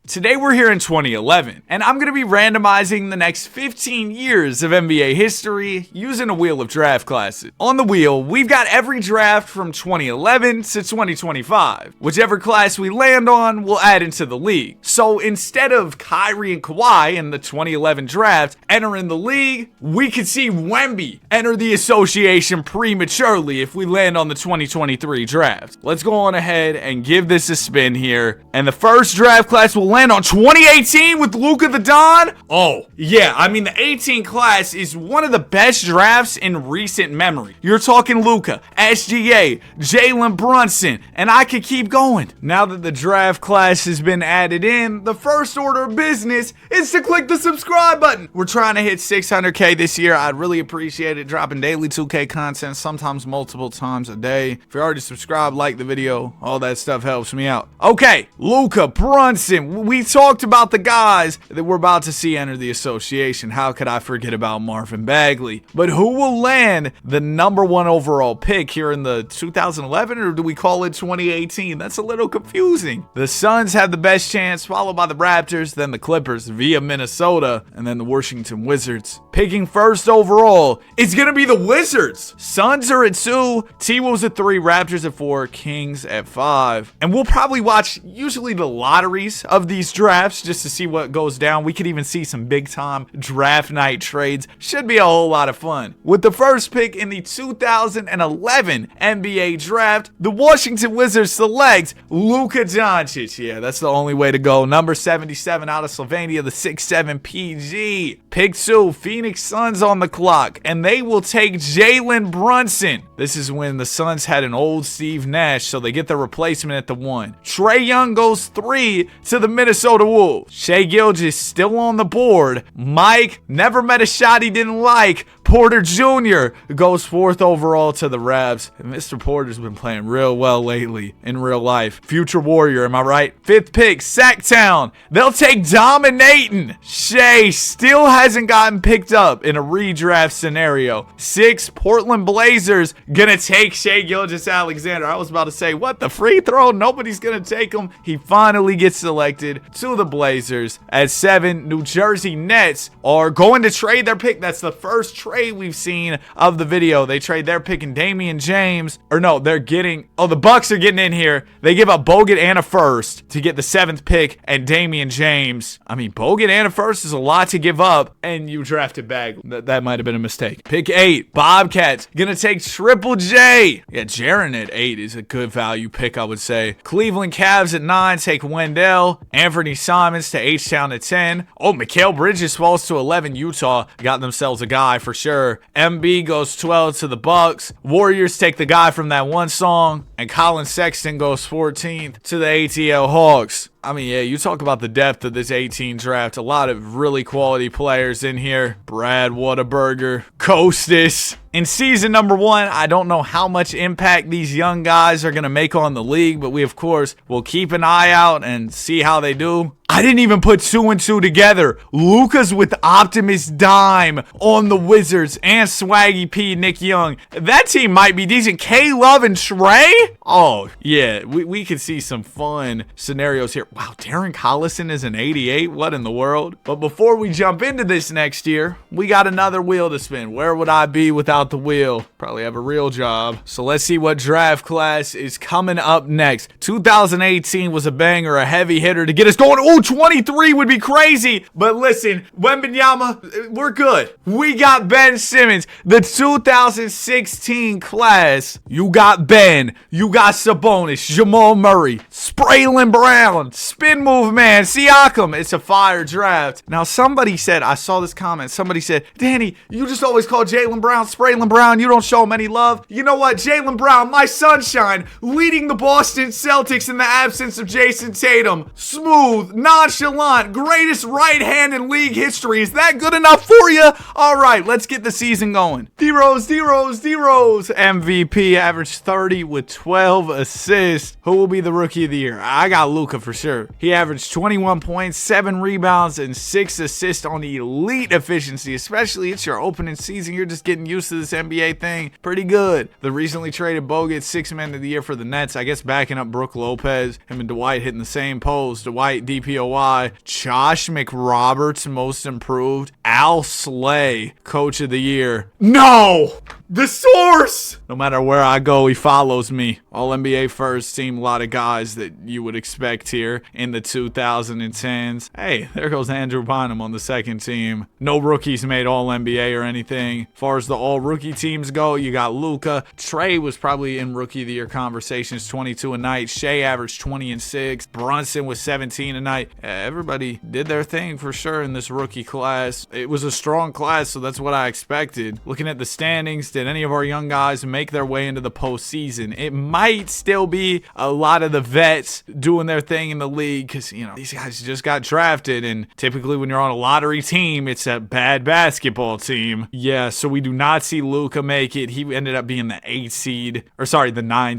Today we're here in 2011, and I'm going to be randomizing the next 15 years of NBA history using a wheel of draft classes. On the wheel, we've got every draft from 2011 to 2025. Whichever class we land on, we'll add into the league. So instead of Kyrie and Kawhi in the 2011 draft entering the league, we could see Wemby enter the association prematurely if we land on the 2023 draft. Let's go on ahead and give this a spin here, and the first draft class will land on 2018 with Luka the Don. Oh, yeah, I mean, the 18 class is one of the best drafts in recent memory. You're talking Luka, SGA, Jalen Brunson, and I could keep going. Now that the draft class has been added in, the first order of business is to click the subscribe button. We're trying to hit 600K this year. I'd really appreciate it. Dropping daily 2K content, sometimes multiple times a day. If you're already subscribed, like the video, all that stuff helps me out. Okay, Luka, Brunson, we talked about the guys that we're about to see enter the association. How could I forget about Marvin Bagley? But who will land the #1 overall pick here in the 2011, or do we call it 2018? That's a little confusing. The Suns had the best chance, followed by the Raptors, then the Clippers via Minnesota, and then the Washington Wizards. Picking first overall, it's gonna be the Wizards. Suns are at 2, T-Wolves at 3, Raptors at 4, Kings at 5. And we'll probably watch usually the lotteries of these drafts just to see what goes down. We could even see some big time draft night trades. Should be a whole lot of fun. With the first pick in the 2011 NBA draft, the Washington Wizards select Luka Doncic. Yeah, that's the only way to go. Number 77 out of Slovenia, the 6'7" PG. Pick 2, Phoenix Suns on the clock, and they will take Jalen Brunson. This is when the Suns had an old Steve Nash, so they get the replacement at the 1. Trae Young goes 3 to the Minnesota Wolves. Shai Gilgeous still on the board. Mike, never met a shot he didn't like. Porter Jr. goes 4th overall to the Ravs. And Mr. Porter's been playing real well lately in real life. Future Warrior, am I right? 5th pick, Sacktown. They'll take Dominatin'. Shai still hasn't gotten picked up in a redraft scenario. 6, Portland Blazers gonna take Shai Gilgeous-Alexander. I was about to say, what, the free throw? Nobody's gonna take him. He finally gets selected to the Blazers. At 7, New Jersey Nets are going to trade their pick. That's the first trade we've seen of the video. They trade their pick and Damian James, or no, they're getting, the Bucks are getting in here. They give up Bogut and a first to get the 7th pick and Damian James. I mean, Bogut and a first is a lot to give up, and you drafted Bagley. That might have been a mistake. Pick 8, Bobcats gonna take Triple J. Yeah, Jaren at 8 is a good value pick, I would say. Cleveland Cavs at 9 take Wendell. Anthony Simons to H-Town at 10. Oh, Mikal Bridges falls to 11. Utah got themselves a guy for sure. MB goes 12 to the Bucks. Warriors take the guy from that one song, and Colin Sexton goes 14th to the ATL Hawks. I mean, yeah, you talk about the depth of this 18 draft. A lot of really quality players in here. Brad Whataburger, Kostas. In season #1, I don't know how much impact these young guys are going to make on the league, but we, of course, will keep an eye out and see how they do. I didn't even put 2 and 2 together. Luka's with Optimus Dime on the Wizards and Swaggy P, Nick Young. That team might be decent. K-Love and Trey? Oh, yeah, we could see some fun scenarios here. Wow, Darren Collison is an 88? What in the world? But before we jump into this next year, we got another wheel to spin. Where would I be without the wheel? Probably have a real job. So let's see what draft class is coming up next. 2018 was a banger, a heavy hitter to get us going. Oh, 23 would be crazy. But listen, Wembanyama, we're good. We got Ben Simmons. The 2016 class, you got Ben, you got Sabonis, Jamal Murray, Spraylin Brown, spin move man, Siakam. It's a fire draft. Now, somebody said, I saw this comment, somebody said, Danny, you just always call Jaylen Brown Spraylin Brown. You don't show him any love. You know what? Jaylen Brown, my sunshine, leading the Boston Celtics in the absence of Jason Tatum. Smooth, nonchalant, greatest right hand in league history. Is that good enough for you? All right, let's get the season going. D-Rose, MVP, averaged 30 with 12 assists. Who will be the rookie of the year? I got Luka for sure. He averaged 21 points, 7 rebounds, and 6 assists on elite efficiency, especially it's your opening season. You're just getting used to this NBA thing. Pretty good. The recently traded Bogut, 6th man of the year for the Nets. I guess backing up Brook Lopez. Him and Dwight hitting the same pose. Dwight, DPOY DPOY. Josh McRoberts, most improved. Al Slay, coach of the year. No! The source! No matter where I go, he follows me. All NBA first team, a lot of guys that you would expect here in the 2010s. Hey, there goes Andrew Bynum on the second team. No rookies made All NBA or anything. As far as the all rookie teams go, you got Luka. Trey was probably in rookie of the year conversations, 22 a night. Shea averaged 20 and 6. Brunson was 17 a night. Everybody did their thing for sure in this rookie class. It was a strong class, so that's what I expected. Looking at the standings, did any of our young guys make their way into the postseason? It might still be a lot of the vets doing their thing in the league because, you know, these guys just got drafted, and typically when you're on a lottery team, it's a bad basketball team. Yeah, so we do not see Luka make it. He ended up being the 9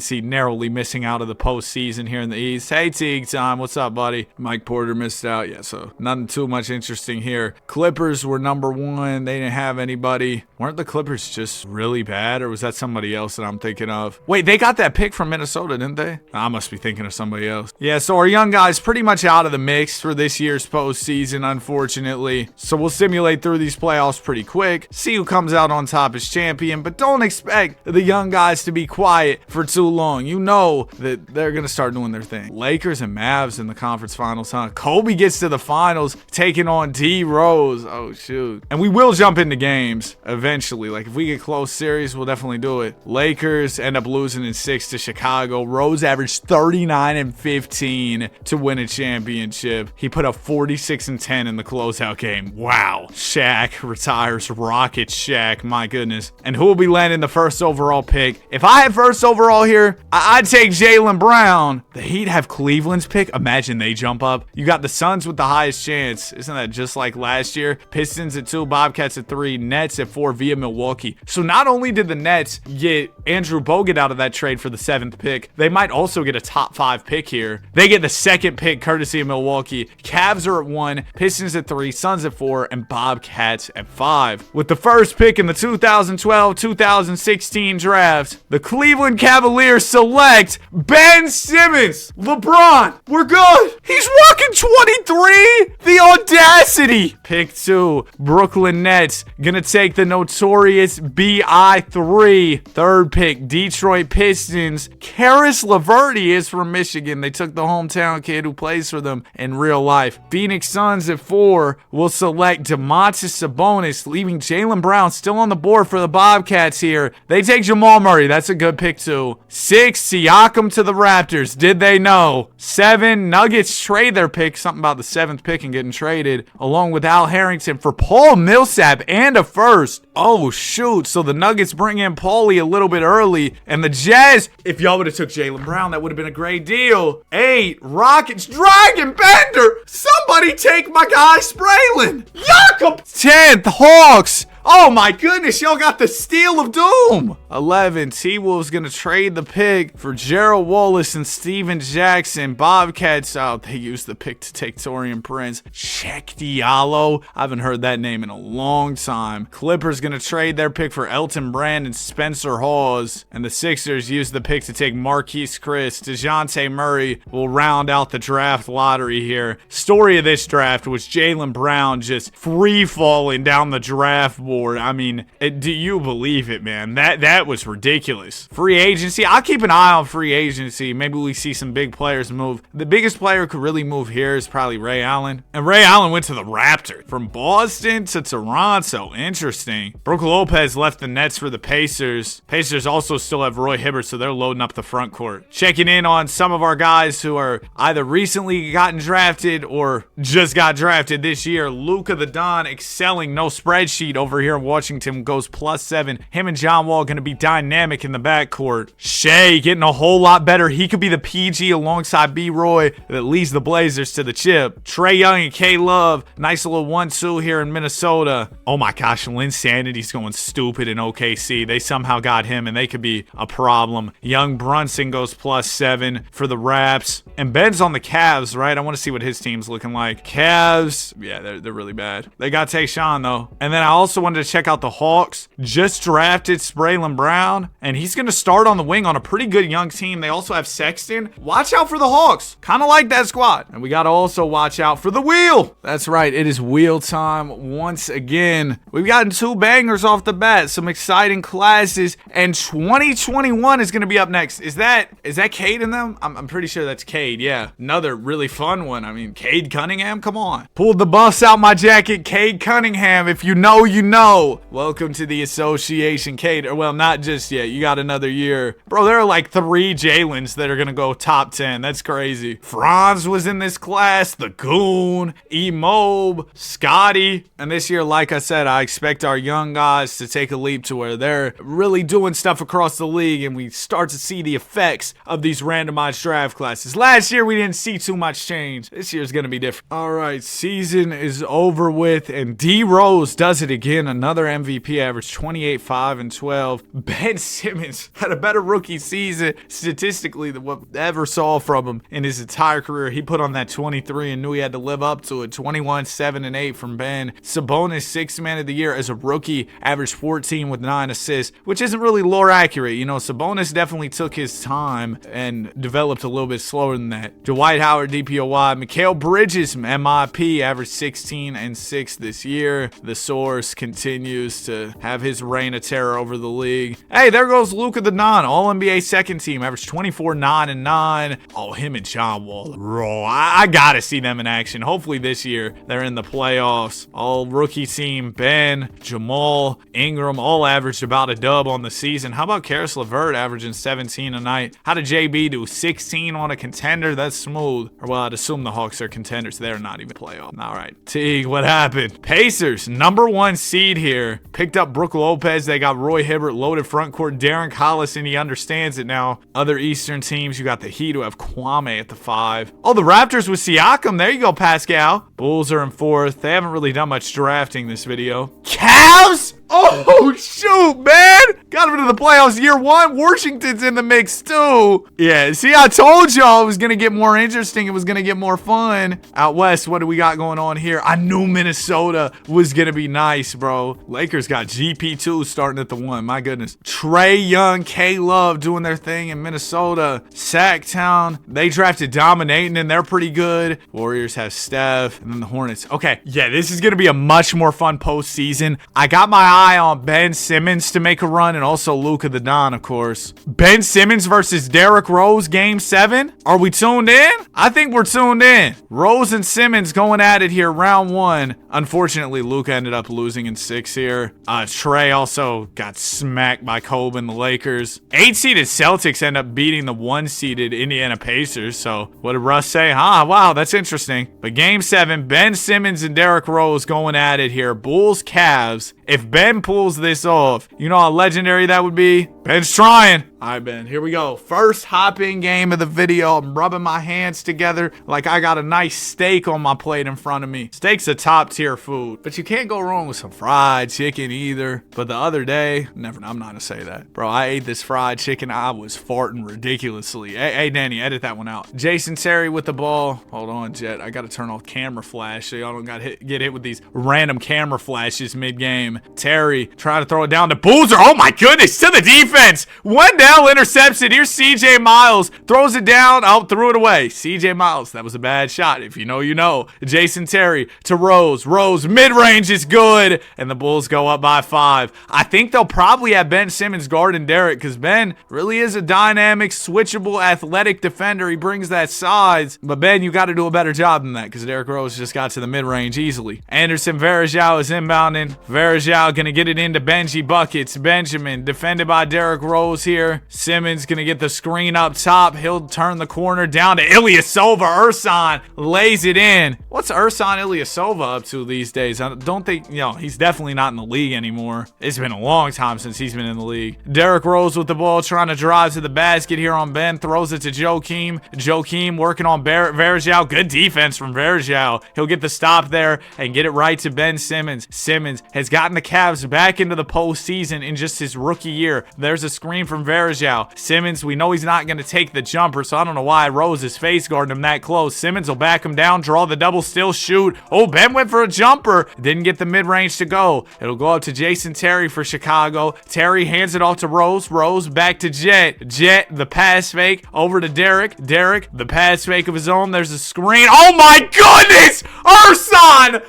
seed, narrowly missing out of the postseason here in the East. Hey, Teague time. What's up, buddy? Mike Porter missed out. Yeah, so nothing too much interesting here. Clippers were number 1. They didn't have anybody. Weren't the Clippers just really bad, or was that somebody else that I'm thinking of? Wait, they got that pick from Minnesota, didn't they? I must be thinking of somebody else. Yeah, so our young guys pretty much out of the mix for this year's postseason, unfortunately. So we'll simulate through these playoffs pretty quick, see who comes out on top as champion, but don't expect the young guys to be quiet for too long. You know that they're going to start doing their thing. Lakers and Mavs in the conference finals, huh? Kobe gets to the finals, taking on D Rose. Oh, shoot. And we will jump into games eventually. Like, if we get close series, we'll definitely do it. Lakers end up losing in 6 to Chicago. Rose averaged 39 and 15 to win a championship. He put up 46 and 10 in the closeout game. Wow. Shaq retires. Rocket Shaq. My goodness. And who will be landing the first overall pick? If I had first overall here, I'd take Jaylen Brown. The Heat have Cleveland's pick. Imagine they jump up. You got the Suns with the highest chance. Isn't that just like last year? Pistons at 2, Bobcats at 3, Nets at 4 via Milwaukee. So not only did the Nets get Andrew Bogut out of that trade for the 7th pick, they might also get a top 5 pick here. They get the 2nd pick courtesy of Milwaukee. Cavs are at 1, Pistons at 3, Suns at 4, and Bobcats at 5. With the first pick in the 2012-2016 draft, the Cleveland Cavaliers select Ben Simmons. LeBron, we're good. He's rocking 23. The audacity. Pick 2, Brooklyn Nets gonna take the notorious BI3. 3rd pick, Detroit Pistons. Karis LeVert is from Michigan. They took the hometown kid who plays for them in real life. Phoenix Suns at 4 will select Domantas Sabonis, leaving Jaylen Brown still on the board for the Bobcats here. They take Jamal Murray. That's a good pick too. 6, Siakam to the Raptors. Did they know? 7, Nuggets trade their pick. Something about the 7th pick and getting traded, along with Al Harrington for Paul Millsap and a first. Oh, shoot. So the Nuggets bring in Paulie a little bit early, and the Jazz, if y'all would have took Jaylen Brown, that would have been a great deal. 8, Rockets, Dragon Bender. Somebody take my guy Spraylin. Jakob. 10th, Hawks. Oh my goodness, y'all got the steal of doom. 11, T-Wolves gonna trade the pick for Gerald Wallace and Steven Jackson. Bobcats, they used the pick to take Taurean Prince. Check Diallo. I haven't heard that name in a long time. Clippers gonna trade their pick for Elton Brand and Spencer Hawes. And the Sixers used the pick to take Marquise Chris. DeJounte Murray will round out the draft lottery here. Story of this draft was Jaylen Brown just free falling down the draft board. I mean, do you believe it, man? That was ridiculous. Free agency. I'll keep an eye on free agency. Maybe we see some big players move. The biggest player who could really move here is probably Ray Allen. And Ray Allen went to the Raptors. From Boston to Toronto. Interesting. Brook Lopez left the Nets for the Pacers. Pacers also still have Roy Hibbert, so they're loading up the front court. Checking in on some of our guys who are either recently gotten drafted or just got drafted this year. Luka the Don excelling. No spreadsheet over here in Washington, goes +7. Him and John Wall going to be dynamic in the backcourt. Shea getting a whole lot better. He could be the PG alongside B. Roy that leads the Blazers to the chip. Trae Young and K Love, nice little 1-2 here in Minnesota. Oh my gosh, Lynn Sanity's going stupid in OKC. They somehow got him, and they could be a problem. Young Brunson goes +7 for the Raps. And Ben's on the Cavs, right? I want to see what his team's looking like. Cavs, yeah, they're really bad. They got Tayshaun though. And then I also want wanted to check out the Hawks. Just drafted Spraylon Brown, and he's going to start on the wing on a pretty good young team. They also have Sexton. Watch out for the Hawks. Kind of like that squad. And we got to also watch out for the wheel. That's right. It is wheel time once again. We've gotten 2 bangers off the bat. Some exciting classes. And 2021 is going to be up next. Is that Cade in them? I'm pretty sure that's Cade. Yeah. Another really fun one. I mean, Cade Cunningham. Come on. Pulled the buffs out my jacket. Cade Cunningham. If you know, you know. Welcome to the association, Cade. Well, not just yet. You got another year. Bro, there are like 3 Jalen's that are going to go top 10. That's crazy. Franz was in this class. The Goon. E-Mob. Scotty. And this year, like I said, I expect our young guys to take a leap to where they're really doing stuff across the league and we start to see the effects of these randomized draft classes. Last year, we didn't see too much change. This year's going to be different. All right, season is over with, and D Rose does it again. Another MVP, average 28, 5, and 12. Ben Simmons had a better rookie season statistically than what I ever saw from him in his entire career. He put on that 23 and knew he had to live up to it. 21, 7, and 8 from Ben. Sabonis, 6th man of the year as a rookie, averaged 14 with 9 assists, which isn't really lore accurate. You know, Sabonis definitely took his time and developed a little bit slower than that. Dwight Howard, DPOY. Mikal Bridges, MIP, averaged 16 and 6 this year. The source continues to have his reign of terror over the league. Hey, there goes Luka the Don, All-NBA second team, averaged 24, 9, and 9. Oh, him and John Wall. Bro, I gotta see them in action. Hopefully this year they're in the playoffs. All rookie team, Ben, Jamal, Ingram, all averaged about a dub on the season. How about Karis LeVert averaging 17 a night? How did JB do 16 on a contender? That's smooth. Or well, I'd assume the Hawks are contenders. They're not even playoff. All right. Teague, what happened? Pacers, #1 seed here. Picked up Brook Lopez. They got Roy Hibbert, loaded front court. Darren Collison, he understands it now. Other Eastern teams, you got the Heat who have Kwame at the 5. Oh, the Raptors with Siakam. There you go, Pascal. Bulls are in 4th. They haven't really done much drafting this video. Cavs? Oh, shoot, man. Got him into the playoffs year 1. Washington's in the mix, too. Yeah, see, I told y'all it was going to get more interesting. It was going to get more fun. Out west, what do we got going on here? I knew Minnesota was going to be nice, bro. Lakers got GP2 starting at the 1. My goodness. Trey Young, K-Love doing their thing in Minnesota. Sacktown, they drafted Dominating, and they're pretty good. Warriors have Steph, and then the Hornets. Okay, yeah, this is going to be a much more fun postseason. I got my eye on Ben Simmons to make a run, and also Luka the Don, of course. Ben Simmons versus Derrick Rose, Game 7. Are we tuned in? I think we're tuned in. Rose and Simmons going at it here, round 1. Unfortunately, Luka ended up losing in 6 here. Trey also got smacked by Kobe and the Lakers. 8-seeded Celtics end up beating the 1-seeded Indiana Pacers. So what did Russ say? Wow, that's interesting. But Game 7, Ben Simmons and Derrick Rose going at it here. Bulls, Cavs. If Ben pulls this off, you know how legendary that would be? Ben's trying. All right, Ben, here we go. First hop-in game of the video. I'm rubbing my hands together like I got a nice steak on my plate in front of me. Steak's a top-tier food, but you can't go wrong with some fried chicken either. But the other day, I'm not gonna say that. Bro, I ate this fried chicken. I was farting ridiculously. Hey, Danny, edit that one out. Jason Terry with the ball. Hold on, Jet. I gotta turn off camera flash so y'all don't get hit with these random camera flashes mid-game. Terry trying to throw it down to Boozer. Oh my goodness, to the defense. Wendell intercepts it. Here's CJ Miles. Throws it down. Oh, threw it away. CJ Miles. That was a bad shot. If you know, you know. Jason Terry to Rose. Rose mid-range is good. And the Bulls go up by 5. I think they'll probably have Ben Simmons guarding Derrick because Ben really is a dynamic, switchable, athletic defender. He brings that size. But Ben, you got to do a better job than that because Derrick Rose just got to the mid-range easily. Anderson Varejao is inbounding. Varejao gonna get it into Benji Buckets. Benjamin defended by Derrick Rose here. Simmons gonna get the screen up top. He'll turn the corner down to Ilyasova. Ersan lays it in. What's Ersan Ilyasova up to these days? I don't think, he's definitely not in the league anymore. It's been a long time since he's been in the league. Derrick Rose with the ball, trying to drive to the basket here on Ben. Throws it to Joakim. Joakim working on Varejao. Good defense from Varejao. He'll get the stop there and get it right to Ben Simmons. Simmons has gotten the Cavs back into the postseason in just his rookie year. They're there's a screen from Varejao. Simmons, we know he's not going to take the jumper, so I don't know why Rose is face guarding him that close. Simmons will back him down, draw the double, still shoot. Oh, Ben went for a jumper. Didn't get the mid-range to go. It'll go up to Jason Terry for Chicago. Terry hands it off to Rose. Rose back to Jet. Jet, the pass fake, over to Derek. Derek, the pass fake of his own. There's a screen. Oh my goodness! Ersan!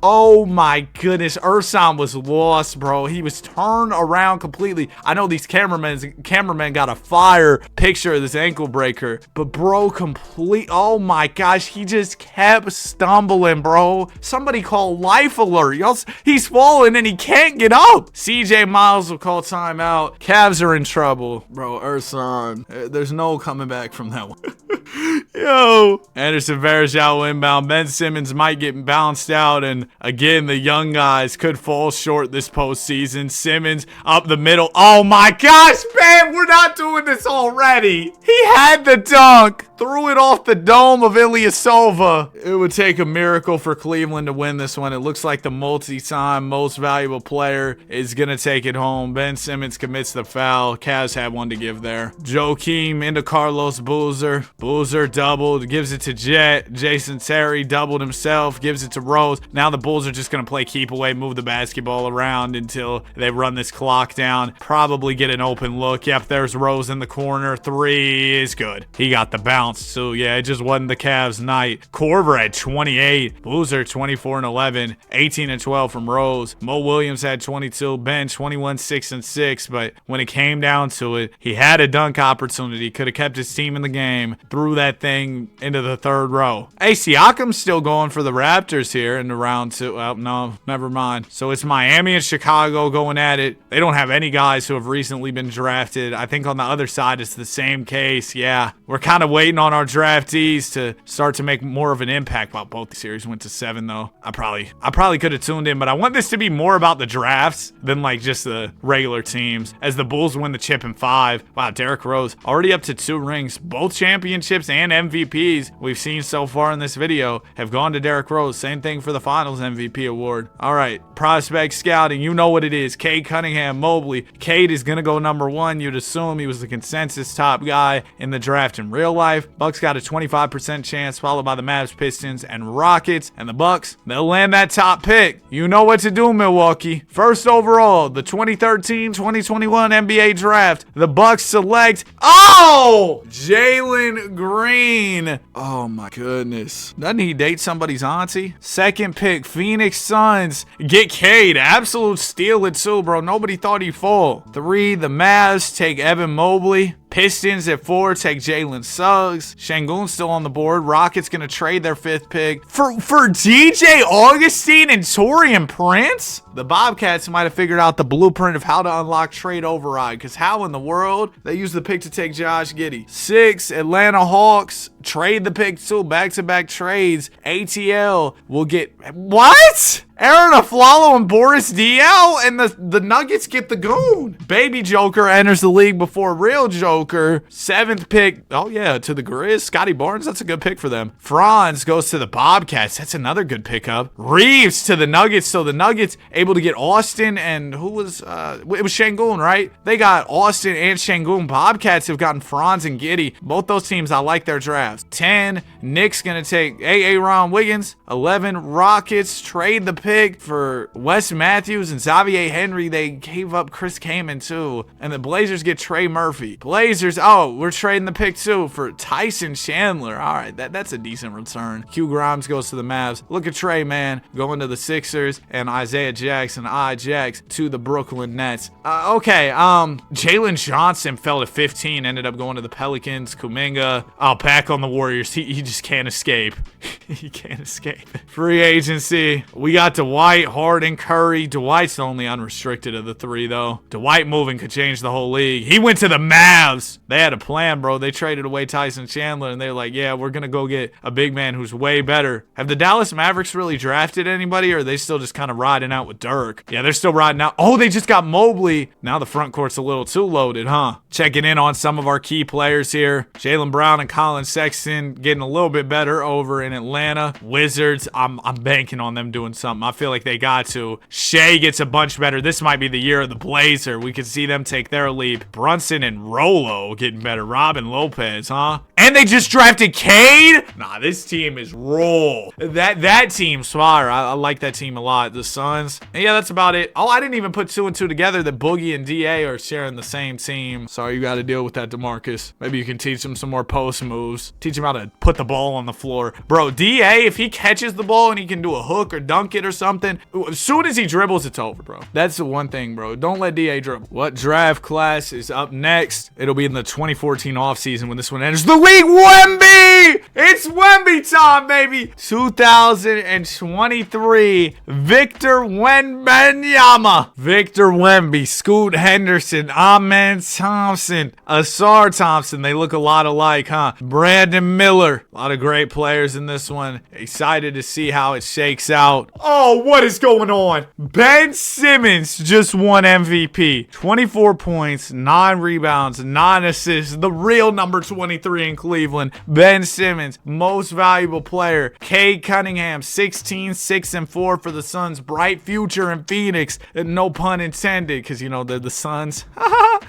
Oh my goodness, Ersan was lost, bro. He was turned around completely. I know these cameramen got a fire picture of this ankle breaker, but bro, oh my gosh, he just kept stumbling, bro. Somebody call life alert. He's falling and he can't get up. CJ Miles will call timeout. Cavs are in trouble. Bro, Ersan, there's no coming back from that one. Yo. Anderson Varejao inbound. Ben Simmons might get bounced out, and again, the young guys could fall short this postseason. Simmons up the middle. Oh my gosh, man, we're not doing this already. He had the dunk. Threw it off the dome of Ilyasova. It would take a miracle for Cleveland to win this one. It looks like the multi-time most valuable player is going to take it home. Ben Simmons commits the foul. Cavs had one to give there. Joakim into Carlos Boozer. Boozer doubled, gives it to Jet. Jason Terry doubled himself, gives it to Rose. Now the Bulls are just going to play keep away, move the basketball around until they run this clock down. Probably get an open look. Yep, there's Rose in the corner. Three is good. He got the bounce. So yeah, it just wasn't the Cavs' night. Korver had 28. Boozer 24 and 11. 18 and 12 from Rose. Mo Williams had 22. Ben 21, 6 and 6. But when it came down to it, he had a dunk opportunity. Could have kept his team in the game. Threw that thing into the third row. Hey, Siakam's still going for the Raptors here in the round two. Well, no, never mind. So it's Miami and Chicago going at it. They don't have any guys who have recently been drafted. I think on the other side, it's the same case. Yeah, we're kind of waiting on our draftees to start to make more of an impact. Well, both the series went to 7 though. I probably could have tuned in, but I want this to be more about the drafts than like just the regular teams, as the Bulls win the chip in 5. Wow, Derrick Rose already up to 2 rings. Both championships and MVPs we've seen so far in this video have gone to Derrick Rose. Same thing for the finals MVP award. All right, prospect scouting, you know what it is. Cade Cunningham, Mobley. Cade is gonna go number 1. You'd assume he was the consensus top guy in the draft in real life. Bucks got a 25% chance, followed by the Mavs, Pistons, and Rockets. And the Bucks, they'll land that top pick. You know what to do, Milwaukee. First overall, the 2013-2021 NBA draft. The Bucks select, Jalen Green. Oh my goodness. Doesn't he date somebody's auntie? Second pick, Phoenix Suns. Get Cade. Absolute steal it too, bro. Nobody thought he'd fall. 3, the Mavs take Evan Mobley. Pistons at 4 take Jalen Suggs. Şengün's still on the board. Rockets gonna trade their 5th pick for DJ Augustine and Taurean Prince. The Bobcats might have figured out the blueprint of how to unlock trade override, because how in the world they use the pick to take Josh Giddey. 6, Atlanta Hawks trade the pick too. Back-to-back trades. ATL will get what? Aaron Aflalo and Boris Diaw, and the Nuggets get the goon. Baby Joker enters the league before real Joker. 7th pick, oh yeah, to the Grizz. Scotty Barnes, that's a good pick for them. Franz goes to the Bobcats. That's another good pickup. Reeves to the Nuggets. So the Nuggets able to get Austin and who was, it was Şengün, right? They got Austin and Şengün. Bobcats have gotten Franz and Giddey. Both those teams, I like their drafts. 10, Knicks gonna take Aaron Wiggins. 11, Rockets trade the pick for Wes Matthews and Xavier Henry. They gave up Chris Kaman too. And the Blazers get Trey Murphy. Blazers, we're trading the pick too for Tyson Chandler. All right, that's a decent return. Q Grimes goes to the Mavs. Look at Trey, man, going to the Sixers, and Isaiah Jackson, Jax, to the Brooklyn Nets. Jalen Johnson fell to 15, ended up going to the Pelicans. Kuminga, back on the Warriors. He just can't escape. He can't escape. Free agency. We got Dwight, Harden, Curry. Dwight's the only unrestricted of the 3, though. Dwight moving could change the whole league. He went to the Mavs. They had a plan, bro. They traded away Tyson Chandler, and they're like, yeah, we're going to go get a big man who's way better. Have the Dallas Mavericks really drafted anybody, or are they still just kind of riding out with Dirk? Yeah, they're still riding out. Oh, they just got Mobley. Now the front court's a little too loaded, huh? Checking in on some of our key players here. Jaylen Brown and Colin Sexton getting a little bit better over in Atlanta. Wizards, I'm banking on them doing something. I feel like they got to. Shea gets a bunch better. This might be the year of the Blazer. We could see them take their leap. Brunson and Rolo getting better. Robin Lopez, huh? And they just drafted Cade? Nah, this team is roll. That team's fire. I like that team a lot. The Suns. And yeah, that's about it. Oh, I didn't even put 2 and 2 together that Boogie and DA are sharing the same team. Sorry, you got to deal with that, DeMarcus. Maybe you can teach him some more post moves. Teach him how to put the ball on the floor. Bro, DA, if he catches the ball and he can do a hook or dunk it or something, as soon as he dribbles, it's over, bro. That's the one thing, bro. Don't let DA dribble. What draft class is up next? It'll be in the 2014 offseason when this one enters the league. Wemby! It's Wemby time, baby! 2023, Victor Wembanyama. Victor Wemby, Scoot Henderson, Amen Thompson, Asar Thompson. They look a lot alike, huh? Brandon Miller. A lot of great players in this one. Excited to see how it shakes out. Oh, what is going on? Ben Simmons just won MVP. 24 points, 9 rebounds, 9 assists. The real number 23 in Cleveland. Ben Simmons, most valuable player. Cade Cunningham, 16, 6, and 4 for the Suns. Bright future in Phoenix. No pun intended, because, you know, they're the Suns.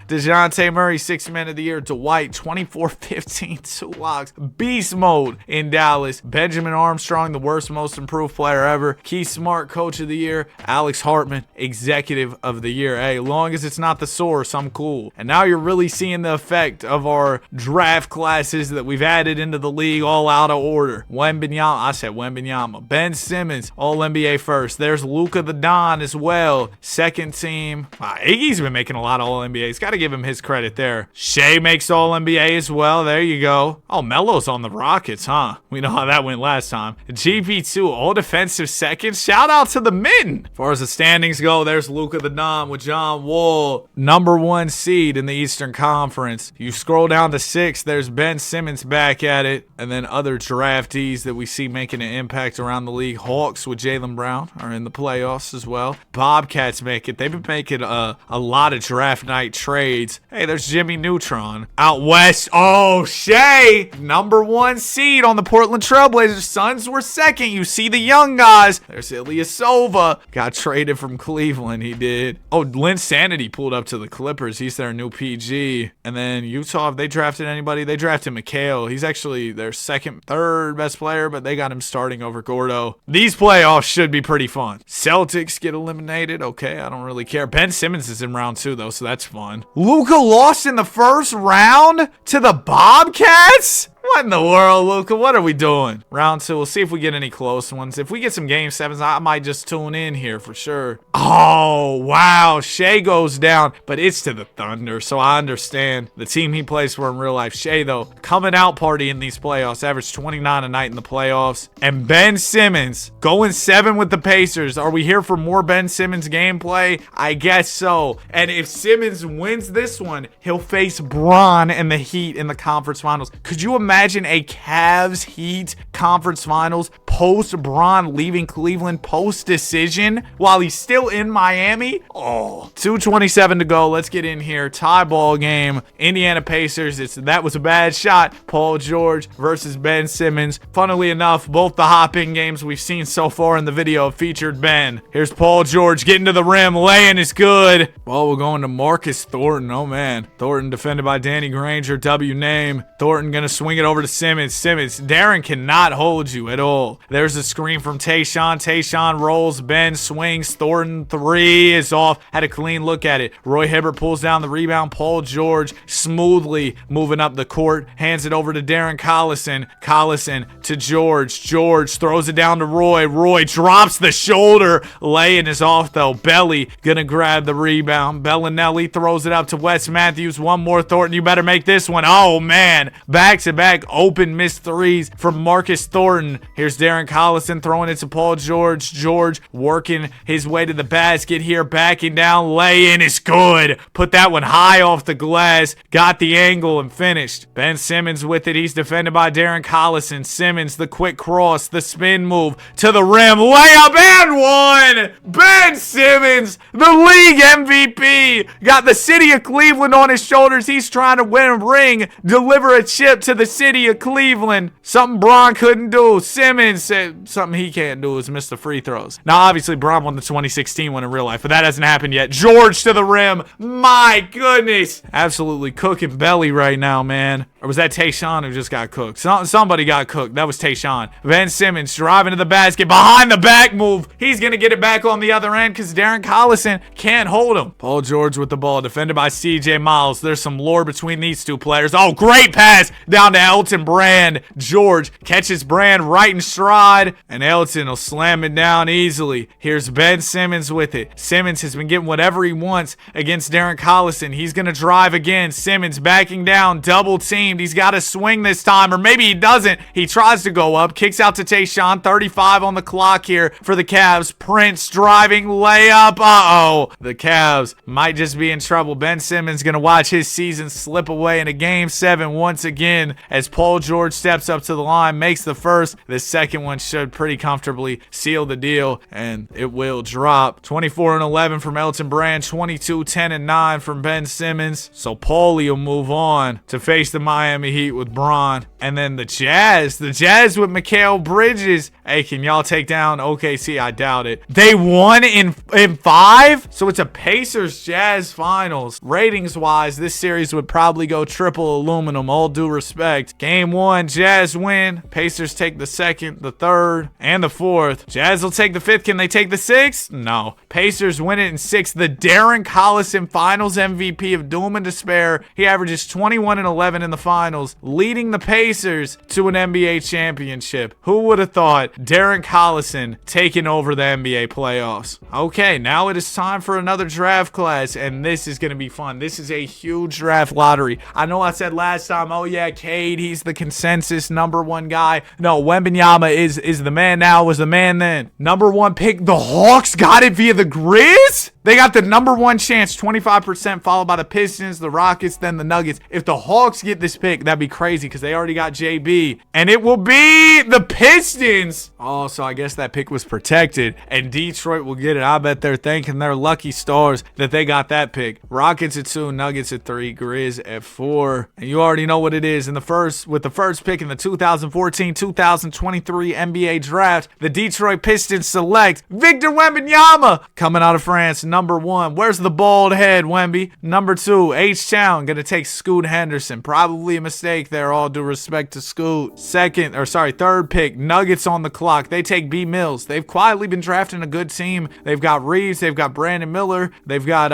DeJounte Murray, 6th man of the year. Dwight, 24, 15, 2 blocks. Beast mode in Dallas. Benjamin Armstrong, the worst, most improved player ever. Keith Smart, coach of the year. Alex Hartman, executive of the year. Hey, long as it's not the source, I'm cool. And now you're really seeing the effect of our draft classes that we've added into the league all out of order. Wembanyama, I said Wembanyama. Ben Simmons, all NBA first. There's Luka the Don as well. Second team. Iggy's been making a lot of all NBAs. Got to give him his credit there. Shea makes all NBA as well. There you go. Oh, Melo's on the Rockets, huh? We know how that went last time. GP2, all defensive second. Shout out to the Mitten. As far as the standings go, there's Luka the Don with John Wall, number 1 seed in the Eastern Conference. You scroll down to 6, there's Ben Simmons back at it. And then other draftees that we see making an impact around the league. Hawks with Jaylen Brown are in the playoffs as well. Bobcats make it. They've been making a lot of draft night trades. Hey, there's Jimmy Neutron. Out west, oh, Shea, number 1 seed on the Portland Trailblazers. Suns were second. You see the young guys. There's Ilyasova. Got traded from Cleveland, he did. Oh, Lynn Sanity pulled up to the Clippers. He's their new PG. And then Utah, have they drafted anybody? They drafted McHale. He's actually their second, third best player, but they got him starting over Gordo. These playoffs should be pretty fun. Celtics get eliminated. Okay, I don't really care. Ben Simmons is in round 2, though, so that's fun. Luka lost in the first round to the Bobcats? What in the world, Luka? What are we doing? Round 2. We'll see if we get any close ones. If we get some game 7s, I might just tune in here for sure. Oh, wow. Shea goes down, but it's to the Thunder, so I understand the team he plays for in real life. Shea, though, coming out party in these playoffs. Averaged 29 a night in the playoffs. And Ben Simmons going 7 with the Pacers. Are we here for more Ben Simmons gameplay? I guess so. And if Simmons wins this one, he'll face Bron and the Heat in the conference finals. Could you imagine a Cavs Heat conference finals post Bron leaving Cleveland post decision while he's still in Miami? Oh, 2:27 to go. Let's get in here. Tie ball game. Indiana Pacers. That was a bad shot. Paul George versus Ben Simmons. Funnily enough, both the hop-in games we've seen so far in the video have featured Ben. Here's Paul George getting to the rim. Laying is good. Well, we're going to Marcus Thornton. Oh, man. Thornton defended by Danny Granger. W name. Thornton gonna swing it over to Simmons. Darren cannot hold you at all. There's a screen from Tayshaun. Tayshaun rolls. Ben swings. Thornton 3 is off. Had a clean look at it. Roy Hibbert pulls down the rebound. Paul George smoothly moving up the court. Hands it over to Darren Collison. Collison to George. George throws it down to Roy. Roy drops the shoulder. Laying is off though. Belly gonna grab the rebound. Bellinelli throws it up to Wes Matthews. One more. Thornton, you better make this one. Oh man. Back to back open missed 3s from Marcus Thornton. Here's Darren Collison throwing it to Paul George. George working his way to the basket here. Backing down. Lay in is good. Put that one high off the glass. Got the angle and finished. Ben Simmons with it. He's defended by Darren Collison. Simmons, the quick cross. The spin move to the rim. Layup and one. Ben Simmons, the league MVP. Got the city of Cleveland on his shoulders. He's trying to win a ring. Deliver a chip to the city city of Cleveland. Something Bron couldn't do. Simmons said something he can't do is miss the free throws. Now, obviously, Bron won the 2016 one in real life, but that hasn't happened yet. George to the rim. My goodness. Absolutely cooking belly right now, man. Or was that Tayshaun who just got cooked? Somebody got cooked. That was Tayshaun. Ben Simmons driving to the basket. Behind the back move. He's going to get it back on the other end because Darren Collison can't hold him. Paul George with the ball. Defended by C.J. Miles. There's some lore between these two players. Oh, great pass down to Elton Brand. George catches Brand right in stride. And Elton will slam it down easily. Here's Ben Simmons with it. Simmons has been getting whatever he wants against Darren Collison. He's going to drive again. Simmons backing down. Double teamed. He's got to swing this time. Or maybe he doesn't. He tries to go up. Kicks out to Tayshaun. 35 on the clock here for the Cavs. Prince driving layup. Uh-oh. The Cavs might just be in trouble. Ben Simmons going to watch his season slip away in a game 7 once again as Paul George steps up to the line, makes the first. The second one should pretty comfortably seal the deal, and it will drop. 24-11 from Elton Brand, 22, 10, and 9 from Ben Simmons. So Paulie will move on to face the Miami Heat with Bron. And then the Jazz with Mikal Bridges. Hey, can y'all take down OKC? I doubt it. They won in 5? So it's a Pacers-Jazz finals. Ratings-wise, this series would probably go triple aluminum, all due respect. Game 1, Jazz win. Pacers take the second, the third, and the fourth. Jazz will take the fifth. Can they take the sixth? No. Pacers win it in 6. The Darren Collison finals MVP of doom and despair. He averages 21 and 11 in the finals, leading the Pacers to an NBA championship. Who would have thought Darren Collison taking over the NBA playoffs? Okay, now it is time for another draft class, and this is going to be fun. This is a huge draft lottery. I know I said last time, oh yeah, Cade, he's the consensus number 1 guy. No, Wembanyama is the man now, was the man then. Number 1 pick, the Hawks got it via the Grizz? They got the number 1 chance, 25%, followed by the Pistons, the Rockets, then the Nuggets. If the Hawks get this pick, that'd be crazy because they already got JB. And it will be the Pistons. Oh, so I guess that pick was protected. And Detroit will get it. I bet they're thanking their lucky stars that they got that pick. Rockets at 2, Nuggets at 3, Grizz at 4. And you already know what it is. With the first pick in the 2014-2023 NBA draft, the Detroit Pistons select Victor Wembanyama, coming out of France. Number 1, where's the bald head, Wemby? Number 2, H-Town, gonna take Scoot Henderson. Probably a mistake there, all due respect to Scoot. Third pick, Nuggets on the clock. They take B. Mills. They've quietly been drafting a good team. They've got Reeves, they've got Brandon Miller, they've got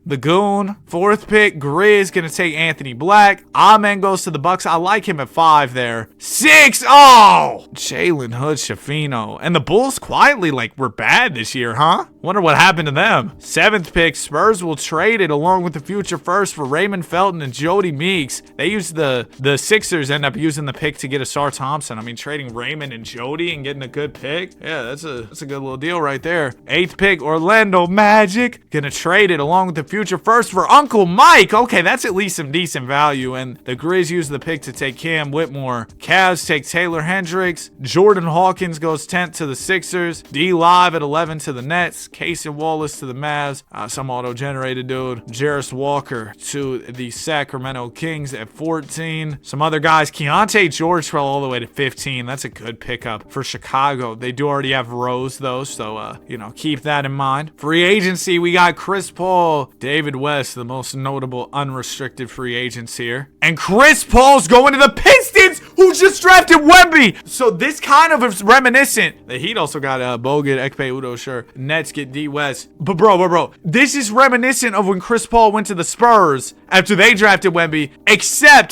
the Goon. 4th pick, Grizz, gonna take Anthony Black. Amen goes to the Bucks. I like him at 5 there. 6, oh! Jalen Hood-Schifino. And the Bulls quietly, were bad this year, huh? Wonder what happened to them. 7th pick, Spurs will trade it along with the future first for Raymond Felton and Jody Meeks. They used the Sixers end up using the pick to get Asar Thompson. I mean, trading Raymond and Jody and getting a good pick. Yeah, that's a good little deal right there. 8th pick, Orlando Magic. Gonna trade it along with the future first for Uncle Mike. Okay, that's at least some decent value. And the Grizz used the pick to take Cam Whitmore. Cavs take Taylor Hendricks. Jordan Hawkins goes 10th to the Sixers. D Live at 11 to the Nets. Casey Wallace to the Mavs. Some auto-generated dude. Jarris Walker to the Sacramento Kings at 14. Some other guys. Keontae George fell all the way to 15. That's a good pickup for Chicago. They do already have Rose, though, so, keep that in mind. Free agency, we got Chris Paul. David West, the most notable unrestricted free agents here. And Chris Paul's going to the Pistons, who just drafted Wemby. So this kind of is reminiscent. The Heat also got Bogut, Ekpe Udo, sure. Nets get D West. But bro, this is reminiscent of when Chris Paul went to the Spurs after they drafted Wemby, except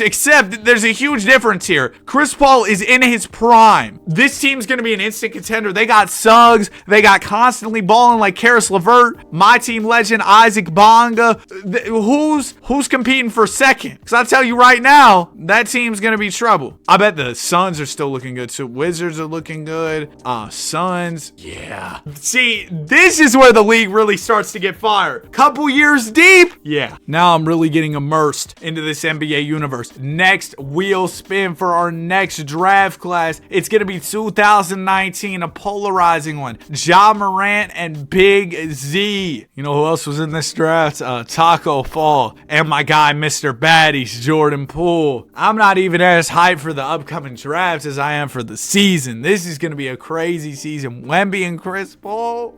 there's a huge difference here. Chris Paul is in his prime. This team's going to be an instant contender. They got Suggs. They got constantly balling like Karis LeVert, my team legend Isaac Bonga. Who's competing for second? Because I'll tell you right now, that team's going to be trouble. I bet the Suns are still looking good too. Wizards are looking good. Suns, yeah. See, this is where the league really starts to get fired. Couple years deep, yeah. Now I'm really getting immersed into this NBA universe. Next wheel spin for our next draft class. It's going to be 2019, a polarizing one. Ja Morant and Big Z. You know who else was in this draft? Taco Fall. And my guy, Mr. Baddies, Jordan Poole. I'm not even as hyped for the upcoming drafts as I am for the season. This is going to be a crazy season. Wemby and Chris Paul.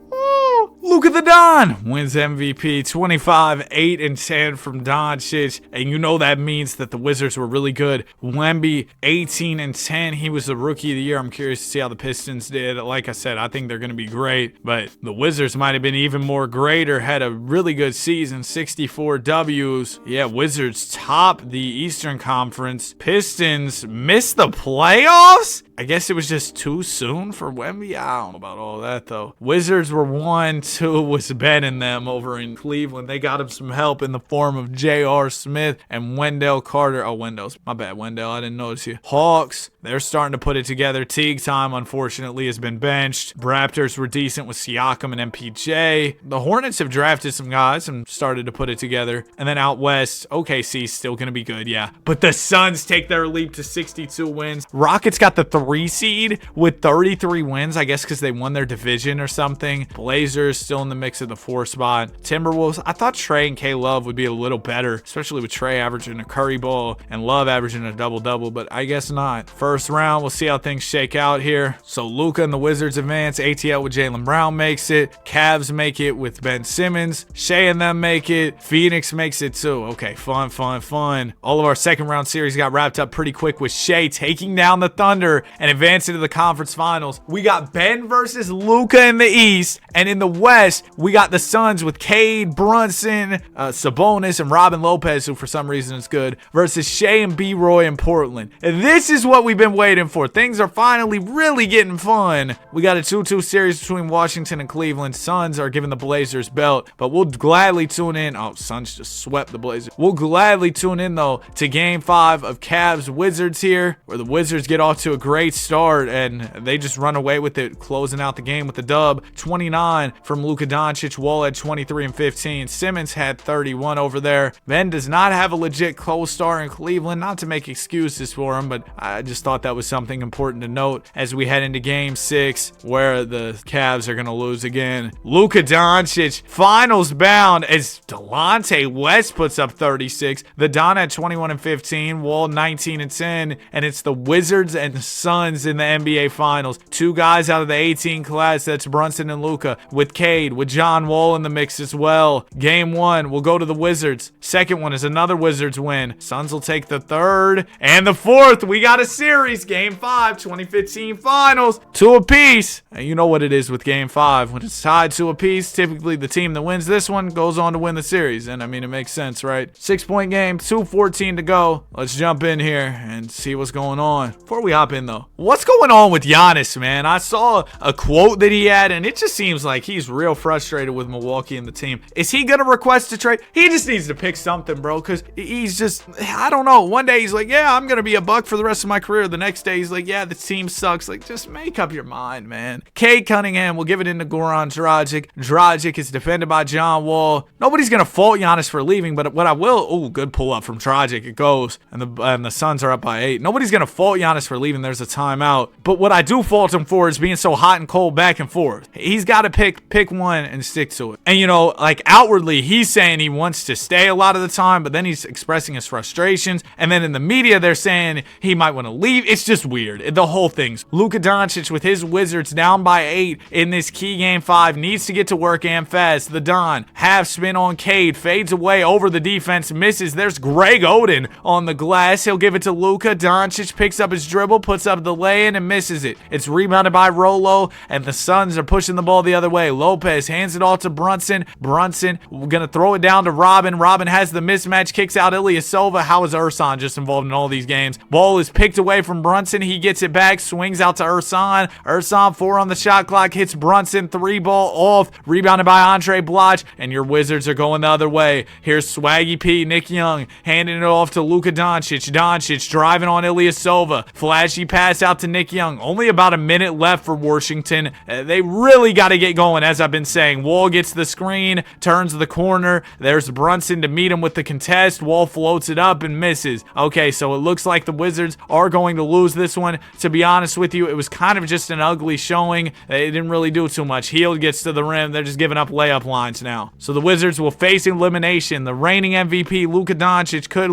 Luka the Don wins MVP, 25, 8, and 10 from Doncic. And you know that means that the Wizards were really good. Wemby, 18 and 10. He was the rookie of the year. I'm curious to see how the Pistons did. Like I said, I think they're going to be great. But the Wizards might have been even more greater. Had a really good season, 64 W's. Yeah, Wizards top the Eastern Conference. Pistons missed the playoffs? I guess it was just too soon for Wemby. I don't know about all that, though. Wizards were 1-2 was betting them over in Cleveland. They got him some help in the form of J.R. Smith and Wendell Carter. Oh, Wendell's. My bad, Wendell. I didn't notice you. Hawks, they're starting to put it together. Teague time, unfortunately, has been benched. Raptors were decent with Siakam and MPJ. The Hornets have drafted some guys and started to put it together. And then out west, OKC's still going to be good, yeah. But the Suns take their leap to 62 wins. Rockets got the 3 seed with 33 wins, I guess because they won their division or something. Blazers still in the mix of the 4 spot. Timberwolves, I thought Trey and K Love would be a little better, especially with Trey averaging a Curry ball and Love averaging a double-double, but I guess not. First round, we'll see how things shake out here. So Luka and the Wizards advance. ATL with Jaylen Brown makes it. Cavs make it with Ben Simmons. Shea and them make it. Phoenix makes it too. Okay, fun. All of our second round series got wrapped up pretty quick with Shea taking down the Thunder and advancing to the conference finals. We got Ben versus Luka in the East, and in the West, we got the Suns with Cade, Brunson, Sabonis, and Robin Lopez, who for some reason is good, versus Shea and B-Roy in Portland. And this is what we've been waiting for. Things are finally really getting fun. We got a 2-2 series between Washington and Cleveland. Suns are giving the Blazers belt, but we'll gladly tune in. Oh, Suns just swept the Blazers. We'll gladly tune in, though, to Game 5 of Cavs-Wizards here, where the Wizards get off to a great start, and they just run away with it, closing out the game with the dub. 29 from Luka Doncic. Wall had 23 and 15. Simmons had 31 over there. Ben does not have a legit co-star in Cleveland. Not to make excuses for him, but I just thought that was something important to note as we head into Game 6, where the Cavs are going to lose again. Luka Doncic, finals bound as Delonte West puts up 36. The Don had 21 and 15. Wall 19 and 10. And it's the Wizards and the Suns in the NBA Finals. 2 guys out of the 18 class. That's Brunson and Luka, with Cade, with John Wall in the mix as well. Game 1 will go to the Wizards. Second one is another Wizards win. Suns will take the third. And the fourth, we got a series. Game 5, 2015 Finals. 2 apiece. And you know what it is with Game 5. When it's tied 2 apiece, typically the team that wins this one goes on to win the series. And I mean, it makes sense, right? 6-point game, 2:14 to go. Let's jump in here and see what's going on. Before we hop in, though, what's going on with Giannis, man? I saw a quote that he had, and it just seems like he's real frustrated with Milwaukee and the team. Is he gonna request a trade? He just needs to pick something, bro, because he's just, I don't know. One day he's like, yeah, I'm gonna be a Buck for the rest of my career. The next day he's like, yeah, the team sucks. Like, just make up your mind, man. Cade Cunningham will give it into Goran Dragic. Dragic is defended by John Wall. Nobody's gonna fault Giannis for leaving, but what I will, good pull up from Dragic. It goes, and the Suns are up by 8. Nobody's gonna fault Giannis for leaving. There's a timeout. But what I do fault him for is being so hot and cold back and forth. He's got to pick one and stick to it. And you know, like outwardly, he's saying he wants to stay a lot of the time, but then he's expressing his frustrations. And then in the media, they're saying he might want to leave. It's just weird. The whole thing's Luka Doncic with his Wizards down by 8 in this key Game 5 needs to get to work and fast. The Don half spin on Cade, fades away over the defense, misses. There's Greg Oden on the glass. He'll give it to Luka. Doncic picks up his dribble, puts up the lay-in, and misses it. It's rebounded by Rolo, and the Suns are pushing the ball the other way. Lopez hands it off to Brunson. Brunson gonna throw it down to Robin. Robin has the mismatch, kicks out Ilyasova. How is Ersan just involved in all these games? Ball is picked away from Brunson. He gets it back, swings out to Ersan. Ersan 4 on the shot clock, hits Brunson. 3 ball off, rebounded by Andre Bloch, and your Wizards are going the other way. Here's Swaggy P, Nick Young, handing it off to Luka Doncic. Doncic driving on Ilyasova. Flashy pass pass out to Nick Young. Only about a minute left for Washington. They really got to get going, as I've been saying. Wall gets the screen, turns the corner. There's Brunson to meet him with the contest. Wall floats it up and misses. Okay, so it looks like the Wizards are going to lose this one. To be honest with you, it was kind of just an ugly showing. They didn't really do too much. Hield gets to the rim. They're just giving up layup lines now. So the Wizards will face elimination. The reigning MVP, Luka Doncic, could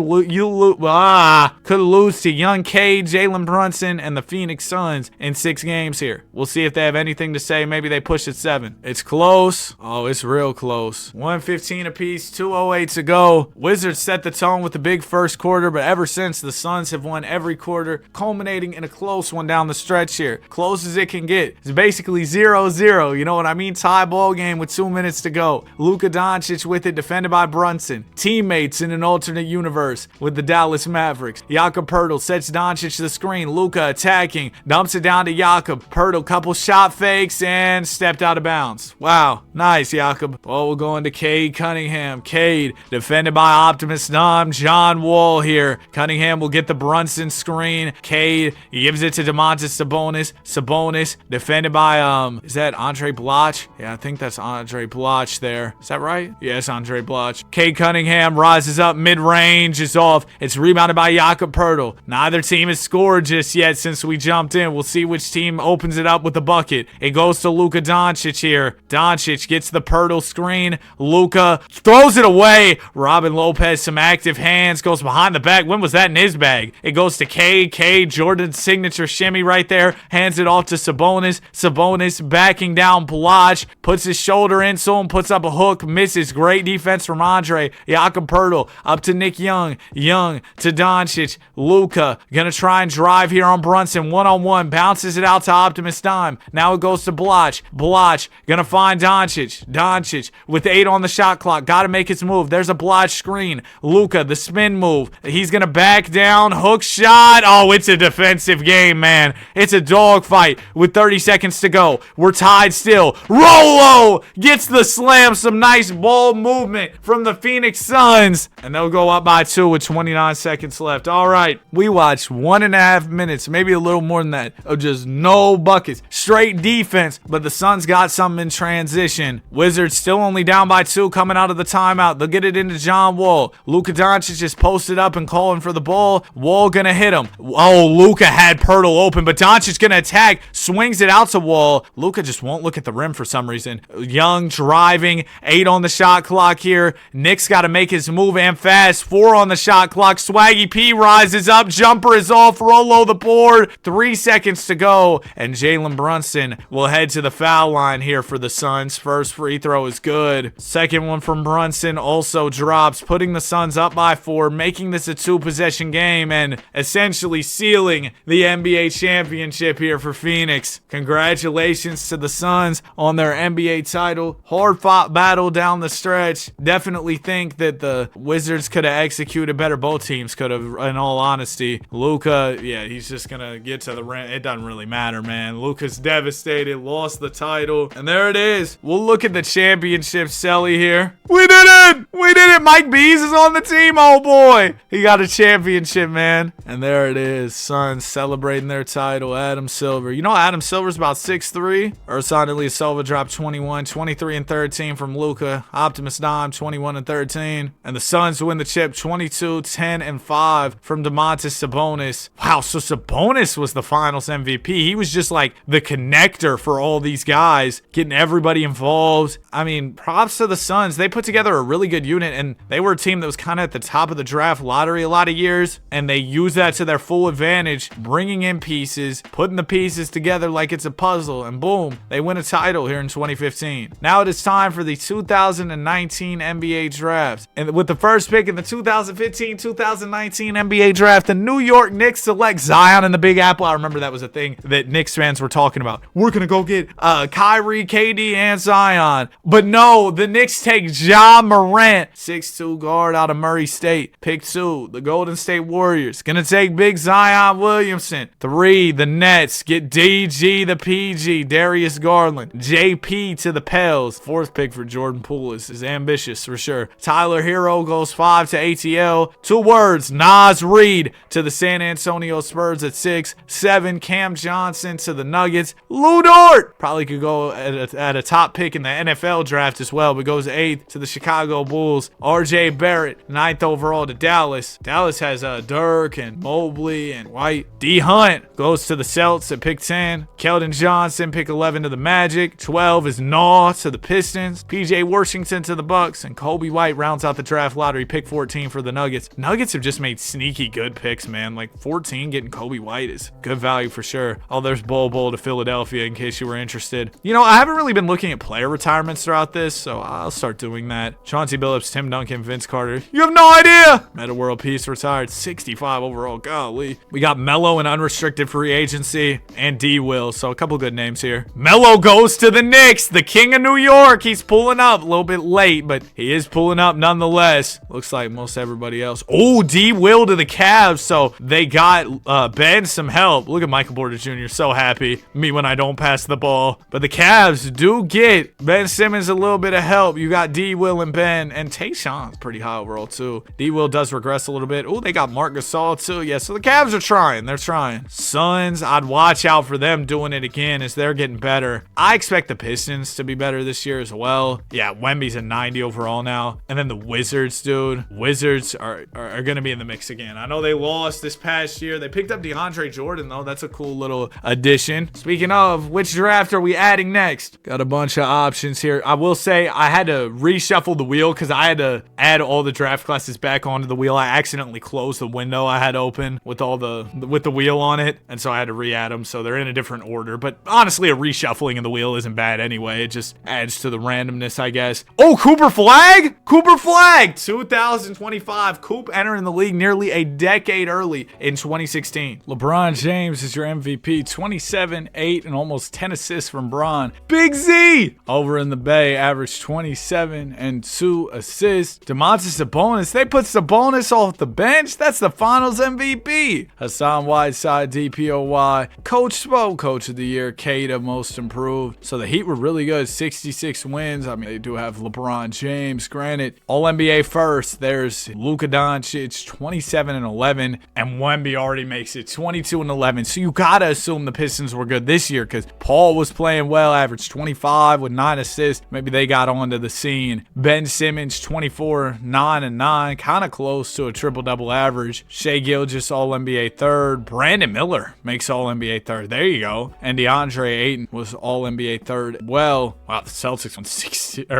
lose to young Cade, Jalen Brunson, and the Phoenix Suns in 6 games here. We'll see if they have anything to say. Maybe they push it 7. It's close. Oh, it's real close. 1:15 apiece, 2:08 to go. Wizards set the tone with the big first quarter, but ever since, the Suns have won every quarter, culminating in a close one down the stretch here. Close as it can get. It's basically 0-0. You know what I mean? Tie ball game with 2 minutes to go. Luka Doncic with it, defended by Brunson. Teammates in an alternate universe with the Dallas Mavericks. Jakob Poeltl sets Doncic to the screen. Luka attacking, dumps it down to Jakob. Poeltl, couple shot fakes, and stepped out of bounds. Wow, nice, Jakob. Well, we'll go into Cade Cunningham. Cade, defended by Optimus Dom. John Wall here. Cunningham will get the Brunson screen. Cade gives it to Domantas Sabonis. Sabonis, defended by, is that Andre Bloch? Yeah, I think that's Andre Bloch there. Is that right? Yes, Andre Bloch. Cade Cunningham rises up mid-range, is off. It's rebounded by Jakob Poeltl. Neither team has scored just yet since we jumped in. We'll see which team opens it up with the bucket. It goes to Luka Doncic here. Doncic gets the Poeltl screen. Luka throws it away. Robin Lopez, some active hands, goes behind the back. When was that in his bag? It goes to Cade. Cade, Jordan's signature shimmy right there. Hands it off to Sabonis. Sabonis backing down Bloch. Puts his shoulder in, so and puts up a hook. Misses. Great defense from Andre. Jakob Poeltl up to Nick Young. Young to Doncic. Luka gonna try and drive here on Brunson. One-on-one. Bounces it out to Optimus Dime. Now it goes to Bloch. Bloch gonna find Doncic. Doncic with 8 on the shot clock. Gotta make his move. There's a Bloch screen. Luka, the spin move. He's gonna back down. Hook shot. Oh, it's a defensive game, man. It's a dogfight with 30 seconds to go. We're tied still. Rolo gets the slam. Some nice ball movement from the Phoenix Suns. And they'll go up by 2 with 29 seconds left. All right. We watched 1.5 minutes, maybe a little more than that, of just no buckets. Straight defense, but the Suns got something in transition. Wizards still only down by 2 coming out of the timeout. They'll get it into John Wall. Luka Doncic just posted up and calling for the ball. Wall gonna hit him. Oh, Luka had Poeltl open, but Doncic gonna attack. Swings it out to Wall. Luka just won't look at the rim for some reason. Young driving. 8 on the shot clock here. Nick's got to make his move and fast. 4 on the shot clock. Swaggy P rises up. Jumper is off. Rolo the board. 3 seconds to go. And Jalen Brunson will head to the foul line here for the Suns. First free throw is good. Second one from Brunson also drops, putting the Suns up by 4, making this a 2-possession game and essentially sealing the NBA championship here for Phoenix. Congratulations to the Suns on their NBA title. Hard-fought battle down the stretch. Definitely think that the Wizards could have executed better. Both teams could have, in all honesty. Luka, yeah, he's just going to get to the rim. It doesn't really matter, man. Luka's devastated, lost the title. And there it is. We'll look at the championship celly here. We did it! We did it! Mike Bees is on the team, oh boy! He got a championship, man. And there it is. Suns celebrating their title. Adam Silver. You know Adam Silver's about 6'3"? Ersan Ilyasova dropped 21, 23 and 13 from Luka. Optimus Dime, 21 and 13. And the Suns win the chip 22, 10 and 5 from Domantas Sabonis. Wow, so Sabonis was the finals MVP. He was just like the connector for all these guys, getting everybody involved. I mean, props to the Suns. They put together a really good unit, and they were a team that was kind of at the top of the draft lottery a lot of years, and they used that to their full advantage, bringing in pieces, putting the pieces together like it's a puzzle, and boom, they win a title here in 2015. Now it is time for the 2019 NBA draft. And with the first pick in the 2015-2019 NBA draft, the New York Knicks select Zion in the Big Apple. I remember that was a thing that Knicks fans were talking about. We're going to go get Kyrie, KD, and Zion. But no, the Knicks take Ja Morant, 6'2" guard out of Murray State. Pick 2, the Golden State Warriors. Going to take big Zion Williamson. 3, the Nets get DG the PG, Darius Garland. JP to the Pels. 4th pick for Jordan Poole is ambitious for sure. Tyler Hero goes 5 to ATL. 2 words, Nas Reed to the San Antonio Spurs at 6. 6. 7, Cam Johnson to the Nuggets. Lou Dort probably could go at a top pick in the NFL draft as well, but goes 8th to the Chicago Bulls. RJ Barrett, 9th overall to Dallas. Dallas has Dirk and Mobley and White. D Hunt goes to the Celtics at pick 10. Keldon Johnson, pick 11 to the Magic. 12 is Naw to the Pistons. PJ Washington to the Bucks. And Kobe White rounds out the draft lottery, pick 14 for the Nuggets. Nuggets have just made sneaky good picks, man. Like 14, getting Kobe White is good value for sure. Oh, there's Bol Bol to Philadelphia in case you were interested. You know, I haven't really been looking at player retirements throughout this, so I'll start doing that. Chauncey Billups, Tim Duncan, Vince Carter. You have no idea! Meta World Peace retired, 65 overall. Golly. We got Melo in unrestricted free agency and D Will, so a couple good names here. Melo goes to the Knicks, the king of New York. He's pulling up a little bit late, but he is pulling up nonetheless. Looks like most everybody else. Oh, D Will to the Cavs, so they got Ben some help. Look at Michael Porter Jr. so happy. Me when I don't pass the ball. But the Cavs do get Ben Simmons a little bit of help. You got D Will and Ben, and Tayshaun's pretty high overall too. D Will does regress a little bit. Oh, they got Marc Gasol too. Yeah, so the Cavs are trying. They're trying. Suns, I'd watch out for them doing it again as they're getting better. I expect the Pistons to be better this year as well. Yeah, Wemby's a 90 overall now. And then the Wizards, dude. Wizards are going to be in the mix again. I know they lost this past year. They picked up DeAndre Jordan, though. That's a cool little addition. Speaking of, which draft are we adding next? Got a bunch of options here. I will say I had to reshuffle the wheel because I had to add all the draft classes back onto the wheel. I accidentally closed the window I had open with the wheel on it, and so I had to re-add them, so they're in a different order. But honestly, a reshuffling of the wheel isn't bad anyway. It just adds to the randomness, I guess. Oh, Cooper Flagg! Cooper Flagg! 2025. Coop entering the league nearly a decade early in 2016. LeBron James is your MVP. 27, 8, and almost 10 assists from Bron. Big Z! Over in the Bay, averaged 27 and 2 assists. Domantas Sabonis. They put Sabonis off the bench. That's the finals MVP. Hassan Whiteside, DPOY. Coach Spo, Coach of the Year. Kata, most improved. So the Heat were really good. 66 wins. I mean, they do have LeBron James. Granted, All-NBA first. There's Luka Doncic, 27 and 11. And Wemby already makes it 22 and 11. So you gotta assume the Pistons were good this year because Paul was playing well. Averaged 25 with 9 assists. Maybe they got onto the scene. Ben Simmons, 24, 9 and 9. Kind of close to a triple-double average. Shai Gilgeous, All-NBA third. Brandon Miller makes All-NBA third. There you go. And DeAndre Ayton was All-NBA third. Well, wow, the Celtics won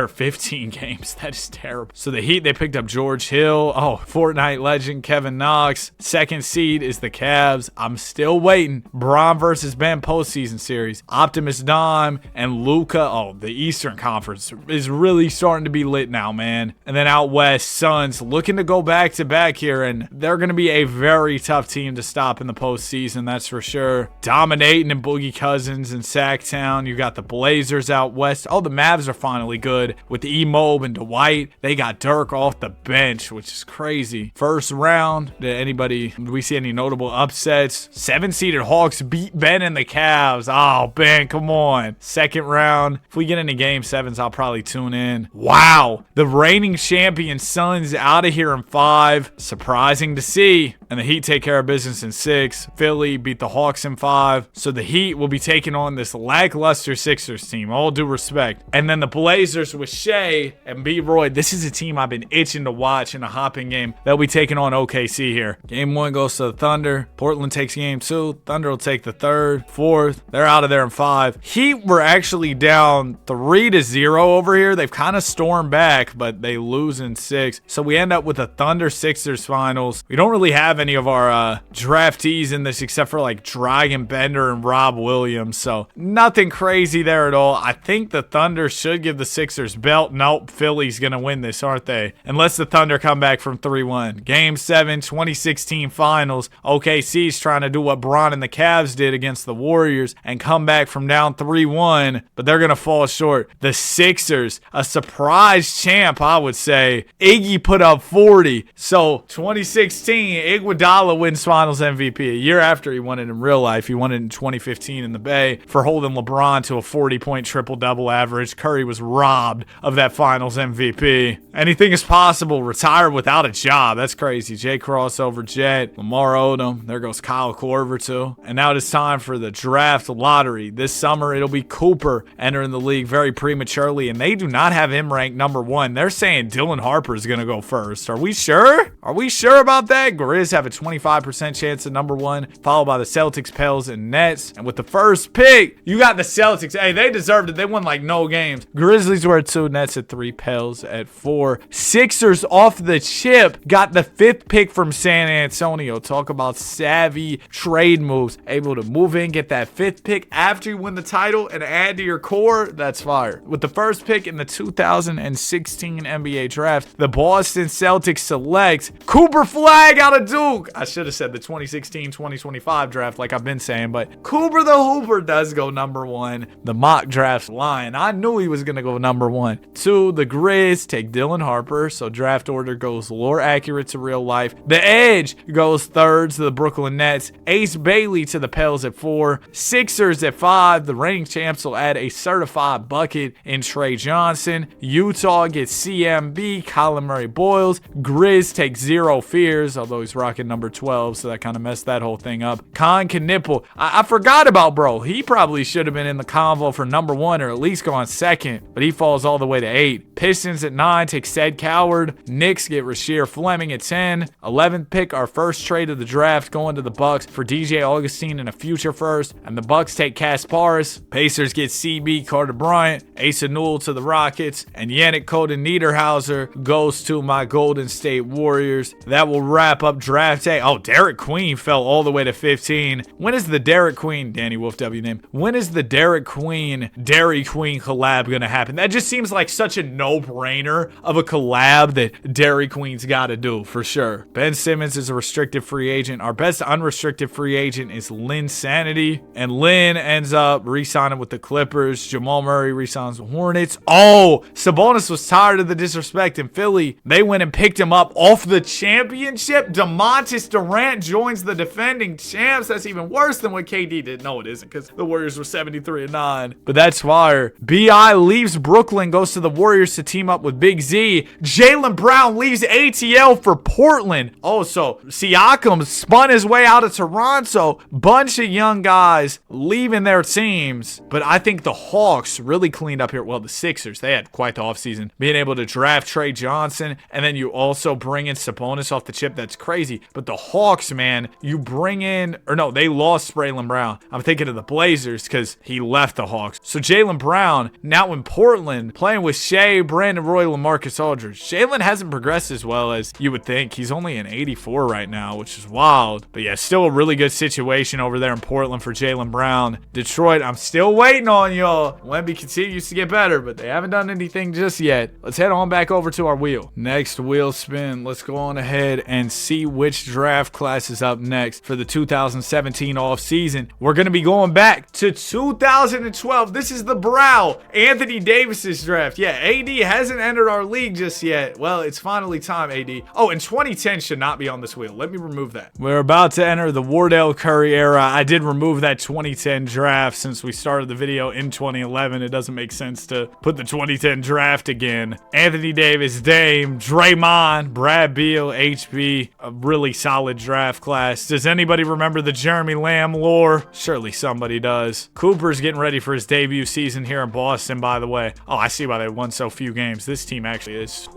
15 games. That is terrible. So the Heat, they picked up George Hill. Oh, Fortnite legend Kevin Knox. Second seed is the Cavs. I'm still waiting. Bron versus Ben postseason series. Optimus Dime and Luka. Oh, the Eastern Conference is really starting to be lit now, man. And then out west, Suns looking to go back to back here, and they're going to be a very tough team to stop in the postseason, that's for sure. Dominating in Boogie Cousins and Sacktown. You got the Blazers out west. Oh, the Mavs are finally good with E-Mob and Dwight. They got Dirk off the bench, which is crazy. First round, did we see any notable upsets? 7-seeded Hawks beat Ben and the Cavs. Oh, Ben, come on. Second round, if we get into game 7s, I'll probably tune in. Wow, the reigning champion Suns out of here in 5. Surprising to see. And the Heat take care of business in 6. Philly beat the Hawks in 5. So the Heat will be taking on this lackluster Sixers team, all due respect. And then the Blazers with Shea and B. Roy. This is a team I've been itching to watch in a hopping game. They'll be taking on OKC here. Game 1 goes to the Thunder. Portland takes game 2. Thunder will take the 3rd, 4th. They're out of there in 5. Heat were actually down 3-0 over here. They've kind of stormed back, but they lose in 6. So we end up with a Thunder Sixers finals. We don't really have any of our draftees in this except for like Dragon Bender and Rob Williams. So nothing crazy there at all. I think the Thunder should give the Sixers belt. Nope, Philly's going to win this, aren't they? Unless the Thunder come back from 3-1. Game 7, 2016 finals. OKC's trying to do what Bron and the Cavs did against the Warriors and come back from down 3-1, but they're going to fall short. The Sixers, a surprise champ, I would say. Iggy put up 40. So 2016, Ig Iguodala wins Finals MVP a year after he won it in real life. He won it in 2015 in the Bay for holding LeBron to a 40-point triple-double average. Curry was robbed of that Finals MVP. Anything is possible. Retire without a job. That's crazy. Jay Crossover, Jet, Lamar Odom. There goes Kyle Korver too. And now it is time for the draft lottery. This summer it'll be Cooper entering the league very prematurely, and they do not have him ranked number 1. They're saying Dylan Harper is going to go first. Are we sure? Are we sure about that? Grizz have a 25% chance at number 1, followed by the Celtics, Pels, and Nets. And with the first pick, you got the Celtics. Hey, they deserved it. They won like no games. Grizzlies were at 2, Nets at 3, Pels at 4. Sixers off the chip got the 5th pick from San Antonio. Talk about savvy trade moves. Able to move in, get that 5th pick after you win the title and add to your core. That's fire. With the first pick in the 2016 NBA draft, the Boston Celtics select Cooper Flag out of Duke. I should have said the 2016-2025 draft like I've been saying, but Cooper the Hooper does go number 1. The mock draft's lying. I knew he was going to go number 1. 2, the Grizz take Dylan Harper, so draft order goes lore accurate to real life. The Edge goes 3rd to the Brooklyn Nets. Ace Bailey to the Pels at 4. Sixers at 5. The reigning champs will add a certified bucket in Trey Johnson. Utah gets CMB, Colin Murray Boyles. Grizz takes Zero Fears, although he's rocking number 12, so that kind of messed that whole thing up. Con Knipple, I forgot about bro. He probably should have been in the convo for number 1 or at least gone 2nd, but he falls all the way to 8. Pistons at 9 take Ced Coward. Knicks get Rasheer Fleming at 10. 11th pick, our first trade of the draft, going to the Bucks for DJ Augustine and a future first, and the Bucks take Kasparis. Pacers get CB Carter Bryant. Asa Newell to the Rockets, and Yannick Coden Niederhauser goes to my Golden State Warriors. That will wrap up draft day. Oh, Derek Queen fell all the way to 15. When is the Derek Queen, Danny Wolf W name, when is the Derek Queen, Dairy Queen collab gonna happen? That just seems like such a no-brainer of a collab that Dairy Queen's gotta do for sure. Ben Simmons is a restricted free agent. Our best unrestricted free agent is Lynn Sanity, and Lynn ends up re-signing with the Clippers. Jamal Murray re-signs with Hornets. Oh, Sabonis was tired of the disrespect in Philly. They went and picked him up off the championship. DeMontis Durant joins the defending champs. That's even worse than what KD did. No, it isn't, because the Warriors were 73-9. But that's fire. B.I. leaves Brooklyn, goes to the Warriors to team up with Big Z. Jaylen Brown leaves ATL for Portland. Oh, so Siakam spun his way out of Toronto. Bunch of young guys leaving their teams. But I think the Hawks really cleaned up here. Well, the Sixers, they had quite the offseason. Being able to draft Trey Johnson, and then you also bring in Sabonis off the chip. That's crazy. But the Hawks, man, you bring in, or no, they lost Braylon Brown. I'm thinking of the Blazers because he left the Hawks. So Jaylen Brown, now in Portland, playing with Shea, Brandon Roy, LaMarcus Aldridge. Jaylen hasn't progressed as well as you would think. He's only an 84 right now, which is wild. But yeah, still a really good situation over there in Portland for Jaylen Brown. Detroit, I'm still waiting on y'all. Wemby continues to get better, but they haven't done anything just yet. Let's head on back over to our wheel. Next wheel spin. Let's go on ahead and see which draft class is up next for the 2017 offseason. We're going to be going back to 2012. This is the brow. Anthony Davis's draft. Yeah, AD hasn't entered our league just yet. Well, it's finally time, AD. Oh, and 2010 should not be on this wheel. Let me remove that. We're about to enter the Wardell Curry era. I did remove that 2010 draft since we started the video in 2011. It doesn't make sense to put the 2010 draft again. Anthony Davis, Dame, Draymond, Brad Beal, HB. A really solid draft class. Does anybody remember the Jeremy Lamb lore? Surely somebody does. Cooper's getting ready for his debut season here in Boston, by the way. Oh, I see why they won so few games. This team actually is,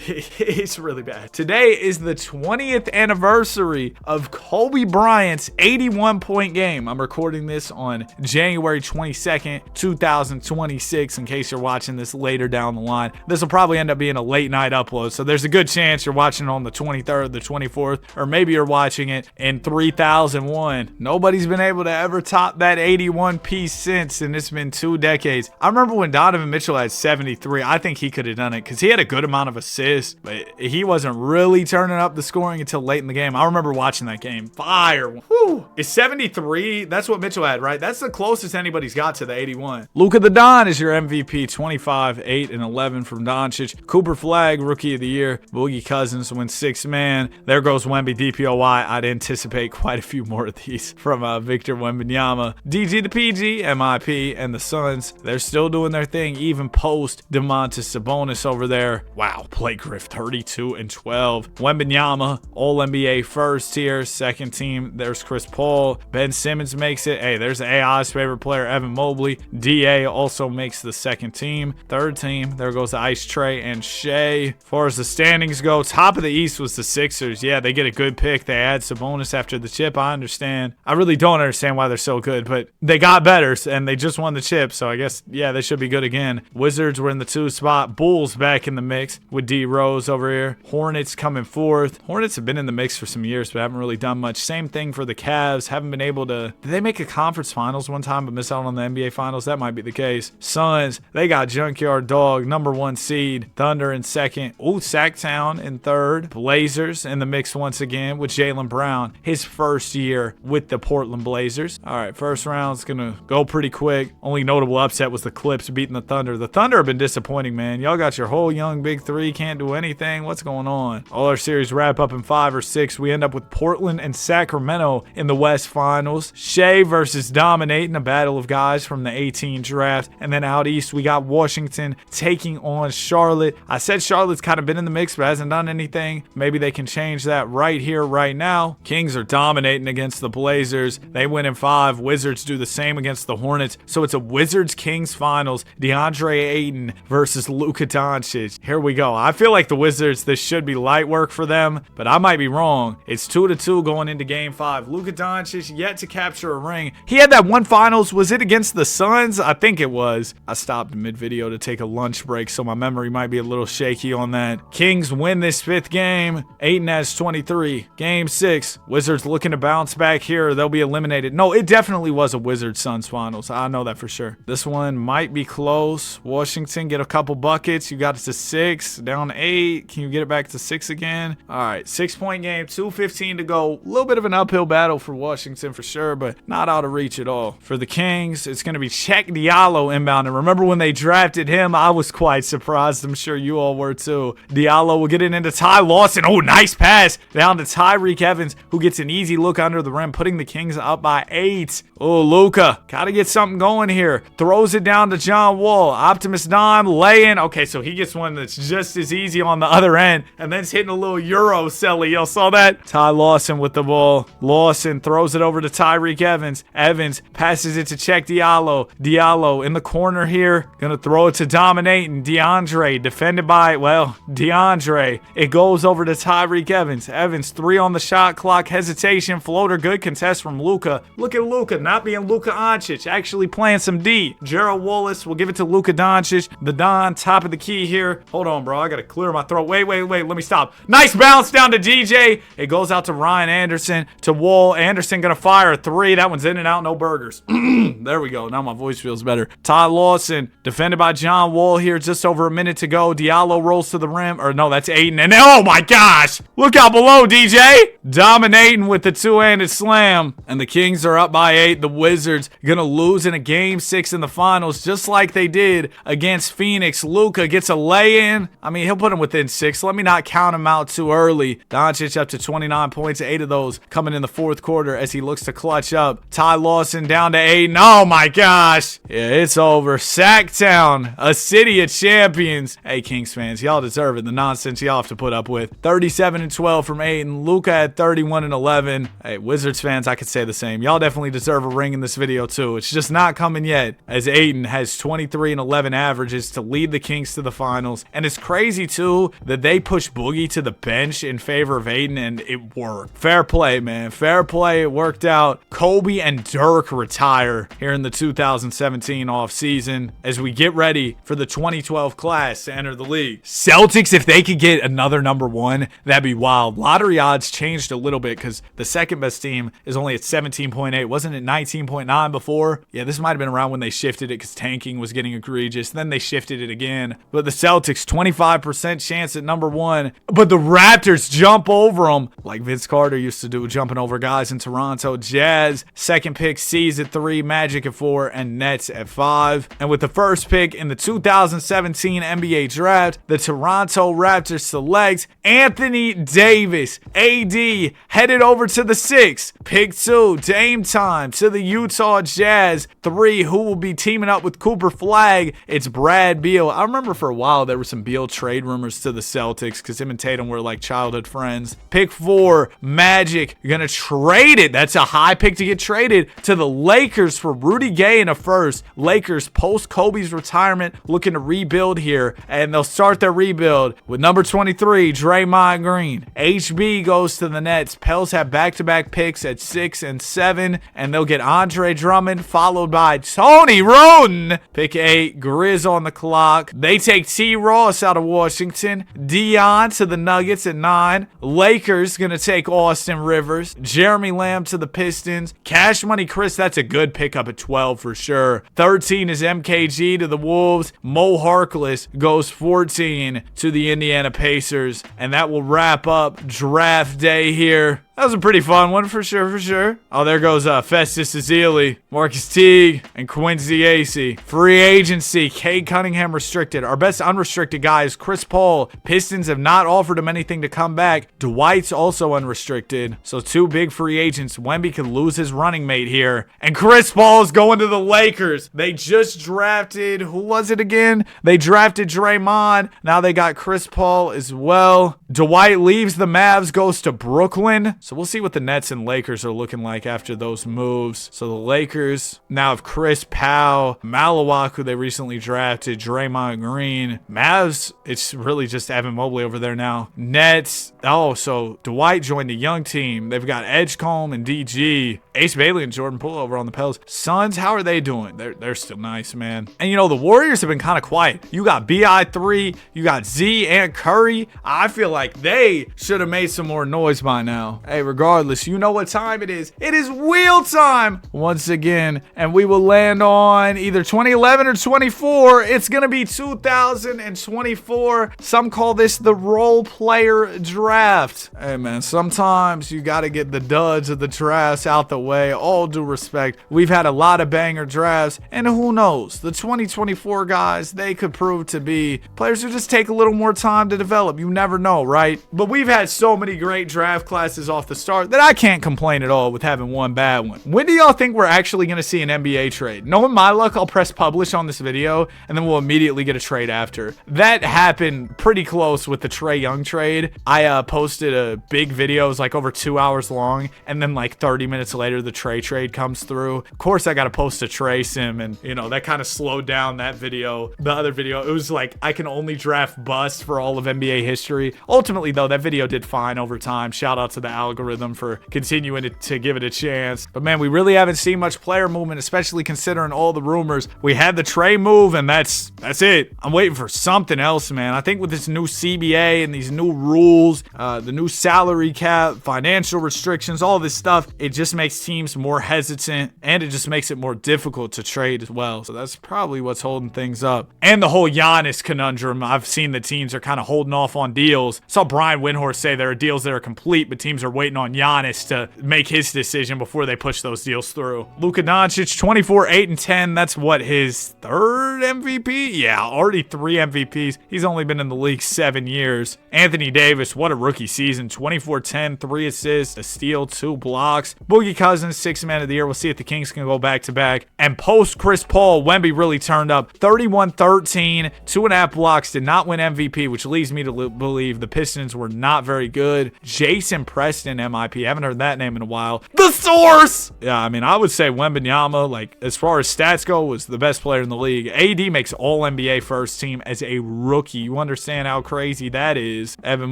it's really bad. Today is the 20th anniversary of Kobe Bryant's 81-point game. I'm recording this on January 22nd, 2026, in case you're watching this later down the line. This will probably end up being a late night upload, so there's a good chance you're watching it on the 23rd, the 24th, or maybe you're watching it in 3001. Nobody's been able to ever top that 81 piece since, and it's been 2 decades. I remember when Donovan Mitchell had 73. I think he could have done it because he had a good amount of assists, but he wasn't really turning up the scoring until late in the game. I remember watching that game. Fire. Whew. Is 73? That's what Mitchell had, right? That's the closest anybody's got to the 81. Luka the Don is your MVP. 25, 8, and 11 from Doncic. Cooper Flag, Rookie of the Year. Boogie Cousins wins went 6 man. There goes Wemby DPOY. I'd anticipate quite a few more of these from Victor Wembanyama. DG the PG, MIP, and the Suns, they're still doing their thing even post Domantas Sabonis over there. Wow, Blake Griff 32 and 12. Wembanyama, All NBA first tier, second team. There's Chris Paul. Ben Simmons makes it. Hey, there's AI's favorite player, Evan Mobley. DA also makes the second team. Third team, there goes Ice Trey and Shea. As far as the standings go, top of the East was the Sixers. Yeah, they get a good pick. They add Sabonis after the chip. I understand. I really don't understand why they're so good, but they got better and they just won the chip, so I guess, yeah, they should be good again. Wizards were in the 2 spot. Bulls back in the mix with D Rose over here. Hornets coming fourth. Hornets have been in the mix for some years, but haven't really done much. Same thing for the Cavs. Haven't been able to. Did they make a conference finals one time but miss out on the NBA finals? That might be the case. Suns, they got Junkyard Dog, number 1 seed. Thunder in second. Ooh, Sacktown in third. Blazers in the mix once again with Jaylen Brown. His first year with the Portland Blazers. All right, first round's gonna go pretty quick. Only notable upset was the Clips beating the Thunder. The Thunder have been disappointing, man. Y'all got your whole young big 3, can't do anything. What's going on? All our series wrap up in 5 or 6. We end up with Portland and Sacramento in the West Finals. Shea versus Dominating, a battle of guys from the 18 draft. And then out east, we got Washington taking on Charlotte. I said Charlotte's kind of been in the mix, but hasn't done anything. Maybe they can change that right here, right now. Kings are dominating against the Blazers. They win in 5. Wizards do the same against the Hornets. So it's a Wizards-Kings finals. DeAndre Ayton versus Luka Doncic. Here we go. I feel like the Wizards, this should be light work for them, but I might be wrong. It's 2-2 going into game 5. Luka Doncic yet to capture a ring. He had that one finals. Was it against the Suns? I think it was. I stopped mid-video to take a lunch break, so my memory might be a little shaky on that. Kings win this 5th game. Ayton has 23. Game 6. Wizards looking to bounce back here. They'll be eliminated. No, it definitely was a Wizards-Suns finals. I know that for sure. This one might be close. Washington get a couple buckets. You got it to 6. Down 8. Can you get it back to 6 again? All right. 6-point game. 2:15 to go. A little bit of an uphill battle for Washington for sure, but not out of reach at all. For the Kings, it's going to be Check Diallo inbound. And remember when they drafted him, I was quite surprised. I'm sure you all were too. Diallo will get it into Ty Lawson. Oh, nice pass down to Tyreke Evans, who gets an easy look under the rim, putting the Kings up by 8. Oh, Luka, gotta get something going here. Throws it down to John Wall. Optimus Dime, lay-in. Okay, so he gets one that's just as easy on the other end, and then's hitting a little Euro celly. Y'all saw that? Ty Lawson with the ball. Lawson throws it over to Tyreke Evans. Evans passes it to Check Diallo. Diallo in the corner here. Gonna throw it to Dominating. DeAndre, defended by, well, DeAndre. It goes over to Tyreke Evans. Evans, 3 on the shot clock. Hesitation, floater, good contest from Luka. Look at Luka, not being Luka Doncic, actually playing some D. Gerald Wallace will give it to Luka Doncic. The Don, top of the key here. Hold on, bro. I gotta clear my throat. Wait. Let me stop. Nice bounce down to DJ. It goes out to Ryan Anderson, to Wall. Anderson gonna fire a 3. That one's in and out, no burgers. There we go. Now my voice feels better. Ty Lawson, defended by John Wall here. Just over a minute to go. Diallo rolls to the rim. Or no, that's Ayton. And oh my gosh. Look out below, DJ. Dominating with the 2-handed slam. And the Kings are up by 8. The Wizards gonna lose in a game 6 in the finals, just like they did against Phoenix. Luka gets a lay-in. I mean, he'll put him within 6. Let me not count him out too early. Doncic up to 29 points, 8 of those coming in the 4th quarter as he looks to clutch up. Ty Lawson down to 8. Oh my gosh. Yeah, it's over. Sacktown, a city of champions. Hey, Kings fans, y'all deserve it. The nonsense y'all have to put up with. 37 and 12 from Ayton. Luka at 31 and 11. Hey, Wizards fans, I could say the same. Y'all definitely deserve a ring in this video too. It's just not coming yet, as Ayton has 23 and 11 averages to lead the Kings to the finals. And it's crazy too that they push Boogie to the bench in favor of Ayton, and it worked. Fair play, man. Fair play. It worked out. Kobe and Dirk retire here in the 2017 offseason as we get ready for the 2012 class to enter the league. Celtics, if they could get another number 1, that'd be wild. Lottery odds changed a little bit because the second best team is only at 17.8. Wasn't it 19.9 before? Yeah, this might have been around when they shifted it because tanking was getting egregious. Then they shifted it again. But the Celtics, 25% chance at number 1. But the Raptors jump over them like Vince Carter used to do, jumping over guys in Toronto. Jazz, second pick, sees at 3, Magic at 4, and Nets at 5. And with the first pick in the 2017 NBA draft, the Toronto Raptors select Anthony Davis. AD headed over to the 6. Pick 2, Dame time to the Utah Jazz. 3, who will be teaming up with Cooper Flagg? It's Brad Beal. I remember for a while there were some Beal trade rumors to the Celtics because him and Tatum were like childhood friends. Pick 4, Magic. You're going to trade it. That's a high pick to get traded to the Lakers for Rudy Gay in a first. Lakers post Kobe's retirement looking to rebuild here, and they'll start their rebuild with number 23, Draymond Green. HB goes to the Nets. Pels have back-to-back picks at 6 and 7, and they'll get Andre Drummond followed by Tony Roden. Pick 8, Grizz on the clock. They take T. Ross out of Washington. Dion to the Nuggets at 9. Lakers gonna take Austin Rivers. Jeremy Lamb to the Pistons. Cash Money Chris, that's a good pickup at 12 for sure. 13 is MKG to the Wolves. Mo Harkless goes 14 to the Indiana Pacers. And that will wrap up draft day here. That was a pretty fun one for sure. Oh, there goes Festus Ezeli, Marcus Teague, and Quincy Acey. Free agency, Cade Cunningham restricted. Our best unrestricted guy is Chris Paul. Pistons have not offered him anything to come back. Dwight's also unrestricted. So 2 big free agents. Wemby could lose his running mate here. And Chris Paul's going to the Lakers. They just drafted, who was it again? They drafted Draymond. Now they got Chris Paul as well. Dwight leaves the Mavs, goes to Brooklyn. So we'll see what the Nets and Lakers are looking like after those moves. So the Lakers now have Chris Powell, Malawak, who they recently drafted, Draymond Green. Mavs, it's really just Evan Mobley over there now. Nets, oh, so Dwight joined the young team. They've got Edgecombe and DG. Ace Bailey and Jordan Poole over on the Pels. Suns, how are they doing? They're still nice, man. And you know, the Warriors have been kind of quiet. You got BI3, you got Z and Curry. I feel like they should have made some more noise by now. Hey, regardless, you know what time it is. It is wheel time once again, and we will land on either 2011 or 24. It's gonna be 2024. Some call this the role player draft. Hey man, sometimes you gotta get the duds of the drafts out the way. All due respect, we've had a lot of banger drafts, and who knows, the 2024 guys, they could prove to be players who just take a little more time to develop. You never know, right? But we've had so many great draft classes off the start that I can't complain at all with having one bad one. When do y'all think we're actually going to see an NBA trade? Knowing my luck, I'll press publish on this video and then we'll immediately get a trade after. That happened pretty close with the Trae Young trade. I posted a big video, it was like over 2 hours long, and then like 30 minutes later the Trae trade comes through. Of course I got to post a Trae sim, and you know that kind of slowed down that video. The other video, it was like I can only draft bust for all of NBA history. Ultimately though, that video did fine over time. Shout out to the algorithm for continuing to give it a chance. But man, we really haven't seen much player movement, especially considering all the rumors. We had the Trae move, and that's it. I'm waiting for something else, man. I think with this new CBA and these new rules, the new salary cap, financial restrictions, all this stuff, it just makes teams more hesitant, and it just makes it more difficult to trade as well. So that's probably what's holding things up. And the whole Giannis conundrum. I've seen the teams are kind of holding off on deals. Saw Brian Windhorst say there are deals that are complete, but teams are waiting on Giannis to make his decision before they push those deals through. Luka Doncic, 24, 8, and 10. That's what, his 3rd MVP? Yeah, already 3 MVPs. He's only been in the league 7 years. Anthony Davis, what a rookie season. 24, 10, 3 assists, a steal, 2 blocks. Boogie Cousins, 6th man of the year. We'll see if the Kings can go back to back. And post Chris Paul, Wemby really turned up. 31, 13, 2.5 blocks. Did not win MVP, which leads me to believe the Pistons were not very good. Jason Preston, MIP. Haven't heard that name in a while. The source! Yeah, I mean, I would say Wembanyama, like, as far as stats go, was the best player in the league. AD makes All-NBA first team as a rookie. You understand how crazy that is. Evan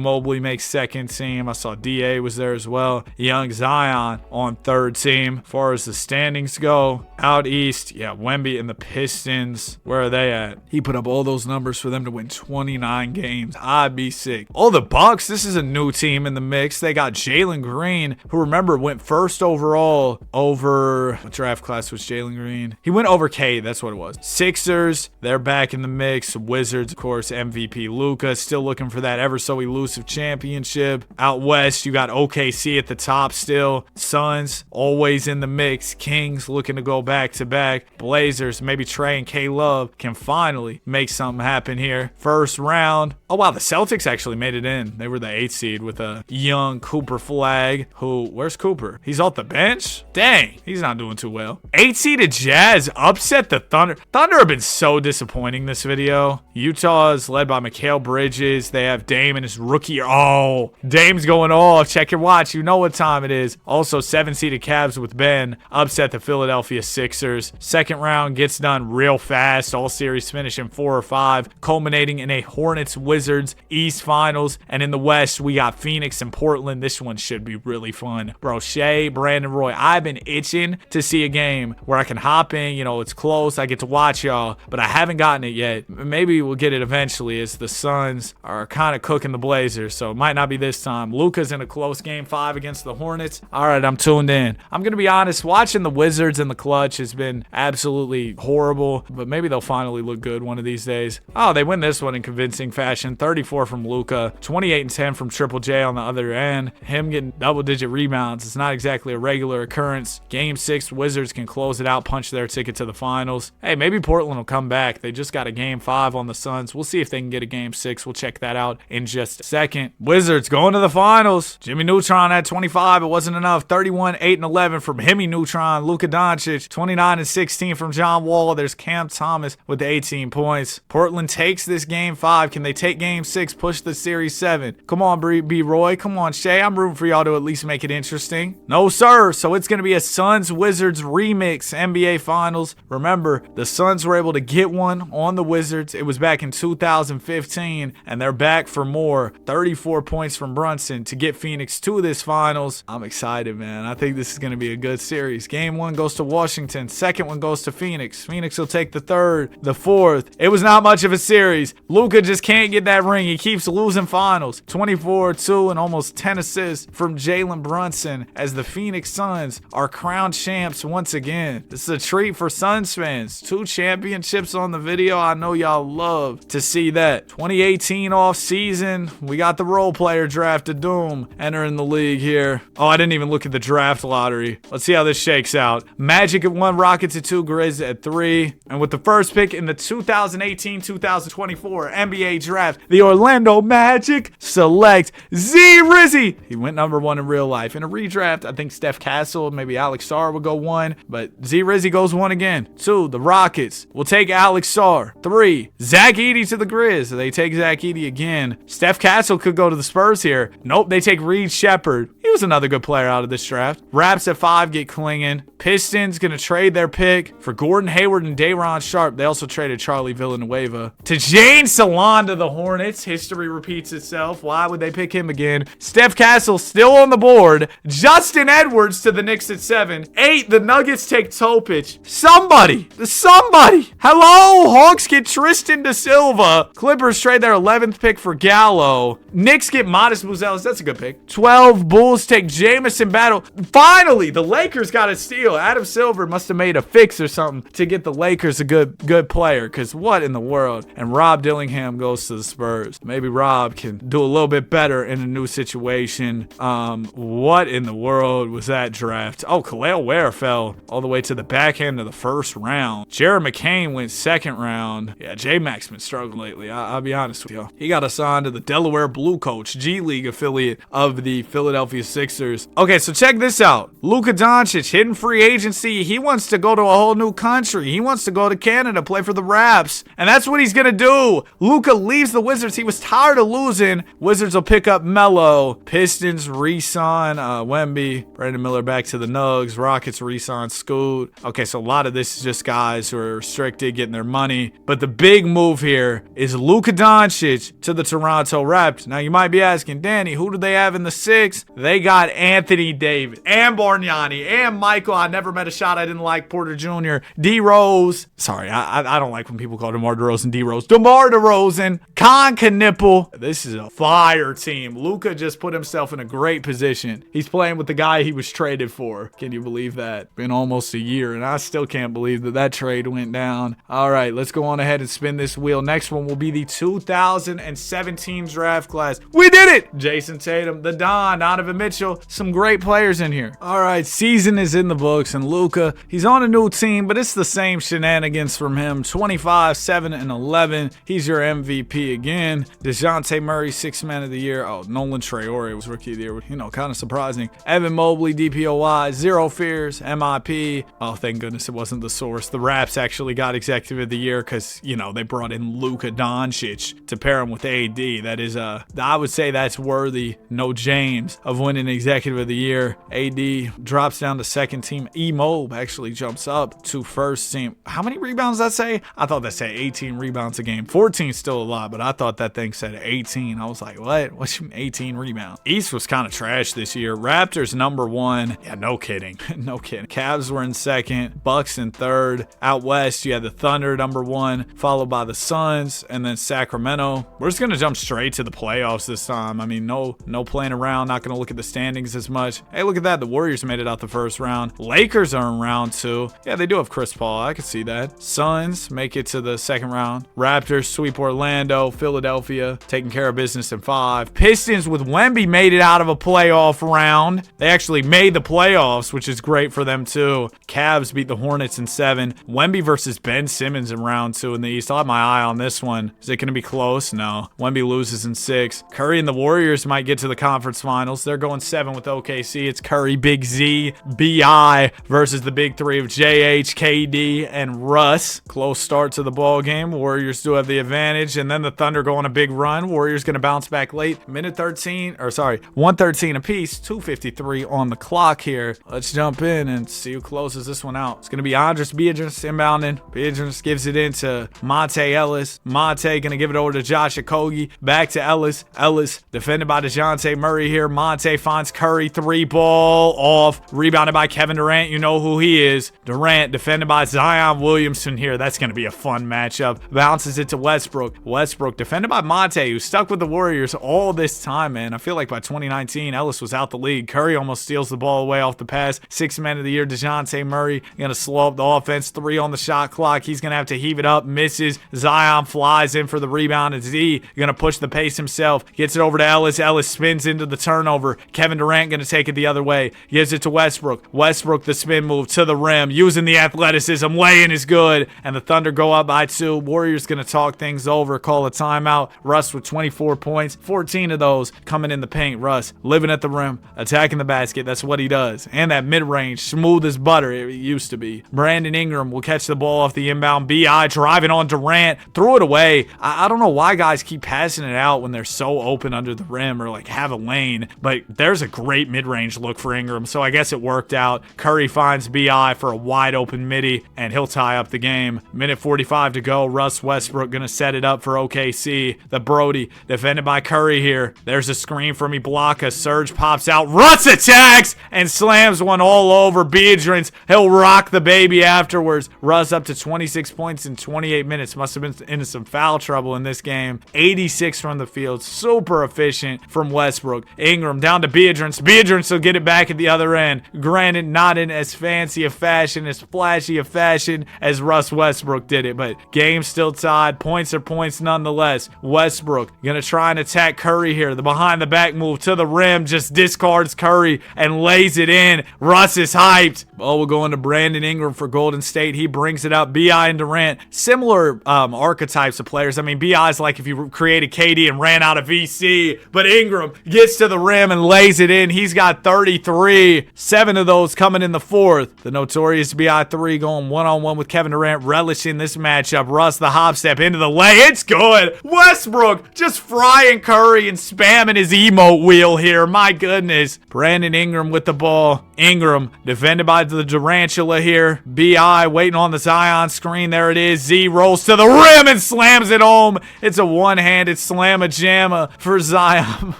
Mobley makes second team. I saw DA was there as well. Young Zion on third team. As far as the standings go, out east, yeah, Wemby and the Pistons, where are they at? He put up all those numbers for them to win 29 games. I'd be sick. Oh, the Bucks, this is a new team in the mix. They got Jalen Jalen Green, who, remember, went first overall over, what draft class was Jalen Green? He went over K, that's what it was. Sixers, they're back in the mix. Wizards, of course, MVP Luka, still looking for that ever so elusive championship. Out west, you got OKC at the top still. Suns, always in the mix. Kings looking to go back to back. Blazers, maybe Trey and K-Love can finally make something happen here. First round. Oh, wow, the Celtics actually made it in. They were the 8th seed with a young Cooper Flag, who, where's Cooper? He's off the bench? Dang, he's not doing too well. 8 seeded Jazz upset the Thunder. Thunder have been so disappointing this video. Utah is led by Mikal Bridges. They have Dame in his rookie year. Oh, Dame's going off. Check your watch. You know what time it is. Also, 7 seeded Cavs with Ben upset the Philadelphia Sixers. Second round gets done real fast. All series finishing 4 or 5, culminating in a Hornets Wizards East Finals. And in the West, we got Phoenix and Portland. This one should be really fun. Bro, Shea, Brandon Roy. I've been itching to see a game where I can hop in. You know, it's close. I get to watch y'all, but I haven't gotten it yet. Maybe we'll get it eventually, as the Suns are kind of cooking the Blazers, so it might not be this time. Luka's in a close game 5 against the Hornets. All right, I'm tuned in. I'm going to be honest, watching the Wizards in the clutch has been absolutely horrible, but maybe they'll finally look good one of these days. Oh, they win this one in convincing fashion. 34 from Luka, 28 and 10 from Triple J on the other end. Him getting double-digit rebounds. It's not exactly a regular occurrence. Game 6, Wizards can close it out, punch their ticket to the finals. Hey, maybe Portland will come back. They just got a game 5 on the Suns. We'll see if they can get a game 6. We'll check that out in just a second. Wizards going to the finals. Jimmy Neutron had 25. It wasn't enough. 31, 8, and 11 from Hemi Neutron. Luka Doncic, 29 and 16 from John Wall. There's Cam Thomas with the 18 points. Portland takes this game 5. Can they take game 6, push the series 7? Come on, B. Roy. Come on, Shay. I'm rooting for y'all to at least make it interesting. No, sir. So it's going to be a Suns-Wizards remix NBA Finals. Remember, the Suns were able to get one on the Wizards. It was back in 2015, and they're back for more. 34 points from Brunson to get Phoenix to this finals. I'm excited, man. I think this is going to be a good series. Game 1 goes to Washington. Second one goes to Phoenix. Phoenix will take the third, the fourth. It was not much of a series. Luka just can't get that ring. He keeps losing finals. 24, 2, and almost 10 assists from Jalen Brunson as the Phoenix Suns are crowned champs once again. This is a treat for Suns fans. 2 championships on the video. I know y'all love to see that. 2018 off season. We got the role player draft of doom entering the league here. Oh, I didn't even look at the draft lottery. Let's see how this shakes out. Magic at 1, Rockets at 2, Grizz at 3. And with the first pick in the 2018-2024 NBA draft, the Orlando Magic select Z Rizzy. He went number 1 in real life. In a redraft, I think Steph Castle, maybe Alex Sarr would go 1, but Z Rizzy goes 1 again. 2, the Rockets will take Alex Sarr. 3, Zach Edey to the Grizz. They take Zach Edey again. Steph Castle could go to the Spurs here. Nope, they take Reed Shepherd. He was another good player out of this draft. Raps at 5 get Klingon. Pistons gonna trade their pick for Gordon Hayward and Day'Ron Sharpe. They also traded Charlie Villanueva to Jane Salon to the Hornets. History repeats itself. Why would they pick him again? Steph Castle still on the board. Justin Edwards to the Knicks at 7. 8, the Nuggets take Topic. Somebody. Hello, Hawks get Tristan da Silva. Clippers trade their 11th pick for Gallo. Knicks get Modest Buzelis. That's a good pick. 12, Bulls take Jamison Battle. Finally, the Lakers got a steal. Adam Silver must have made a fix or something to get the Lakers a good player, because what in the world? And Rob Dillingham goes to the Spurs. Maybe Rob can do a little bit better in a new situation. What in the world was that draft? Oh, Khalil Ware fell all the way to the back end of the first round. Jared McCain went second round. Yeah, J-Mac's been struggling lately. I'll be honest with you. He got assigned to the Delaware Blue Coach, G League affiliate of the Philadelphia Sixers. Okay, so check this out. Luka Doncic, hidden free agency. He wants to go to a whole new country. He wants to go to Canada, play for the Raps. And that's what he's going to do. Luka leaves the Wizards. He was tired of losing. Wizards will pick up Melo. Pistons re-sign Wemby. Brandon Miller back to the Nugs. Rockets re-sign Scoot. Okay, so a lot of this is just guys who are restricted, getting their money. But the big move here is Luka Doncic to the Toronto Raptors. Now, you might be asking, Danny, who do they have in the 6? They got Anthony Davis and Bargnani and Michael. I never met a shot I didn't like. Porter Jr. D-Rose. Sorry, I don't like when people call DeMar DeRozan D-Rose. DeMar DeRozan. Con Knipple. This is a fire team. Luka just put himself in a great great position. He's playing with the guy he was traded for. Can you believe that? Been almost a year, and I still can't believe that trade went down. All right, let's go on ahead and spin this wheel. Next one will be the 2017 draft class. We did it! Jason Tatum, the Don, Donovan Mitchell, some great players in here. All right, season is in the books, and Luka, he's on a new team, but it's the same shenanigans from him. 25, 7, and 11. He's your MVP again. DeJounte Murray, 6th man of the year. Oh, Nolan Traore was rookie of the year. You know, kind of surprising. Evan Mobley, DPOY, Zero Fears, MIP. Oh, thank goodness it wasn't the source. The Raps actually got executive of the year because, you know, they brought in Luka Doncic to pair him with AD. That is, I would say that's worthy, no James, of winning executive of the year. AD drops down to second team. E-Mob actually jumps up to first team. How many rebounds did that say? I thought that said 18 rebounds a game. 14 still a lot, but I thought that thing said 18. I was like, what? What's 18 rebounds? East was kind of trash this year. Raptors number 1. Yeah, no kidding. No kidding. Cavs were in second. Bucks in third. Out west, you had the Thunder number 1, followed by the Suns, and then Sacramento. We're just going to jump straight to the playoffs this time. I mean, no playing around. Not going to look at the standings as much. Hey, look at that. The Warriors made it out the first round. Lakers are in round 2. Yeah, they do have Chris Paul. I can see that. Suns make it to the second round. Raptors sweep Orlando. Philadelphia taking care of business in 5. Pistons with Wemby made it out of a playoff round. They actually made the playoffs, which is great for them too. Cavs beat the Hornets in 7. Wemby versus Ben Simmons in round 2 in the East. I'll have my eye on this one. Is it going to be close? No. Wemby loses in 6. Curry and the Warriors might get to the conference finals. They're going 7 with OKC. It's Curry, Big Z, BI versus the big 3 of JH, KD, and Russ. Close start to the ball game. Warriors do have the advantage, and then the Thunder go on a big run. Warriors going to bounce back late. 1:13 apiece. 2:53 on the clock here. Let's jump in and see who closes this one out. It's going to be Andres Beatrice inbounding. Beatrice gives it into Monte Ellis. Monte going to give it over to Josh Okogie. Back to Ellis. Ellis defended by DeJounte Murray here. Monte finds Curry. 3-ball off. Rebounded by Kevin Durant. You know who he is. Durant defended by Zion Williamson here. That's going to be a fun matchup. Bounces it to Westbrook. Westbrook defended by Monte, who stuck with the Warriors all this time, man. I feel like by 2019, Ellis was out the league. Curry almost steals the ball away off the pass. 6th man of the year, DeJounte Murray. Going to slow up the offense. 3 on the shot clock. He's going to have to heave it up. Misses. Zion flies in for the rebound. And Z going to push the pace himself. Gets it over to Ellis. Ellis spins into the turnover. Kevin Durant going to take it the other way. Gives it to Westbrook. Westbrook, the spin move to the rim. Using the athleticism. Laying is good. And the Thunder go up by 2. Warriors going to talk things over. Call a timeout. Russ with 24 points. 14 of those coming in the paint. Russ living at the rim. Attacking the basket. That's what he does. And that mid-range. Smooth as butter. It used to be. Brandon Ingram will catch the ball off the inbound. B.I. driving on Durant. Threw it away. I don't know why guys keep passing it out when they're so open under the rim or like have a lane. But there's a great mid-range look for Ingram. So I guess it worked out. Curry finds B.I. for a wide open midi. And he'll tie up the game. Minute 45 to go. Russ Westbrook going to set it up for OKC. The Brody defended by Curry here. There's a screen from Ibaka. Surge pops out. Russ attacks and slams one all over Beatrice. He'll rock the baby afterwards. Russ up to 26 points in 28 minutes. Must have been into some foul trouble in this game. 86 from the field. Super efficient from Westbrook. Ingram down to Beatrice. Beatrice will get it back at the other end. Granted, not in as fancy a fashion, as flashy a fashion as Russ Westbrook did it, but game still tied. Points are points nonetheless. Westbrook gonna try and attack Curry here. The behind the back move to the rim just discards Curry and lays it in. Russ is hyped. Ball will go into Brandon Ingram for Golden State. He brings it up. B.I. and Durant, similar archetypes of players. I mean, B.I.'s like if you created KD and ran out of VC, but Ingram gets to the rim and lays it in. He's got 33. 7 of those coming in the 4th. The notorious B.I. 3 going one-on-one with Kevin Durant, relishing this matchup. Russ, the hop step into the lay. It's good. Westbrook just frying Curry and spamming his emote wheel here. My goodness. Brandon Ingram with the ball. Ingram defended by the Durantula here. B.I. waiting on the Zion screen. There it is. Z rolls to the rim and slams it home. It's a one-handed slamma-jamma for Zion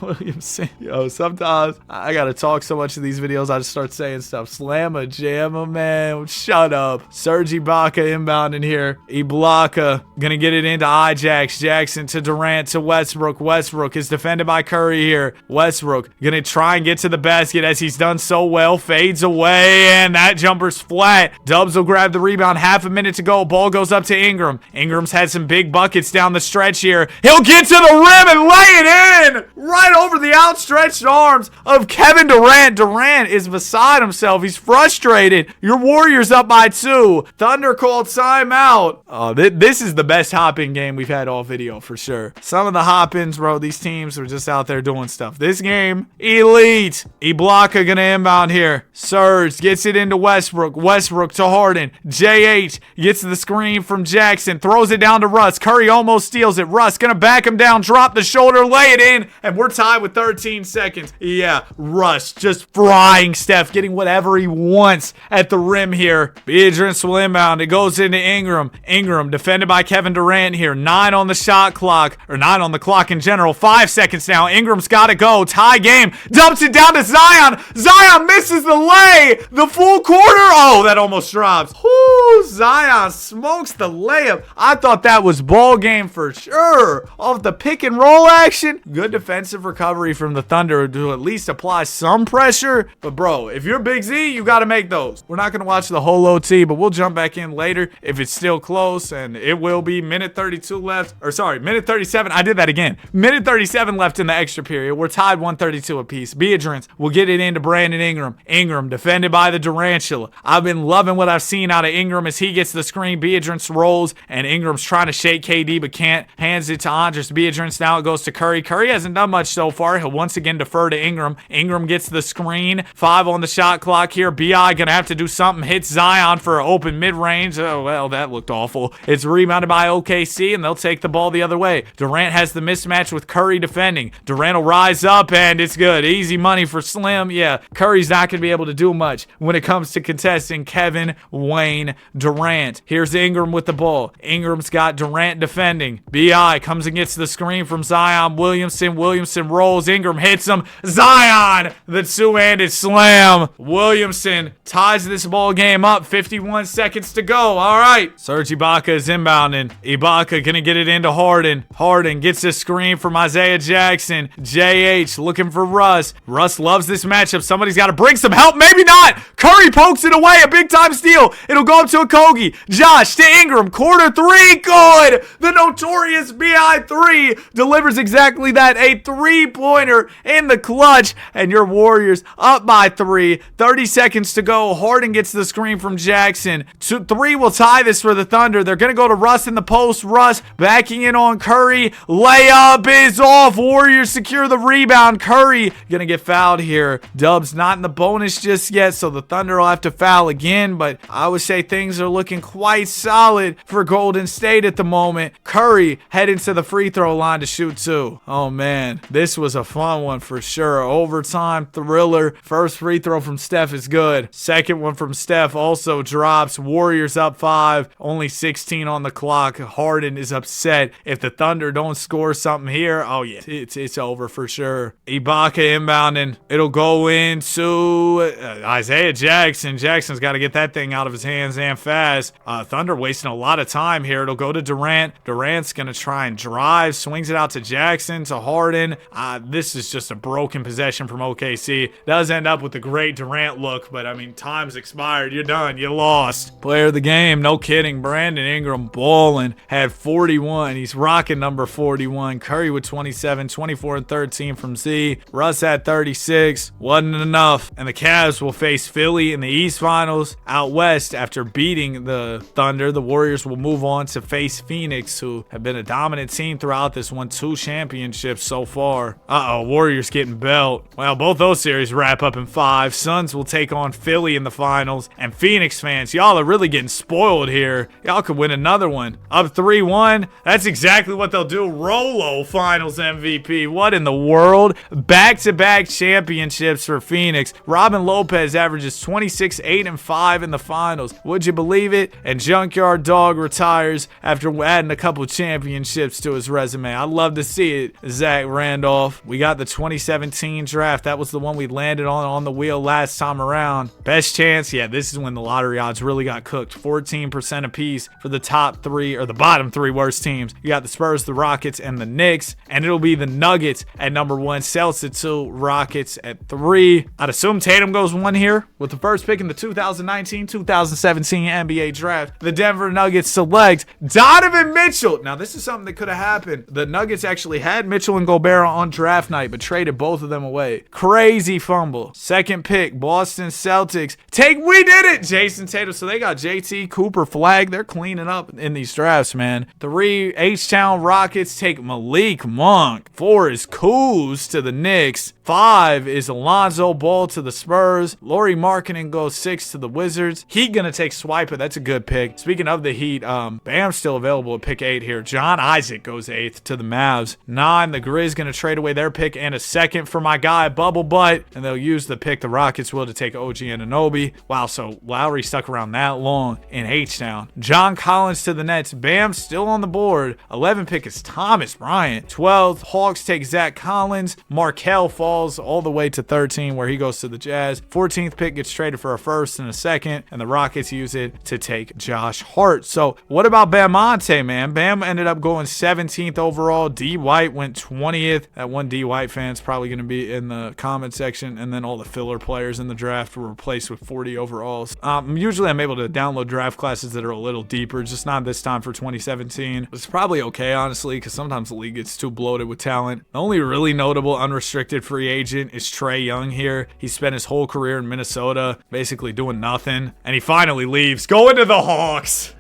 Williamson. Yo, sometimes I gotta talk so much in these videos, I just start saying stuff. Slamma-jamma, man. Shut up. Serge Ibaka inbound in here. Ibaka gonna get it into Ajax. Jackson to Durant to Westbrook. Westbrook is defended by Curry here. Westbrook Westbrook gonna try and get to the basket as he's done so well. Fades away, and that jumper's flat. Dubs will grab the rebound. Half a minute to go. Ball goes up to Ingram. Ingram's had some big buckets down the stretch here. He'll get to the rim and lay it in right over the outstretched arms of Kevin Durant. Durant is beside himself. He's frustrated. Your Warriors up by 2. Thunder called timeout. Oh, this is the best hop-in game we've had all video for sure. Some of the hop-ins, bro, these teams are just out there doing stuff. This game, elite. Ibaka gonna inbound here. Serge gets it into Westbrook. Westbrook to Harden. JH gets the screen from Jackson. Throws it down to Russ. Curry almost steals it. Russ gonna back him down. Drop the shoulder. Lay it in. And we're tied with 13 seconds. Yeah, Russ just frying Steph. Getting whatever he wants at the rim here. Beatrice will inbound. It goes into Ingram. Ingram defended by Kevin Durant here. 9 on the shot clock. Or 9 on the clock in general. 5 seconds now. Ingram's got to go. Tie game. Dumps it down to Zion. Zion misses the lay. The full quarter. Oh, that almost drops. Whoo, Zion smokes the layup. I thought that was ball game for sure. Off the pick and roll action. Good defensive recovery from the Thunder to at least apply some pressure. But bro, if you're Big Z, you got to make those. We're not going to watch the whole OT, but we'll jump back in later if it's still close, and it will be minute 32 left. Or sorry, minute 37. I did that again. Minute 37 left in the extra period. We're tied 132 apiece. Beatrice will get it into Brandon Ingram. Ingram defended by the Durantula. I've been loving what I've seen out of Ingram as he gets the screen. Beatrice rolls, and Ingram's trying to shake KD but can't. Hands it to Andres Beatrice. Now it goes to Curry. Curry hasn't done much so far. He'll once again defer to Ingram. Ingram gets the screen. 5 on the shot clock here. B.I. gonna have to do something. Hits Zion for an open mid-range. Oh, well, that looked awful. It's rebounded by OKC, and they'll take the ball the other way. Durant has the mismatch with Curry defending. Durant will rise up, and it's good. Easy money for Slim. Yeah, Curry's not gonna be able to do much when it comes to contesting Kevin Wayne Durant. Here's Ingram with the ball. Ingram's got Durant defending. B.I. comes and gets the screen from Zion Williamson. Williamson rolls. Ingram hits him. Zion, the two-handed slam. Williamson ties this ball game up. 51 seconds to go. All right. Serge Ibaka is inbounding. Ibaka gonna get it into Harden. Harden gets a screen from Isaiah Jackson. JH looking for Russ. Russ loves this matchup. Somebody's got to bring some help. Maybe not. Curry pokes it away. A big-time steal. It'll go up to Okogie. Josh to Ingram. Corner 3. Good. The notorious B.I. 3 delivers exactly that. A three-pointer in the clutch. And your Warriors up by 3. 30 seconds to go. Harden gets the screen from Jackson. 3 will tie this for the Thunder. They're going to go to Russ in the post. Russ backing in on Curry. Layup is off. Warriors secure the rebound. Curry going to get fouled here. Dubs not in the bonus just yet, so the Thunder will have to foul again, but I would say things are looking quite solid for Golden State at the moment. Curry heading to the free throw line to shoot 2. Oh man, this was a fun one for sure. Overtime thriller. First free throw from Steph is good. Second one from Steph also drops. Warriors up 5. Only 16 on the clock. Harden is upset. If the Thunder don't score something here, oh yeah, it's over for sure. Ibaka inbounding. It'll go into Isaiah Jackson. Jackson's got to get that thing out of his hands and fast. Thunder wasting a lot of time here. It'll go to Durant. Durant's going to try and drive. Swings it out to Jackson, to Harden. This is just a broken possession from OKC. Does end up with a great Durant look, but I mean, time's expired. You're done. You lost. Player of the game. No kidding. Brandon Ingram balling. Had 41. He's rocking number 41. Curry with 27, 24 and 13 from Z. Russ had 36. Wasn't enough. And the Cavs will face Philly in the East Finals. Out West, after beating the Thunder, the Warriors will move on to face Phoenix, who have been a dominant team throughout this one. 2 championships so far. Warriors getting belt. Well, both those series wrap up in 5. Suns will take on Philly in the finals. And Phoenix fans, y'all are really getting spoiled here. Y'all could win another one. Up 3-1. That's exactly what they'll do. Rolo finals MVP. What in the world? Back-to-back championships for Phoenix. Robin Lopez averages 26, 8, and 5 in the finals. Would you believe it? And Junkyard Dog retires after adding a couple championships to his resume. I love to see it. Zach Randolph. We got the 2017 draft. That was the one we landed on the wheel last time around. Best chance? Yeah, this is when the lottery odds really got cooked. 14% apiece for the top 3, or the bottom 3 worst teams. You got the Spurs, the Rockets, and the Knicks. And it'll be the Nuggets at number 1 Celtics at 2, Rockets at 3. I'd assume Tatum goes 1 here with the first pick in the 2019-2017 NBA draft. The Denver Nuggets select Donovan Mitchell. Now, this is something that could have happened. The Nuggets actually had Mitchell and Gobert on draft night, but traded both of them away. Crazy fumble. Second pick, Boston Celtics. We did it! Jason Tatum. So they got JT, Cooper, Flag. They're cleaning up in these drafts, man. 3, H-Town Rockets take Malik Monk. 4 is Kuz to the Knicks. 5 is Alonzo Ball to the Spurs. Lauri Markkanen goes 6 to the Wizards. Heat gonna take Swiper. That's a good pick. Speaking of the Heat, Bam's still available at pick 8 here. John Isaac goes 8th to the Mavs. 9, the Grizz gonna trade away their pick and a second for my guy Bubble Butt, and they'll use the pick the Rockets will to take OG Anunoby. Wow, so Lowry stuck around that long in H-Town. John Collins to the Nets. Bam still on the board. 11 pick is Thomas Bryant. 12th, Hawks take Zach Collins. Markelle falls all the way to 13 where he goes to the Jazz. 14th pick gets traded for a first and a second, and the Rockets use it to take Josh Hart. So what about Bamonte, man? Bam ended up going 17th overall. D. White went 20th. That one D. White fan's probably going to be in the comment section, and then all the filler players in the draft were replaced with 40 overalls. Usually I'm able to download draft classes that are a little deeper, just not this time for 2017. It's probably okay, honestly, because sometimes the league gets too bloated with talent. The only really notable unrestricted free agent is Trae Young here. He spent his whole career in Minnesota basically doing nothing, and he finally leaves, going to the Hawks.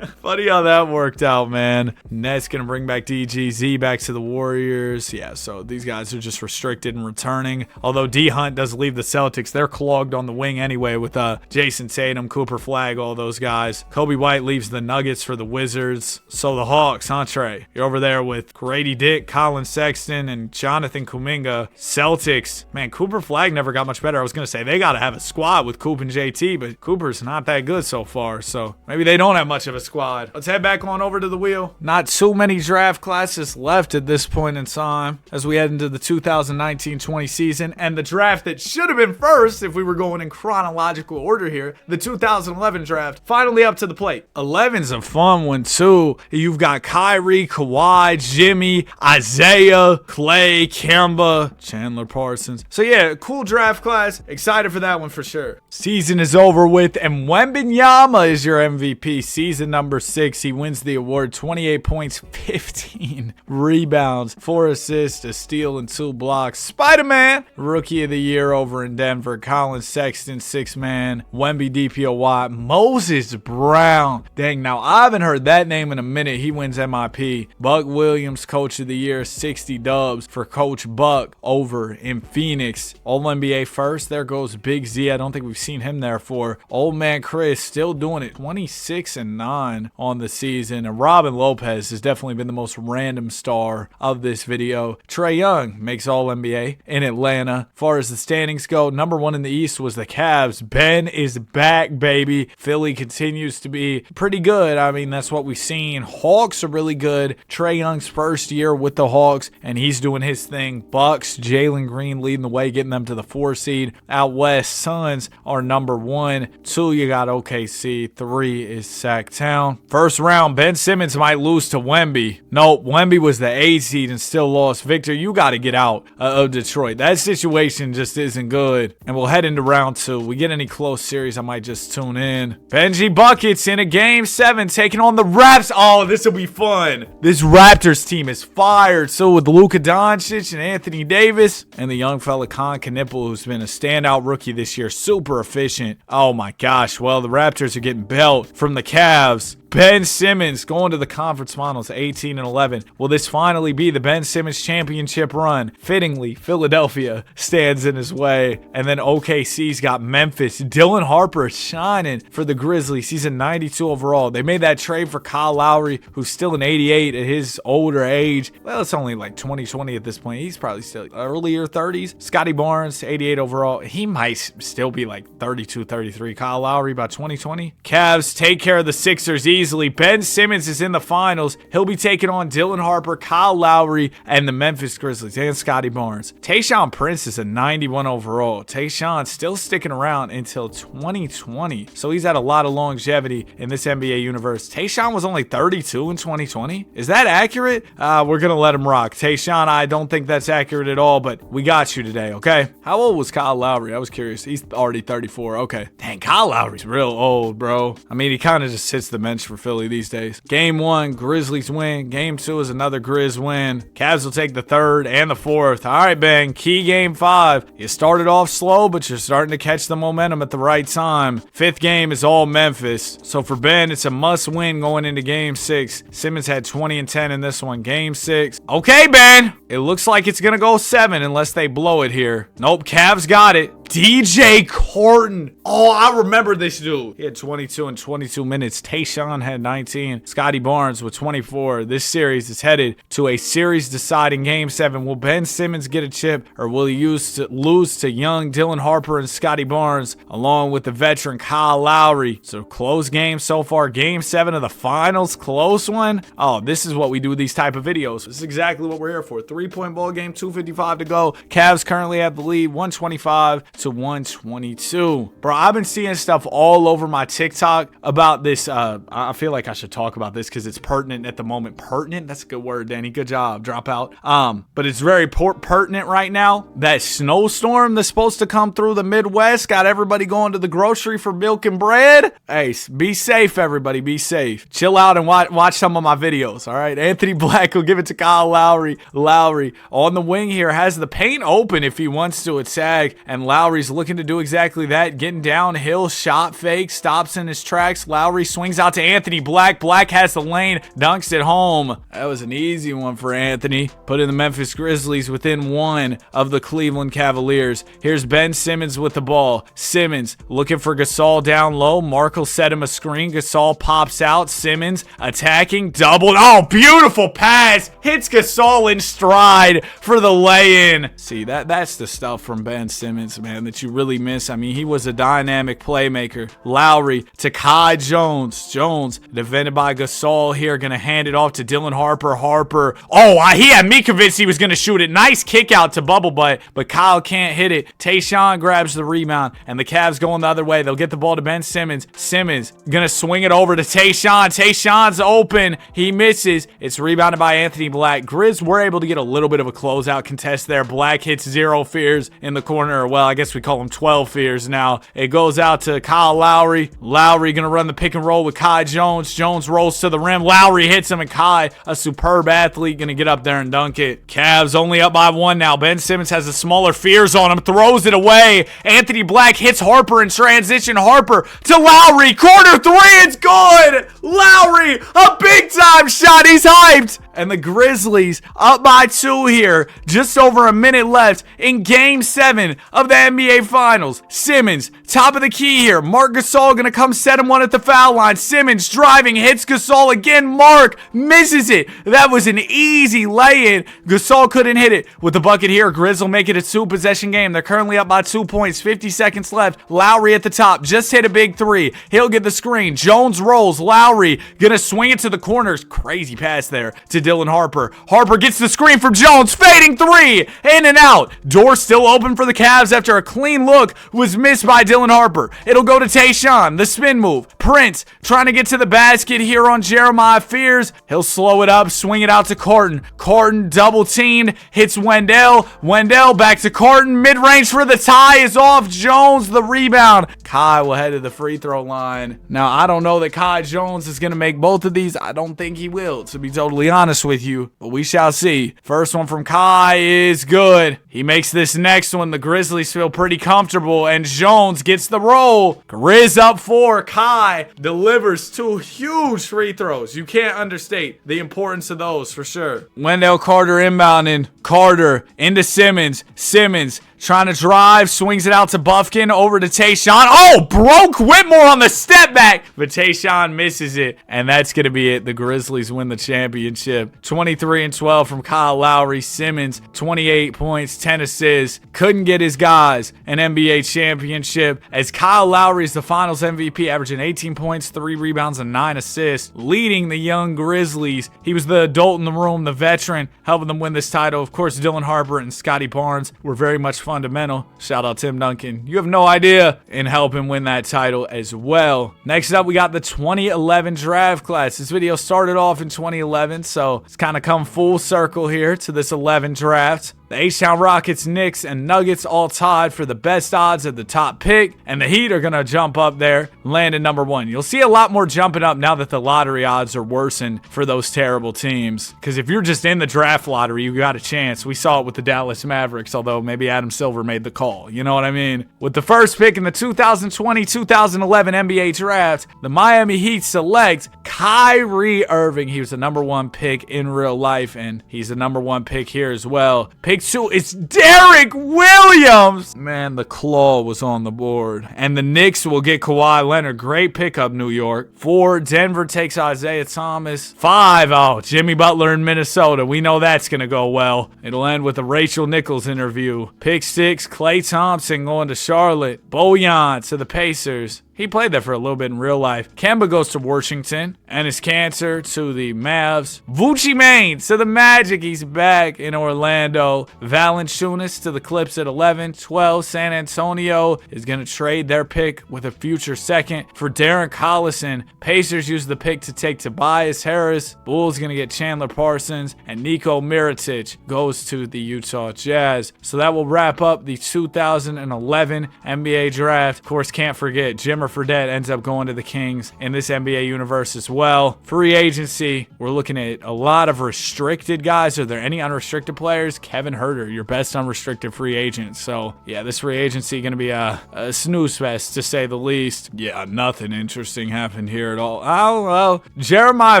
Funny how that worked out, man. Nets gonna bring back DGZ back to the Warriors. Yeah, so these guys are just restricted and returning. Although D Hunt does leave the Celtics, they're clogged on the wing anyway with Jason Tatum, Cooper Flag, all those guys. Kobe White leaves the Nuggets for the Wizards. So the Hawks, huh, Trey? You're over there with Grady Dick, Colin Sexton, and Jonathan Kuminga. Celtics, man, Cooper Flag never got much better. I was gonna say they gotta have a squad with Coop and JT, but Cooper's not that good so far, so maybe they don't have much of a squad. Let's head back on over to the wheel. Not too many draft classes left at this point in time as we head into the 2019-20 season, and the draft that should have been first if we were going in chronological order here, the 2011 draft, finally up to the plate. 11's a fun one too. You've got Kyrie, Kawhi, Jimmy, Isaiah, Clay, Kemba, Chandler Parsons. So yeah, cool draft class. Excited for that one for sure. Season is over with, and Wembanyama is your MVP. Season number 6. He wins the award. 28 points, 15 rebounds, 4 assists, a steal, and 2 blocks. Spider-Man, Rookie of the Year over in Denver. Colin Sexton, 6-man. Wemby DPOY. Moses Brown. Dang, now I haven't heard that name in a minute. He wins MIP. Buck Williams, Coach of the Year. 60 dubs for Coach Buck over in Phoenix. All-NBA first. There goes Big Z. I don't think we've seen him there for. Old man Chris still doing it. 26-9 on the season. And Robin Lopez has definitely been the most random star of this video. Trae Young makes All-NBA in Atlanta. As far as the standings go, number 1 in the East was the Cavs. Ben is back, baby. Philly continues to be pretty good. I mean, that's what we've seen. Hawks are really good. Trae Young's first year with the Hawks, and he's doing his thing. Bucks, Jalen Green leading the way, getting them to the 4 seed. Out west, Suns are number 1. 2, you got OKC. 3 is Sacktown. First round, Ben Simmons might lose to Wemby. Nope, Wemby was the 8 seed and still lost. Victor, you got to get out of Detroit. That situation just isn't good. And we'll head into round 2. We get any close series, I might just tune in. Benji Buckets in a game 7 taking on the Raps. Oh, this will be fun. This Raptors team is fired. So with Luka Doncic and Anthony Davis and the young fella Con Knipple, who's been a standout rookie this year, super efficient. Oh my gosh. Well, the Raptors are getting belt from the Cavs. Ben Simmons going to the conference finals, 18-11. Will this finally be the Ben Simmons championship run? Fittingly, Philadelphia stands in his way. And then OKC's got Memphis. Dylan Harper shining for the Grizzlies. He's a 92 overall. They made that trade for Kyle Lowry, who's still an 88 at his older age. Well, it's only like 2020 at this point. He's probably still earlier 30s. Scotty Barnes, 88 overall. He might still be like 32, 33. Kyle Lowry by 2020. Cavs take care of the Sixers easily. easily. Ben Simmons is in the finals. He'll be taking on Dylan Harper, Kyle Lowry, and the Memphis Grizzlies, and Scotty Barnes. Tayshaun Prince is a 91 overall. Tayshaun still sticking around until 2020, so he's had a lot of longevity in this NBA universe. Tayshaun was only 32 in 2020. Is that accurate? We're gonna let him rock. Tayshaun, I don't think that's accurate at all, but we got you today, okay? How old was Kyle Lowry? I was curious. He's already 34. Okay. Dang, Kyle Lowry's real old, bro. I mean, he kind of just sits the bench for Philly these days. Game 1, Grizzlies win. Game 2 is another Grizz win. Cavs will take the 3rd and the 4th. All right, Ben. Key game 5. You started off slow, but you're starting to catch the momentum at the right time. 5th game is all Memphis. So for Ben, it's a must win going into game 6. Simmons had 20 and 10 in this one. Game 6. Okay, Ben. It looks like it's going to go 7 unless they blow it here. Nope, Cavs got it. DJ Corton. Oh, I remember this dude. He had 22 in 22 minutes. Tayshaun had 19. Scotty Barnes with 24. This series is headed to a series-deciding Game 7. Will Ben Simmons get a chip, or will he lose to young Dylan Harper and Scotty Barnes, along with the veteran Kyle Lowry? So close game so far. Game 7 of the finals. Close one. Oh, this is what we do with these type of videos. This is exactly what we're here for. 3-point ball game, 2:55 to go. Cavs currently have the lead, 125 to 122. Bro, I've been seeing stuff all over my TikTok about this. I feel like I should talk about this because it's pertinent at the moment. Pertinent? That's a good word, Danny. Good job. Drop out. But it's very pertinent right now. That snowstorm that's supposed to come through the Midwest got everybody going to the grocery for milk and bread. Hey, be safe, everybody. Be safe. Chill out and watch some of my videos, all right? Anthony Black will give it to Kyle Lowry. Lowry on the wing here has the paint open if he wants to attack, and Lowry's looking to do exactly that. Getting downhill, shot fake, stops in his tracks. Lowry swings out to Anthony Black. Black has the lane, dunks it home. That was an easy one for Anthony. Putting the Memphis Grizzlies within 1 of the Cleveland Cavaliers. Here's Ben Simmons with the ball. Simmons looking for Gasol down low. Markle set him a screen. Gasol pops out. Simmons attacking, doubled. Oh, beautiful pass. Hits Gasol in stride for the lay-in. See, that's the stuff from Ben Simmons, man, that you really miss. I mean, he was a dynamic playmaker. Lowry to Kai Jones. Jones defended by Gasol here. Gonna hand it off to Dylan Harper. Harper. Oh, he had me convinced he was gonna shoot it. Nice kick out to Bubble Butt, but Kyle can't hit it. Tayshaun grabs the rebound, and the Cavs going the other way. They'll get the ball to Ben Simmons. Simmons gonna swing it over to Tayshaun. Tayshaun's open. He misses. It's rebounded by Anthony Black. Grizz were able to get a little bit of a closeout contest there. Black hits Zero Fears in the corner. Well, I guess we call him 12 Fears now. It goes out to Kyle Lowry. Lowry gonna run the pick and roll with Kai Jones. Jones rolls to the rim. Lowry hits him, and Kai, a superb athlete, gonna get up there and dunk it. Cavs only up by 1 now. Ben Simmons has the smaller Fears on him, throws it away. Anthony Black hits Harper in transition. Harper to Lowry. Corner 3, it's good! Lowry, a big time shot. He's hyped. And the Grizzlies up by 2 here. Just over a minute left in Game 7 of the NBA Finals. Simmons, top of the key here. Marc Gasol gonna come set him one at the foul line. Simmons driving, hits Gasol again. Marc misses it. That was an easy lay-in. Gasol couldn't hit it. With the bucket here, Grizz will make it a 2-possession game. They're currently up by 2 points. 50 seconds left. Lowry at the top. Just hit a big 3. He'll get the screen. Jones rolls. Lowry gonna swing it to the corners. Crazy pass there to Dylan Harper. Harper gets the screen from Jones. Fading 3. In and out. Door still open for the Cavs after a clean look was missed by Dylan Harper. It'll go to Tayshaun. The spin move. Prince trying to get to the basket here on Jeremiah Fears. He'll slow it up. Swing it out to Corton. Corton double teamed. Hits Wendell. Wendell back to Corton. Mid-range for the tie is off. Jones the rebound. Kai will head to the free throw line. Now, I don't know that Kai Jones is going to make both of these. I don't think he will, to be totally honest with you. But we shall see. First one from Kai is good. He makes this next one. The Grizzlies feel pretty comfortable, and Jones gets the roll. Grizz up 4. Kai delivers 2 huge free throws. You can't understate the importance of those for sure. Wendell Carter inbounding. Carter into Simmons. Simmons trying to drive, swings it out to Buffkin, over to Tayshaun. Oh, broke Whitmore on the step back, but Tayshaun misses it, and that's going to be it. The Grizzlies win the championship. 23 and 12 from Kyle Lowry. Simmons, 28 points, 10 assists. Couldn't get his guys an NBA championship, as Kyle Lowry is the finals MVP, averaging 18 points, 3 rebounds, and 9 assists, leading the young Grizzlies. He was the adult in the room, the veteran, helping them win this title. Of course, Dylan Harper and Scotty Barnes were very much fundamental. Shout out Tim Duncan. You have no idea, in helping win that title as well. Next up, we got the 2011 draft class. This video started off in 2011, so it's kind of come full circle here to this 11 draft. The H-Town Rockets, Knicks, and Nuggets all tied for the best odds at the top pick, and the Heat are going to jump up there, land at number 1. You'll see a lot more jumping up now that the lottery odds are worsened for those terrible teams, because if you're just in the draft lottery, you got a chance. We saw it with the Dallas Mavericks, although maybe Adam Silver made the call. You know what I mean? With the first pick in the 2020-2011 NBA draft, the Miami Heat select Kyrie Irving. He was the number 1 pick in real life, and he's the number 1 pick here as well. Pick 2, it's Derek Williams. Man, the claw was on the board. And the Knicks will get Kawhi Leonard. Great pickup, New York. 4, Denver takes Isaiah Thomas. 5, oh, Jimmy Butler in Minnesota. We know that's going to go well. It'll end with a Rachel Nichols interview. Pick 6, Klay Thompson going to Charlotte. Bojan to the Pacers. He played there for a little bit in real life. Kemba goes to Washington. Ennis Cancer to the Mavs. Vucci Maine to the Magic. He's back in Orlando. Valanciunas to the Clips at 11. 12, San Antonio is going to trade their pick with a future second for Darren Collison. Pacers use the pick to take Tobias Harris. Bulls going to get Chandler Parsons. And Nico Mirotic goes to the Utah Jazz. So that will wrap up the 2011 NBA draft. Of course, can't forget Jimmer Fredette ends up going to the Kings in this NBA universe as well. Free agency, we're looking at a lot of restricted guys. Are there any unrestricted players? Kevin Huerter, your best unrestricted free agent. So yeah, this free agency going to be a snooze fest to say the least. Yeah, nothing interesting happened here at all. Oh, well, Jeremiah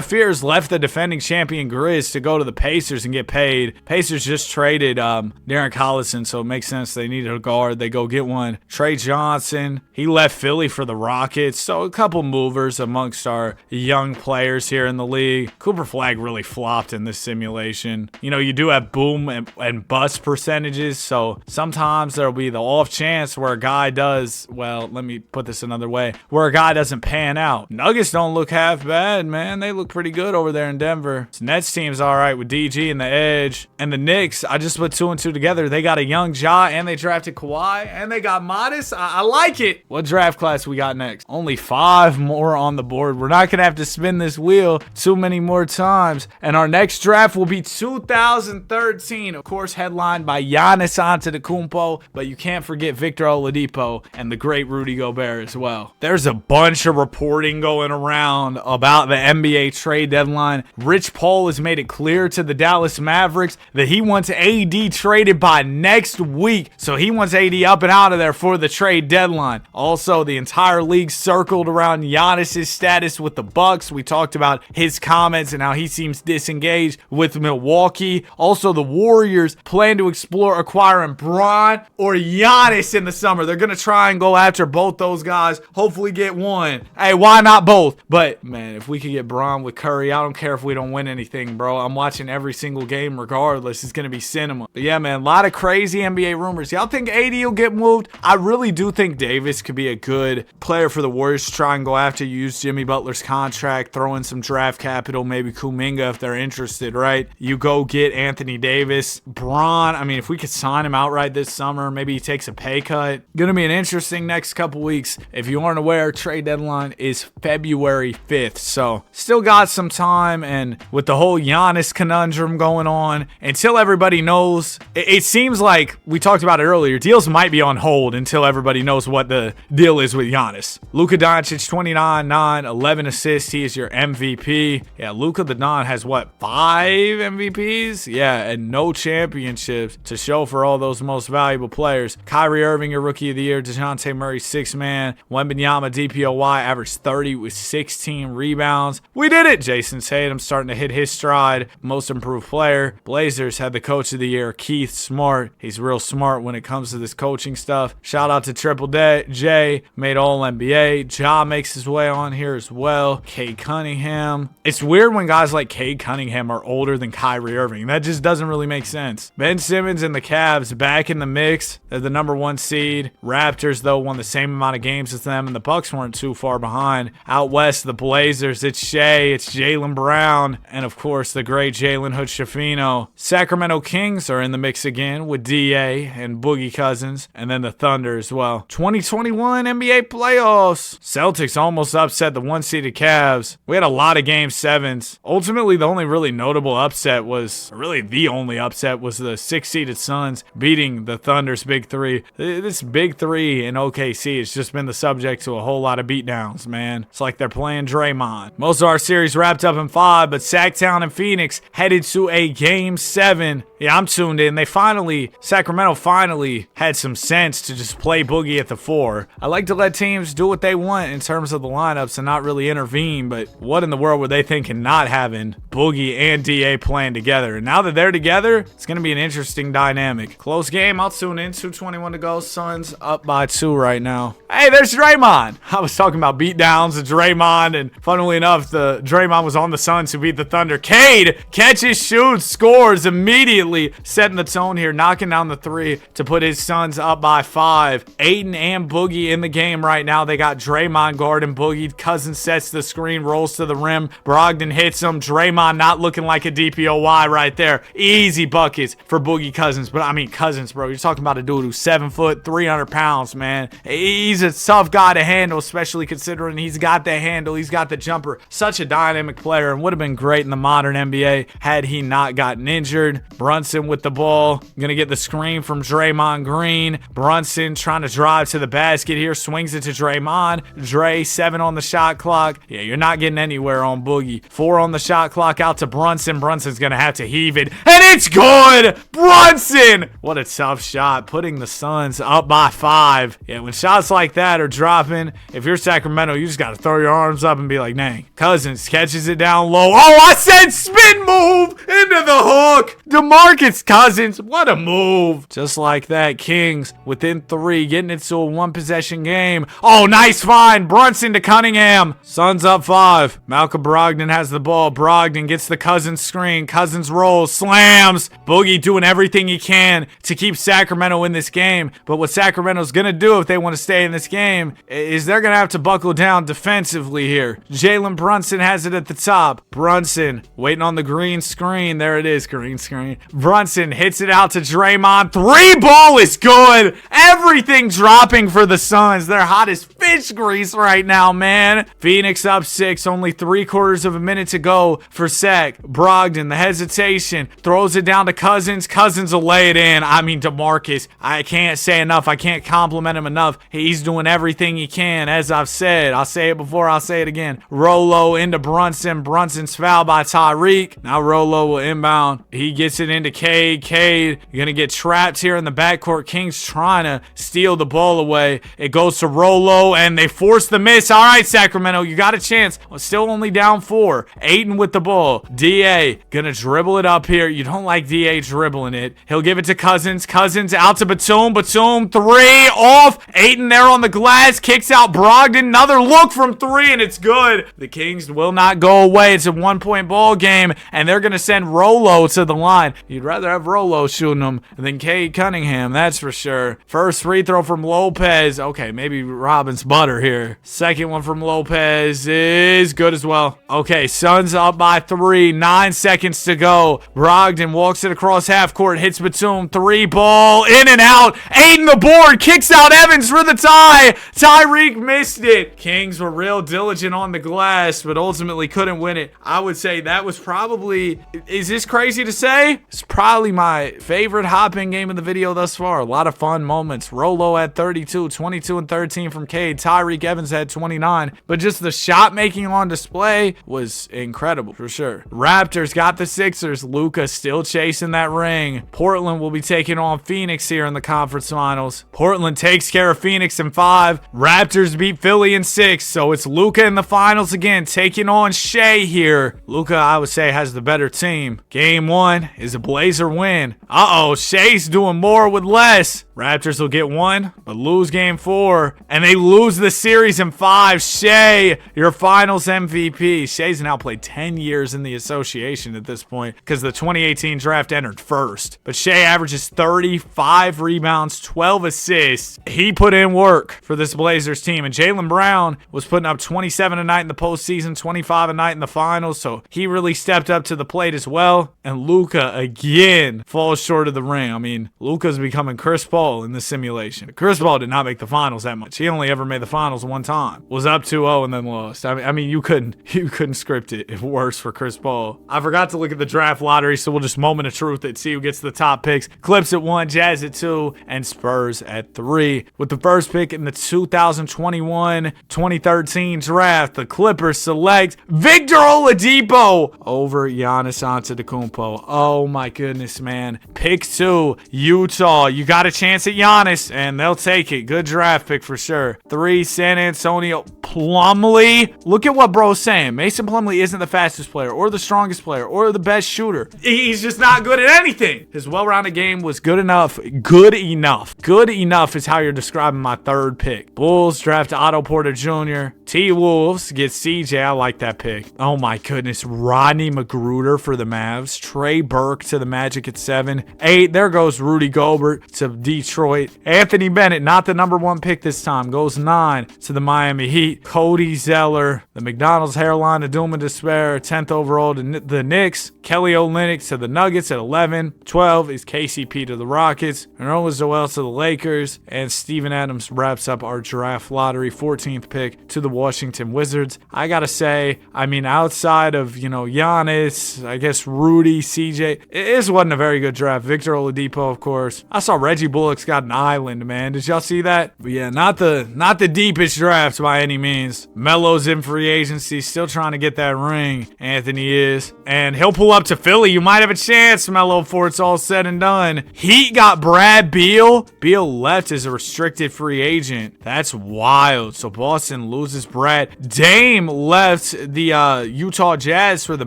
Fears left the defending champion Grizz to go to the Pacers and get paid. Pacers just traded Darren Collison, so it makes sense they needed a guard. They go get one. Trey Johnson, he left Philly for the Rockets, so a couple movers amongst our young players here in the league. Cooper Flagg really flopped in this simulation. You know, you do have boom and bust percentages, so sometimes there'll be the off chance where a guy does, well, let me put this another way, where a guy doesn't pan out. Nuggets don't look half bad, man. They look pretty good over there in Denver. This Nets team's all right with DG and the edge. And the Knicks, I just put 2 and 2 together. They got a young Ja, and they drafted Kawhi, and they got Modest. I like it. What draft class we got next? Only 5 more on the board. We're not gonna have to spin this wheel too many more times, and our next draft will be 2013, of course headlined by Giannis Antetokounmpo, but you can't forget Victor Oladipo and the great Rudy Gobert as well. There's a bunch of reporting going around about the NBA trade deadline. Rich Paul has made it clear to the Dallas Mavericks that he wants AD traded by next week, so he wants AD up and out of there for the trade deadline. Also, the entire league circled around Giannis's status with the Bucks. We talked about his comments and how he seems disengaged with Milwaukee. Also, the Warriors plan to explore acquiring Bron or Giannis in the summer. They're gonna try and go after both those guys. Hopefully get one. Hey, why not both? But man, if we could get Bron with Curry, I don't care if we don't win anything, bro. I'm watching every single game regardless. It's gonna be cinema. But yeah, man, a lot of crazy NBA rumors. Y'all think AD will get moved? I really do think Davis could be a good player for the Warriors to try and go after. Use Jimmy Butler's contract, throw in some draft capital, maybe Kuminga if they're interested, right? You go get Anthony Davis. Bron, I mean, if we could sign him outright this summer, maybe he takes a pay cut. Gonna be an interesting next couple weeks. If you aren't aware, trade deadline is February 5th, so still got some time, and with the whole Giannis conundrum going on, until everybody knows, it seems like, we talked about it earlier, deals might be on hold until everybody knows what the deal is with Giannis. Luka Doncic, 29, 9, 11 assists. He is your MVP. Yeah, Luka the Don has what, 5 MVPs? Yeah, and no championships to show for all those most valuable players. Kyrie Irving, your Rookie of the Year. DeJounte Murray, 6th man. Wembanyama, DPOY, averaged 30 with 16 rebounds. We did it. Jason Tatum starting to hit his stride. Most improved player. Blazers had the Coach of the Year, Keith Smart. He's real smart when it comes to this coaching stuff. Shout out to Triple J. Made All NBA. Ja makes his way on here as well. Cade Cunningham. It's weird when guys like Cade Cunningham are older than Kyrie Irving. That just doesn't really make sense. Ben Simmons and the Cavs back in the mix. They're the #1 seed. Raptors, though, won the same amount of games as them, and the Bucks weren't too far behind. Out west, the Blazers. It's Shea, it's Jaylen Brown, and of course, the great Jalen Hood-Schifino. Sacramento Kings are in the mix again with D.A. and Boogie Cousins, and then the Thunder as well. 2021 NBA playoffs. Celtics almost upset the 1-seeded Cavs. We had a lot of game 7s. Ultimately, the only really notable upset was, really the only upset was the 6-seeded Suns beating the Thunder's Big Three. This Big Three in OKC has just been the subject to a whole lot of beatdowns, man. It's like they're playing Draymond. Most of our series wrapped up in 5, but Sacktown and Phoenix headed to a game 7. Yeah, I'm tuned in. Sacramento finally had some sense to just play Boogie at the 4. I like to let teams do what they want in terms of the lineups and not really intervene, but what in the world were they thinking not having Boogie and DA playing together? And now that they're together, it's going to be an interesting dynamic. Close game. I'll tune in. 2:21 to go. Suns up by 2 right now. Hey, there's Draymond. I was talking about beatdowns of Draymond, and funnily enough, the Draymond was on the Suns who beat the Thunder. Cade catches, shoots, scores immediately, setting the tone here, knocking down the 3 to put his Suns up by 5. Ayton and Boogie in the game right now. They got Draymond guarding Boogie. Cousins sets the screen, rolls to the rim. Brogdon hits him. Draymond not looking like a DPOY right there. Easy buckets for Boogie Cousins. But I mean, Cousins, bro, you're talking about a dude who's 7 foot, 300 pounds, man. He's a tough guy to handle, especially considering he's got the handle, he's got the jumper. Such a dynamic player, and would have been great in the modern NBA had he not gotten injured. Brunson with the ball, gonna get the screen from Draymond Green. Brunson trying to drive to the basket here, swings it to Draymond. Dre, 7 on the shot clock. Yeah, you're not getting anywhere on Boogie. 4 on the shot clock, out to Brunson. Brunson's gonna have to heave it, and it's good! Brunson! What a tough shot, putting the Suns up by 5. Yeah, when shots like that are dropping, if you're Sacramento, you just gotta throw your arms up and be like, dang. Cousins catches it down low. Oh, I said spin move into the hook! DeMarcus Cousins, what a move. Just like that, Kings within 3, getting it to a 1-possession game. Oh, nice find. Brunson to Cunningham. Suns up 5. Malcolm Brogdon has the ball. Brogdon gets the Cousins screen. Cousins rolls, slams. Boogie doing everything he can to keep Sacramento in this game. But what Sacramento's going to do if they want to stay in this game is they're going to have to buckle down defensively here. Jalen Brunson has it at the top. Brunson waiting on the green screen. There it is, green screen. Brunson hits it out to Draymond. 3 ball is good. Everything dropping for the Suns. They're hot as fish grease right now, man. Phoenix up 6. Only 3/4 of a minute to go for Sac. Brogdon, the hesitation. Throws it down to Cousins. Cousins will lay it in. I mean, DeMarcus. I can't say enough. I can't compliment him enough. He's doing everything he can. As I've said, I'll say it before, I'll say it again. Rolo into Brunson. Brunson's fouled by Tyreek. Now Rolo will inbound. He gets it into Cade. Cade, you're going to get trapped here in the backcourt. Kings trying to steal the ball away. It goes to Rolo, and they force the miss. All right, Sacramento, you got a chance. Still only down 4. Ayton with the ball. D.A. going to dribble it up here. You don't like D.A. dribbling it. He'll give it to Cousins. Cousins out to Batum. Batum, 3 off. Ayton there on the glass. Kicks out Brogdon. Another look from 3, and it's good. The Kings will not go away. It's a 1-point ball game, and they're going to send Rolo to the line. You'd rather have Rolo shooting them than Cade Cunningham, that's for sure. First free throw from Lopez. Okay, maybe Robin's butter here. Second one from Lopez is good as well. Okay, Suns up by 3. 9 seconds to go. Brogdon walks it across half court. Hits Batum. 3 ball. In and out. Ayton the board. Kicks out Evans for the tie. Tyreek missed it. Kings were real diligent on the glass, but ultimately couldn't win it. I would say that was probably, is this crazy to say? It's probably my favorite hop-in game of the video thus far. A lot of fun moments. Rolo at 32, 22 and 13 from Cade. Tyreek Evans had 29. But just the shot making on display was incredible for sure. Raptors got the Sixers. Luka still chasing that ring. Portland will be taking on Phoenix here in the conference finals. Portland takes care of Phoenix in 5. Raptors beat Philly in 6. So it's Luka in the finals again, taking on Shea here. Luka, I would say, has the better team. Game 1 is a Blazer win. Uh-oh, Shea's doing more with less. Raptors will get 1, but lose game 4. And and they lose the series in 5. Shea, your finals MVP. Shea's now played 10 years in the association at this point because the 2018 draft entered first. But Shea averages 35 rebounds, 12 assists. He put in work for this Blazers team, and Jaylen Brown was putting up 27 a night in the postseason, 25 a night in the finals, so he really stepped up to the plate as well. And Luka again falls short of the ring. I mean, Luka's becoming Chris Paul in this simulation. Chris Paul did not make the finals that much. He only ever made the finals one time. Was up 2-0 and then lost. I mean, you couldn't script it worse for Chris Paul. I forgot to look at the draft lottery, so we'll just moment of truth it, see who gets the top picks. Clips at 1, Jazz at 2, and Spurs at 3. With the first pick in the 2021-2013 draft, the Clippers select Victor Oladipo over Giannis Antetokounmpo. Oh my goodness, man. Pick 2, Utah. You got a chance at Giannis, and they'll take it. Good draft pick for sure. 3, San Antonio. Plumlee. Look at what bro's saying. Mason Plumlee isn't the fastest player or the strongest player or the best shooter. He's just not good at anything. His well-rounded game was good enough. Good enough. Good enough is how you're describing my third pick. Bulls draft Otto Porter Jr. T-Wolves get CJ. I like that pick. Oh my goodness. Rodney McGruder for the Mavs. Trey Burke to the Magic at 7. 8. There goes Rudy Gobert to Detroit. Anthony Bennett, not the number 1 pick this time, goes 9 to the Miami Heat. Cody Zeller, the McDonald's hairline of doom and despair, 10th overall to the Knicks. Kelly Olynyk to the Nuggets at 11. 12 is KCP to the Rockets. Nerlens Noel to the Lakers. And Steven Adams wraps up our draft lottery 14th pick to the Washington Wizards. I gotta say, I mean, outside of, Giannis, I guess Rudy, CJ, it wasn't a very good draft. Victor Oladipo, of course. I saw Reggie Bullock's got an island, man. Did y'all see that? But yeah, not the deepest draft by any means. Melo's in free agency, still trying to get that ring. Anthony is. And he'll pull up to Philly. You might have a chance, Melo, before it's all said and done. Heat got Brad Beal. Beal left as a restricted free agent. That's wild. So Boston loses Brad. Dame left the Utah Jazz for the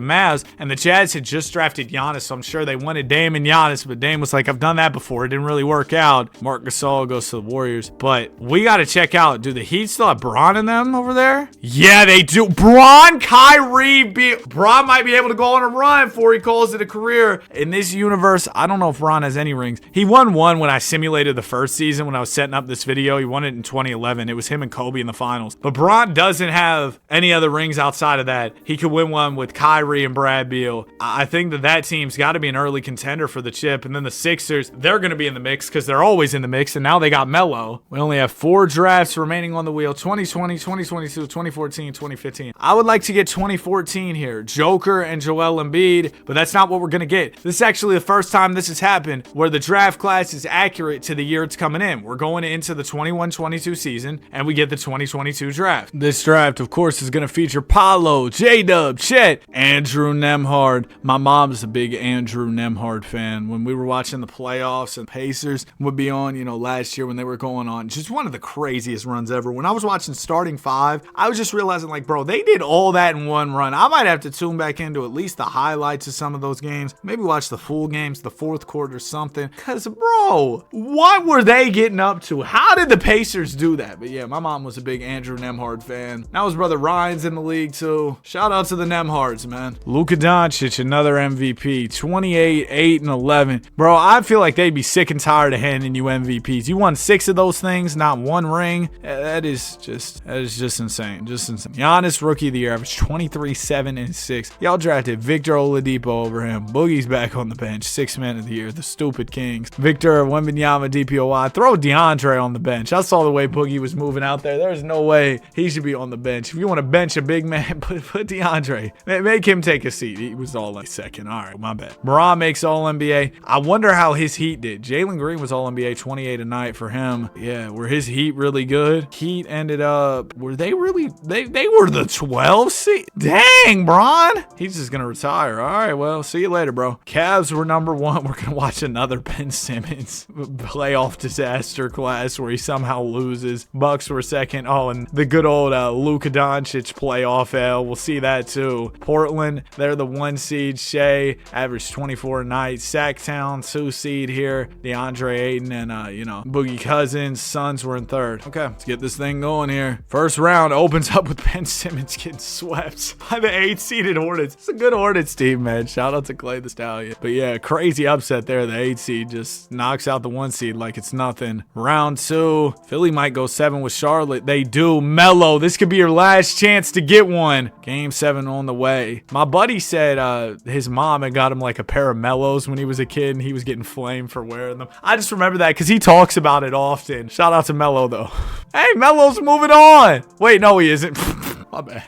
Mavs, and the Jazz had just drafted Giannis, so I'm sure they wanted Dame and Giannis, but Dame was like, I've done that before. It didn't really work out. Marc Gasol goes to the Warriors. But we got to check out, do the Heat still have Bron in them over there? Yeah, they do. Bron, Kyrie, Bron might be able to go on a run before he calls it a career. In this universe, I don't know if Bron has any rings. He won one when I simulated the first season when I was setting up this video. He won it in 2011. It was him and Kobe in the finals. But Bron doesn't have any other rings outside of that. He could win one with Kyrie and Brad Beal. I think that team's got to be an early contender for the chip. And then the Sixers, they're going to be in the mix because they're always in the mix. And now they got Melo. We only have 4 drafts remaining on the wheel. 2020, 2022, 2014, 2015. I would like to get 2014 here. Joker and Joel Embiid. But that's not what we're going to get. This is actually the first time this has happened where the draft class is accurate to the year it's coming in. We're going into the 21-22 season and we get the 2022 draft. This draft, of course, is going to feature Paolo, J-Dub, Chet, Andrew Nembhard. My mom's a big Andrew Nembhard fan. When we were watching the playoffs and Pacers would be on, last year when they were going on, just one of the craziest runs ever. When I was watching starting 5, I was just realizing, bro, they did all that in one run. I might have to tune back into at least the highlights of some of those games. Maybe watch the full games, the fourth quarter, something. Because, bro, what were they getting up to? How did the Pacers do that? But yeah, my mom was a big Andrew Nembhard fan. Now his brother Ryan's in the league too. Shout out to the Nembhards, man. Luka Doncic, another MVP. 28, 8, and 11. Bro, I feel like they'd be sick and tired of handing you MVPs. You won 6 of those things, not 1 ring. That is just insane. Just insane. Giannis, rookie of the year, averaged 23, 7, and 6. Y'all drafted Victor Oladipo over him. Boogie's back on the bench. 6th man of the year. The stupid Kings. Victor Wembanyama, DPOY. Throw DeAndre on the bench. I saw the way Boogie was moving out there. There's no way he should be on the bench. If you want to bench a big man, put DeAndre. Make him take a seat. He was all second. All right, my bad. Moran makes All-NBA. I wonder how his Heat did. Jalen Green was All-NBA, 28 a night for him. Yeah, were his Heat really good? Heat ended up, were they really, they were the 12 seed? Dang, Bron. He's just going to retire. All right, well, see you later, bro. Cavs were number 1. We're going to watch another Ben Simmons playoff disaster class where he somehow loses. Bucks were 2nd. Oh, and the good old Luka Doncic playoff L. We'll see that too. Portland, they're the 1 seed. Shea averaged 24 a night. Sacktown, 2 seed here. DeAndre Ayton and Boogie Cousins. Suns were in 3rd. Okay, let's get this thing going here. First round opens up with Ben Simmons getting swept by the 8-seeded Hornets. It's a good Hornets team, man. Shout out to Clay the Stallion. But yeah, crazy upset there. The 8 seed just knocks out the 1 seed like it's nothing. Round 2, Philly might go 7 with Charlotte. They do. Melo, this could be your last chance to get one. Game 7 on the way. My buddy said his mom had got him like a pair of Melos when he was a kid, and he was getting flamed for wearing them. I just remember that because he talks about it often. Shout out to Melo, though. Hey, Melo's moving on. Wait, no, he isn't.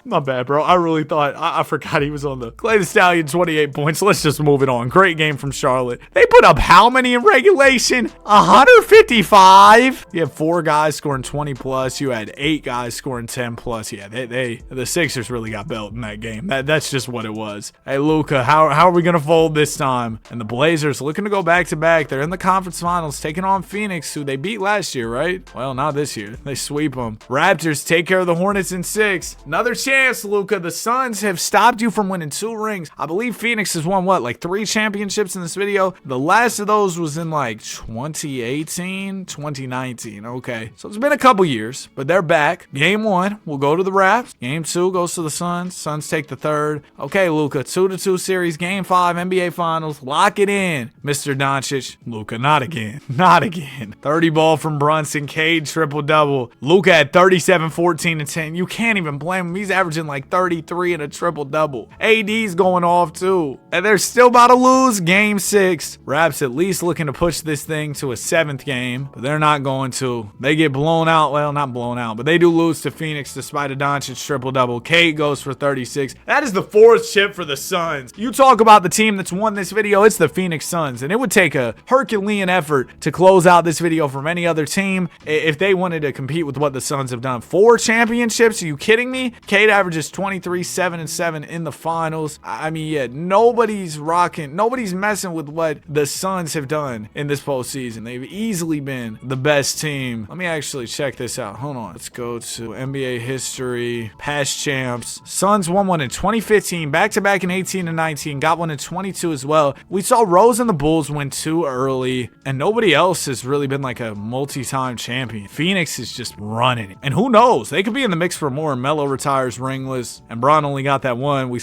My bad, bro. I really thought, I forgot he was on the Clay the Stallion, 28 points. Let's just move it on. Great game from Charlotte. They put up how many in regulation? 155. You had 4 guys scoring 20 plus. You had 8 guys scoring 10 plus. Yeah, the Sixers really got built in that game. That's just what it was. Hey, Luka, how are we going to fold this time? And the Blazers looking to go back to back. They're in the conference finals, taking on Phoenix, who they beat last year, right? Well, not this year. They sweep them. Raptors take care of the Hornets in 6. Another chance, Luka. The Suns have stopped you from winning 2 rings. I believe Phoenix has won, what, like 3 championships in this video? The last of those was in like 2018, 2019. Okay, so it's been a couple years, but they're back. Game 1 will go to the Raps. Game 2 goes to the Suns. Suns take the 3rd. Okay, Luka, 2-2 series. Game 5, NBA Finals. Lock it in, Mr. Doncic. Luka, not again. Not again. 30 ball from Brunson. Cade triple-double. Luka at 37, 14, and 10. You can't even blame him. He's averaging like 33 and a triple-double. AD's going off too. And they're still about to lose game 6. Raps at least looking to push this thing to a 7th game, but they're not going to. They get blown out. Well, not blown out, but they do lose to Phoenix despite a Doncic triple-double. Cade goes for 36. That is the 4th chip for the Suns. You talk about the team that's won this video, it's the Phoenix Suns, and it would take a Herculean effort to close out this video from any other team if they wanted to compete with what the Suns have done. 4 championships? Are you kidding me? Cade averages 23, 7, and 7 in the finals. I mean, yeah, nobody's messing with what the Suns have done in this postseason. They've easily been the best team. Let me actually check this out. Hold on. Let's go to NBA history, past champs. Suns won one in 2015, back-to-back in 18 and 19, got one in 22 as well. We saw Rose and the Bulls win 2 early, and nobody else has really been like a multi-time champion. Phoenix is just running it. And who knows? They could be in the mix for more. Melo retires ringless, and Bron only got that one we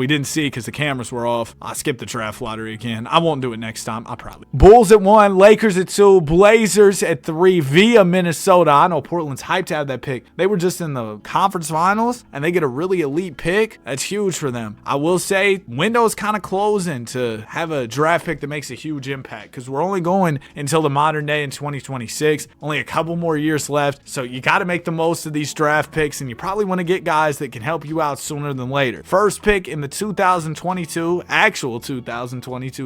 didn't see because the cameras were off. I skipped the draft lottery again. I won't do it next time. I probably. Bulls at 1, Lakers at 2, Blazers at 3 via Minnesota. I know Portland's hyped to have that pick. They were just in the conference finals, and they get a really elite pick. That's huge for them. I will say, window's kind of closing to have a draft pick that makes a huge impact because we're only going until the modern day in 2026. Only a couple more years left, so you got to make the most of these draft picks, and you probably want to get guys that can help you out sooner than later. First pick in the 2022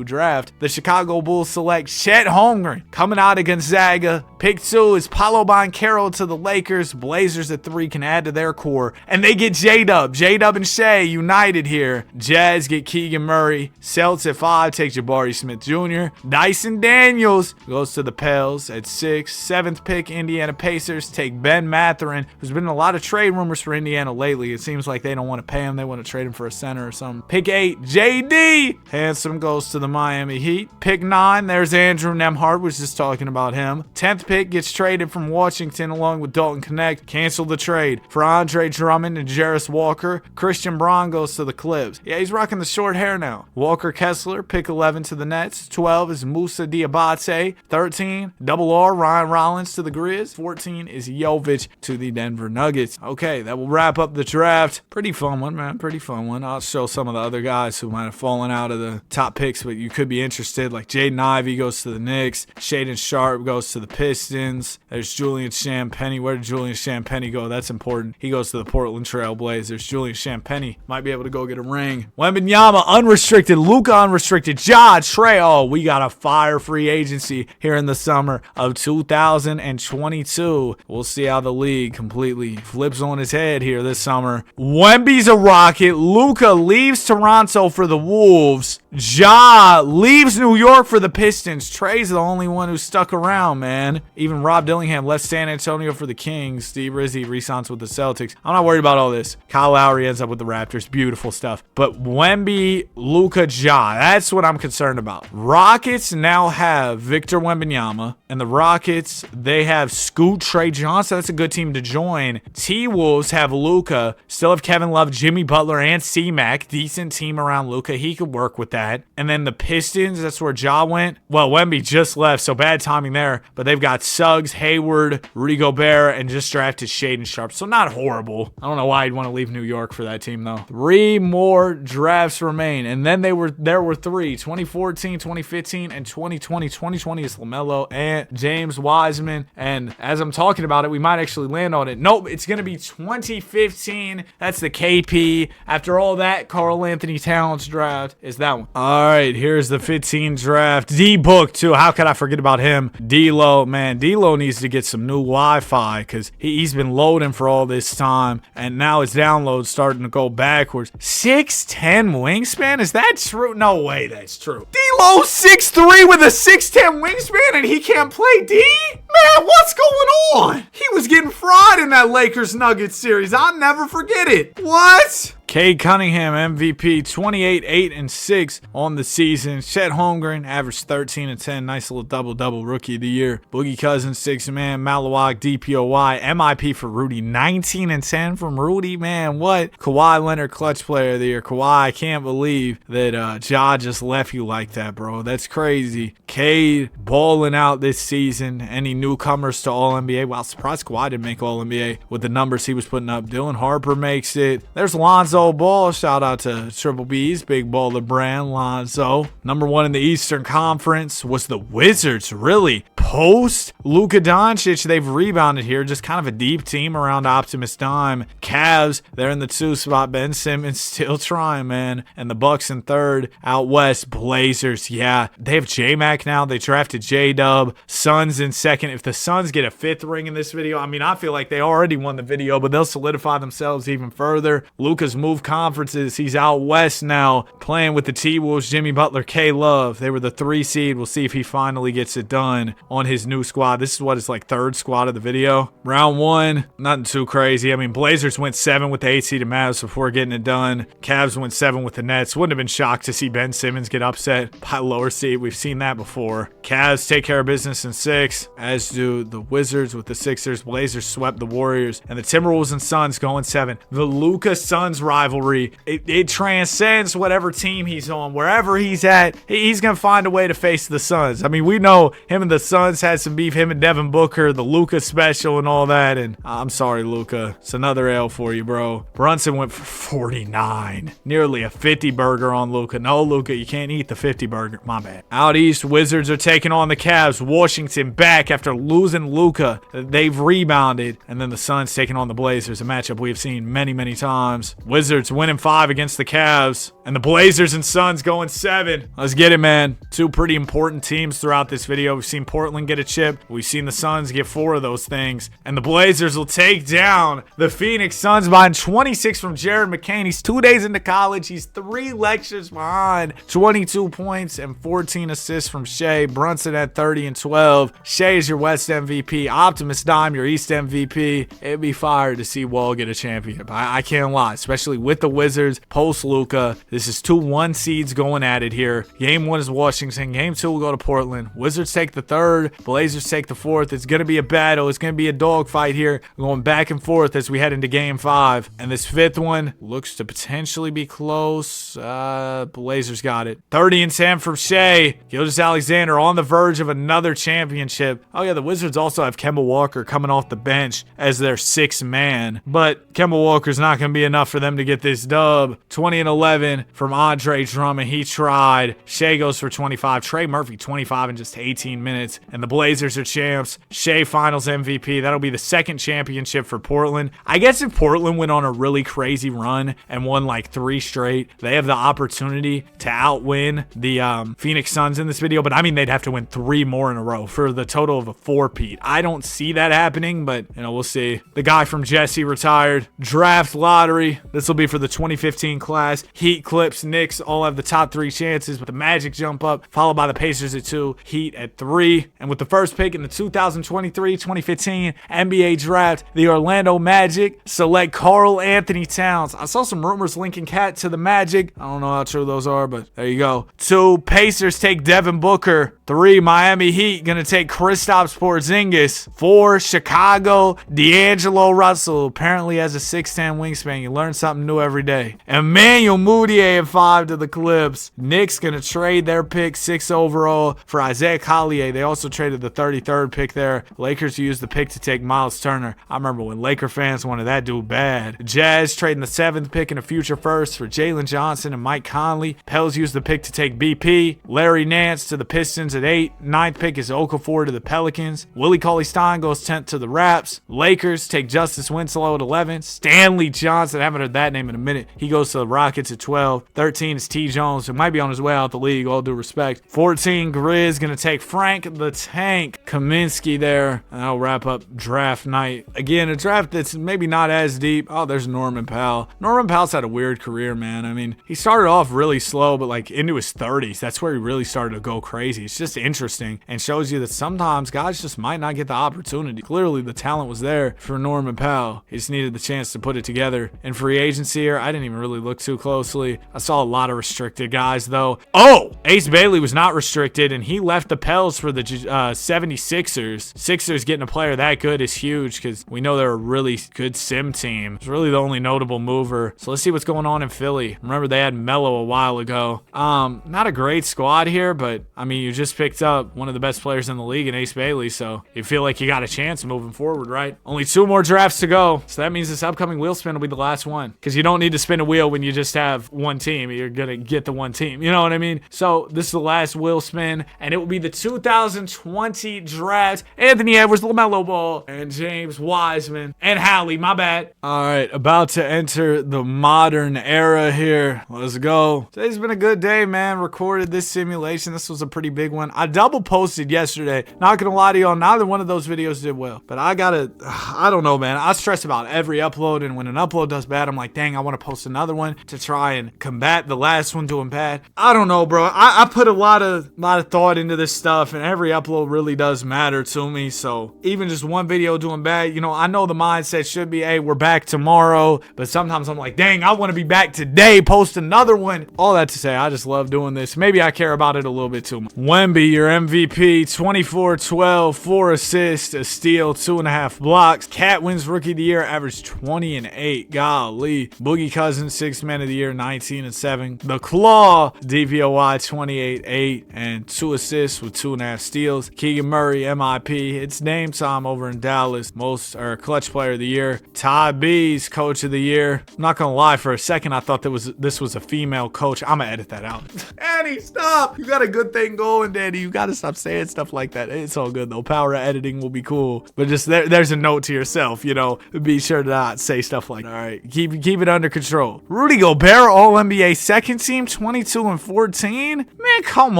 draft, the Chicago Bulls select Chet Holmgren coming out of Gonzaga. Pick 2 is Paolo Banchero to the Lakers. Blazers at 3 can add to their core, and they get J-Dub and Shea united here. Jazz get Keegan Murray. Celtics at 5 take Jabari Smith Jr. Dyson Daniels goes to the Pels at 6. 7th pick, Indiana Pacers take Ben Mathurin, who's been in a lot of trade rumors for Indiana lately. It seems like they don't want to pay him. They want to trade him for a center or something. Pick 8, JD Handsome goes to the Miami Heat. Pick 9, there's Andrew Nembhard, was just talking about him. 10th pick gets traded from Washington along with Dalton Knecht. Cancel the trade for Andre Drummond and Jarris Walker. Christian Braun goes to the Clips. Yeah, he's rocking the short hair now. Walker Kessler, pick 11 to the Nets. 12 is Musa Diabate. 13, Double R, Ryan Rollins to the Grizz. 14 is Jovic to the Denver Nuggets. Okay, that will wrap up the draft. Pretty fun one, man. Pretty fun one. I'll show some of the other guys who might have fallen out of the top picks, but you could be interested. Like Jaden Ivey goes to the Knicks. Shaden Sharp goes to the Pistons. There's Julian Champagnie. Where did Julian Champagnie go? That's important. He goes to the Portland Trail Blazers. Julian Champagnie might be able to go get a ring. Wembanyama unrestricted. Luka unrestricted. Ja Trey. Oh, we got a fire free agency here in the summer of 2022. We'll see how the league completely flips on his head here this summer. Wemby's a Rocket. Luka leaves Toronto for the Wolves. Ja leaves New York for the Pistons. Trey's the only one who stuck around, man. Even Rob Dillingham left San Antonio for the Kings. Steve Rizzi re-signs with the Celtics. I'm not worried about all this. Kyle Lowry ends up with the Raptors. Beautiful stuff. But Wemby, Luka, Ja, that's what I'm concerned about. Rockets now have Victor Wembanyama. And the Rockets, they have Scoot, Trey Johnson. That's a good team to join. T-Wolves have Luka. Still have Kevin Love, Jimmy Butler, and C-Mac. Decent team around Luka. He could work with that. And then the Pistons, that's where Ja went. Well, Wemby just left, so bad timing there. But they've got Suggs, Hayward, Rudy Gobert, and just drafted Shaedon Sharp. So not horrible. I don't know why you'd want to leave New York for that team, though. 3 more drafts remain. And then there were 3. 2014, 2015, and 2020. 2020 is LaMelo and James Wiseman. And as I'm talking about it, we might actually land on it. Nope, it's going to be 2015. That's the KP. After all that, Karl Anthony Towns draft is that one. All right, here's the 15 draft. D-Book, too. How could I forget about him? D-Lo, man. D-Lo needs to get some new Wi-Fi because he's been loading for all this time. And now his download's starting to go backwards. 6'10 wingspan? Is that true? No way that's true. D-Lo 6'3 with a 6'10 wingspan and he can't play D? Man, what's going on? He was getting fried in that Lakers-Nuggets series. I'll never forget it. What? Cade Cunningham, MVP, 28, 8, and 6 on the season. Chet Holmgren, averaged 13 and 10. Nice little double-double rookie of the year. Boogie Cousins, 6-man. Malawak, DPOY. MIP for Rudy, 19 and 10 from Rudy. Man, what? Kawhi Leonard, clutch player of the year. Kawhi, I can't believe that Ja just left you like that, bro. That's crazy. Cade balling out this season. Any newcomers to All-NBA? Wow, surprised Kawhi didn't make All-NBA with the numbers he was putting up. Dylan Harper makes it. There's Lonzo Ball. Shout out to Triple B's big baller brand, Lonzo. Number 1 in the Eastern Conference was the Wizards. Really? Post Luka Doncic, they've rebounded here. Just kind of a deep team around Optimus Dime. Cavs, they're in the 2 spot. Ben Simmons still trying, man. And the Bucks in 3rd. Out west, Blazers. Yeah, they have J-Mac now. They drafted J-Dub. Suns in 2nd. If the Suns get a 5th ring in this video, I mean, I feel like they already won the video, but they'll solidify themselves even further. Luka's moved conferences. He's out west now, playing with the T-Wolves, Jimmy Butler, K-Love. They were the 3 seed. We'll see if he finally gets it done on his new squad. This is what is like 3rd squad of the video. Round 1, nothing too crazy. I mean, Blazers went 7 with the 8 seed of Mavs before getting it done. Cavs went 7 with the Nets. Wouldn't have been shocked to see Ben Simmons get upset by a lower seed. We've seen that before. Cavs take care of business in 6, as do the Wizards with the Sixers. Blazers swept the Warriors, and the Timberwolves and Suns going 7. The Luka Suns rivalry, it transcends whatever team he's on. Wherever he's at, he's gonna find a way to face the Suns. I mean, we know him and the Suns had some beef, him and Devin Booker, the Luka special and all that, and I'm sorry, Luka. It's another L for you, bro. Brunson went for 49. Nearly a 50 burger on Luka. No, Luka, you can't eat the 50 burger. My bad. Out east, Wizards are taking on the Cavs. Washington back after losing Luka. They've rebounded. And then the Suns taking on the Blazers, a matchup we've seen many, many times. Wizards winning 5 against the Cavs. And the Blazers and Suns going 7. Let's get it, man. 2 pretty important teams throughout this video. We've seen Portland get a chip. We've seen the Suns get 4 of those things. And the Blazers will take down the Phoenix Suns behind 26 from Jared McCain. He's 2 days into college. He's 3 lectures behind. 22 points and 14 assists from Shea. Brunson at 30 and 12. Shea is your West MVP. Optimus Dime, your East MVP. It'd be fire to see Wall get a championship. I can't lie, especially with the Wizards post Luka. This is 2 1 seeds going at it here. Game 1 is Washington. Game 2 will go to Portland. Wizards take the 3rd. Blazers take the 4th. It's going to be a battle. It's going to be a dogfight here, going back and forth as we head into Game 5. And this 5th one looks to potentially be close. Blazers got it. 30 and 10 from Shea. Gilgeous-Alexander on the verge of another championship. Oh yeah, the Wizards also have Kemba Walker coming off the bench as their 6th man. But Kemba Walker's not going to be enough for them to get this dub. 20 and 11 from Andre Drummond. He tried. Shea goes for 25. Trey Murphy 25 in just 18 minutes. And the Blazers are champs. Shea finals MVP. That'll be the 2nd championship for Portland. I guess if Portland went on a really crazy run and won like 3 straight, they have the opportunity to outwin the Phoenix Suns in this video. But I mean, they'd have to win 3 more in a row for the total of a 4-peat. I don't see that happening, but you know, we'll see. The guy from Jesse retired. Draft lottery. This will be for the 2015 class. Heat, Clips, Knicks all have the top 3 chances with the Magic jump up, followed by the Pacers at 2, Heat at 3. And with the first pick in the 2023-2015 NBA draft, the Orlando Magic select Karl Anthony Towns. I saw some rumors linking Cat to the Magic. I don't know how true those are, but there you go. 2, Pacers take Devin Booker. 3, Miami Heat gonna take Kristaps Porzingis. 4, Chicago, D'Angelo Russell. Apparently has a 6'10 wingspan. You learn something new every day. Emmanuel Mudiay at 5 to the Clips. Knicks gonna trade their pick 6 overall for Isaiah Collier. They also traded the 33rd pick there. Lakers used the pick to take Miles Turner. I remember when Laker fans wanted that dude bad. Jazz trading the 7th pick and a future first for Jalen Johnson and Mike Conley. Pels used the pick to take BP. Larry Nance to the Pistons at 8. 9th pick is Okafor to the Pelicans. Willie Cauley-Stein goes 10th to the Raps. Lakers take Justice Winslow at 11. Stanley Johnson, I haven't heard that name in a minute. He goes to the Rockets at 12. 13 is T. Jones, who might be on his way out the league, all due respect. 14, Grizz going to take Frank the Tank Kaminsky there. And that'll wrap up draft night. Again, a draft that's maybe not as deep. Oh, there's Norman Powell. Norman Powell's had a weird career, man. I mean, he started off really slow, but like into his 30s, that's where he really started to go crazy. It's just interesting and shows you that sometimes guys just might not get the opportunity. Clearly, the talent was there for Norman Powell. He just needed the chance to put it together. In free agency here, I didn't even really look too closely. I saw a lot of restricted guys, though. Oh, Ace Bailey was not restricted, and he left the Pels for the 76ers. Sixers getting a player that good is huge because we know they're a really good sim team. It's really the only notable mover. So let's see what's going on in Philly. Remember, they had Melo a while ago. Not a great squad here, but I mean, you just picked up one of the best players in the league in Ace Bailey, so you feel like you got a chance moving forward, right? Only 2 more drafts to go, so that means this upcoming wheel spin will be the last one because you don't need to spin a wheel when you just have one team. You're gonna get the one team, you know what I mean? So this is the last wheel spin, and it will be the 2020 draft. Anthony Edwards, LaMelo Ball, and James Wiseman, and Hallie, my bad. All right, about to enter the modern era here. Let's go. Today's been a good day, man. Recorded this simulation. This was a pretty big one. I double posted yesterday. Not gonna lie to y'all, neither one of those videos did well. But I don't know, man. I stress about every upload, and when an upload does bad, I'm like, dang, I want to post another one to try and combat the last one doing bad. I don't know, bro. I put a lot of thought into this stuff, and every upload really does matter to me. So even just one video doing bad, you know, I know the mindset should be, hey, we're back tomorrow. But sometimes I'm like, dang, I want to be back today, post another one. All that to say, I just love doing this. Maybe I care about it a little bit too much. Wemby, your MVP, 24-12, 4 assists, a steal, 2.5 blocks. Cat wins Rookie of the Year, averaged 20 and 8. Golly. Boogie Cousins, 6th Man of the Year, 19 and 7. The Claw, DVOY, 28-8, and 2 assists with 2.5 steals. Keegan Murray, MIP. It's name time over in Dallas. Clutch Player of the Year. Todd B's Coach of the Year. I'm not gonna lie, for a second I thought this was a female coach. I'm gonna edit that out. Danny, stop! You got a good thing going, Danny. You gotta stop saying stuff like that. It's all good though. Power of editing will be cool. But just there's a note to yourself, you know. Be sure to not say stuff like that. All right, keep it under control. Rudy Gobert, All NBA second team, 22 and 14. Man, come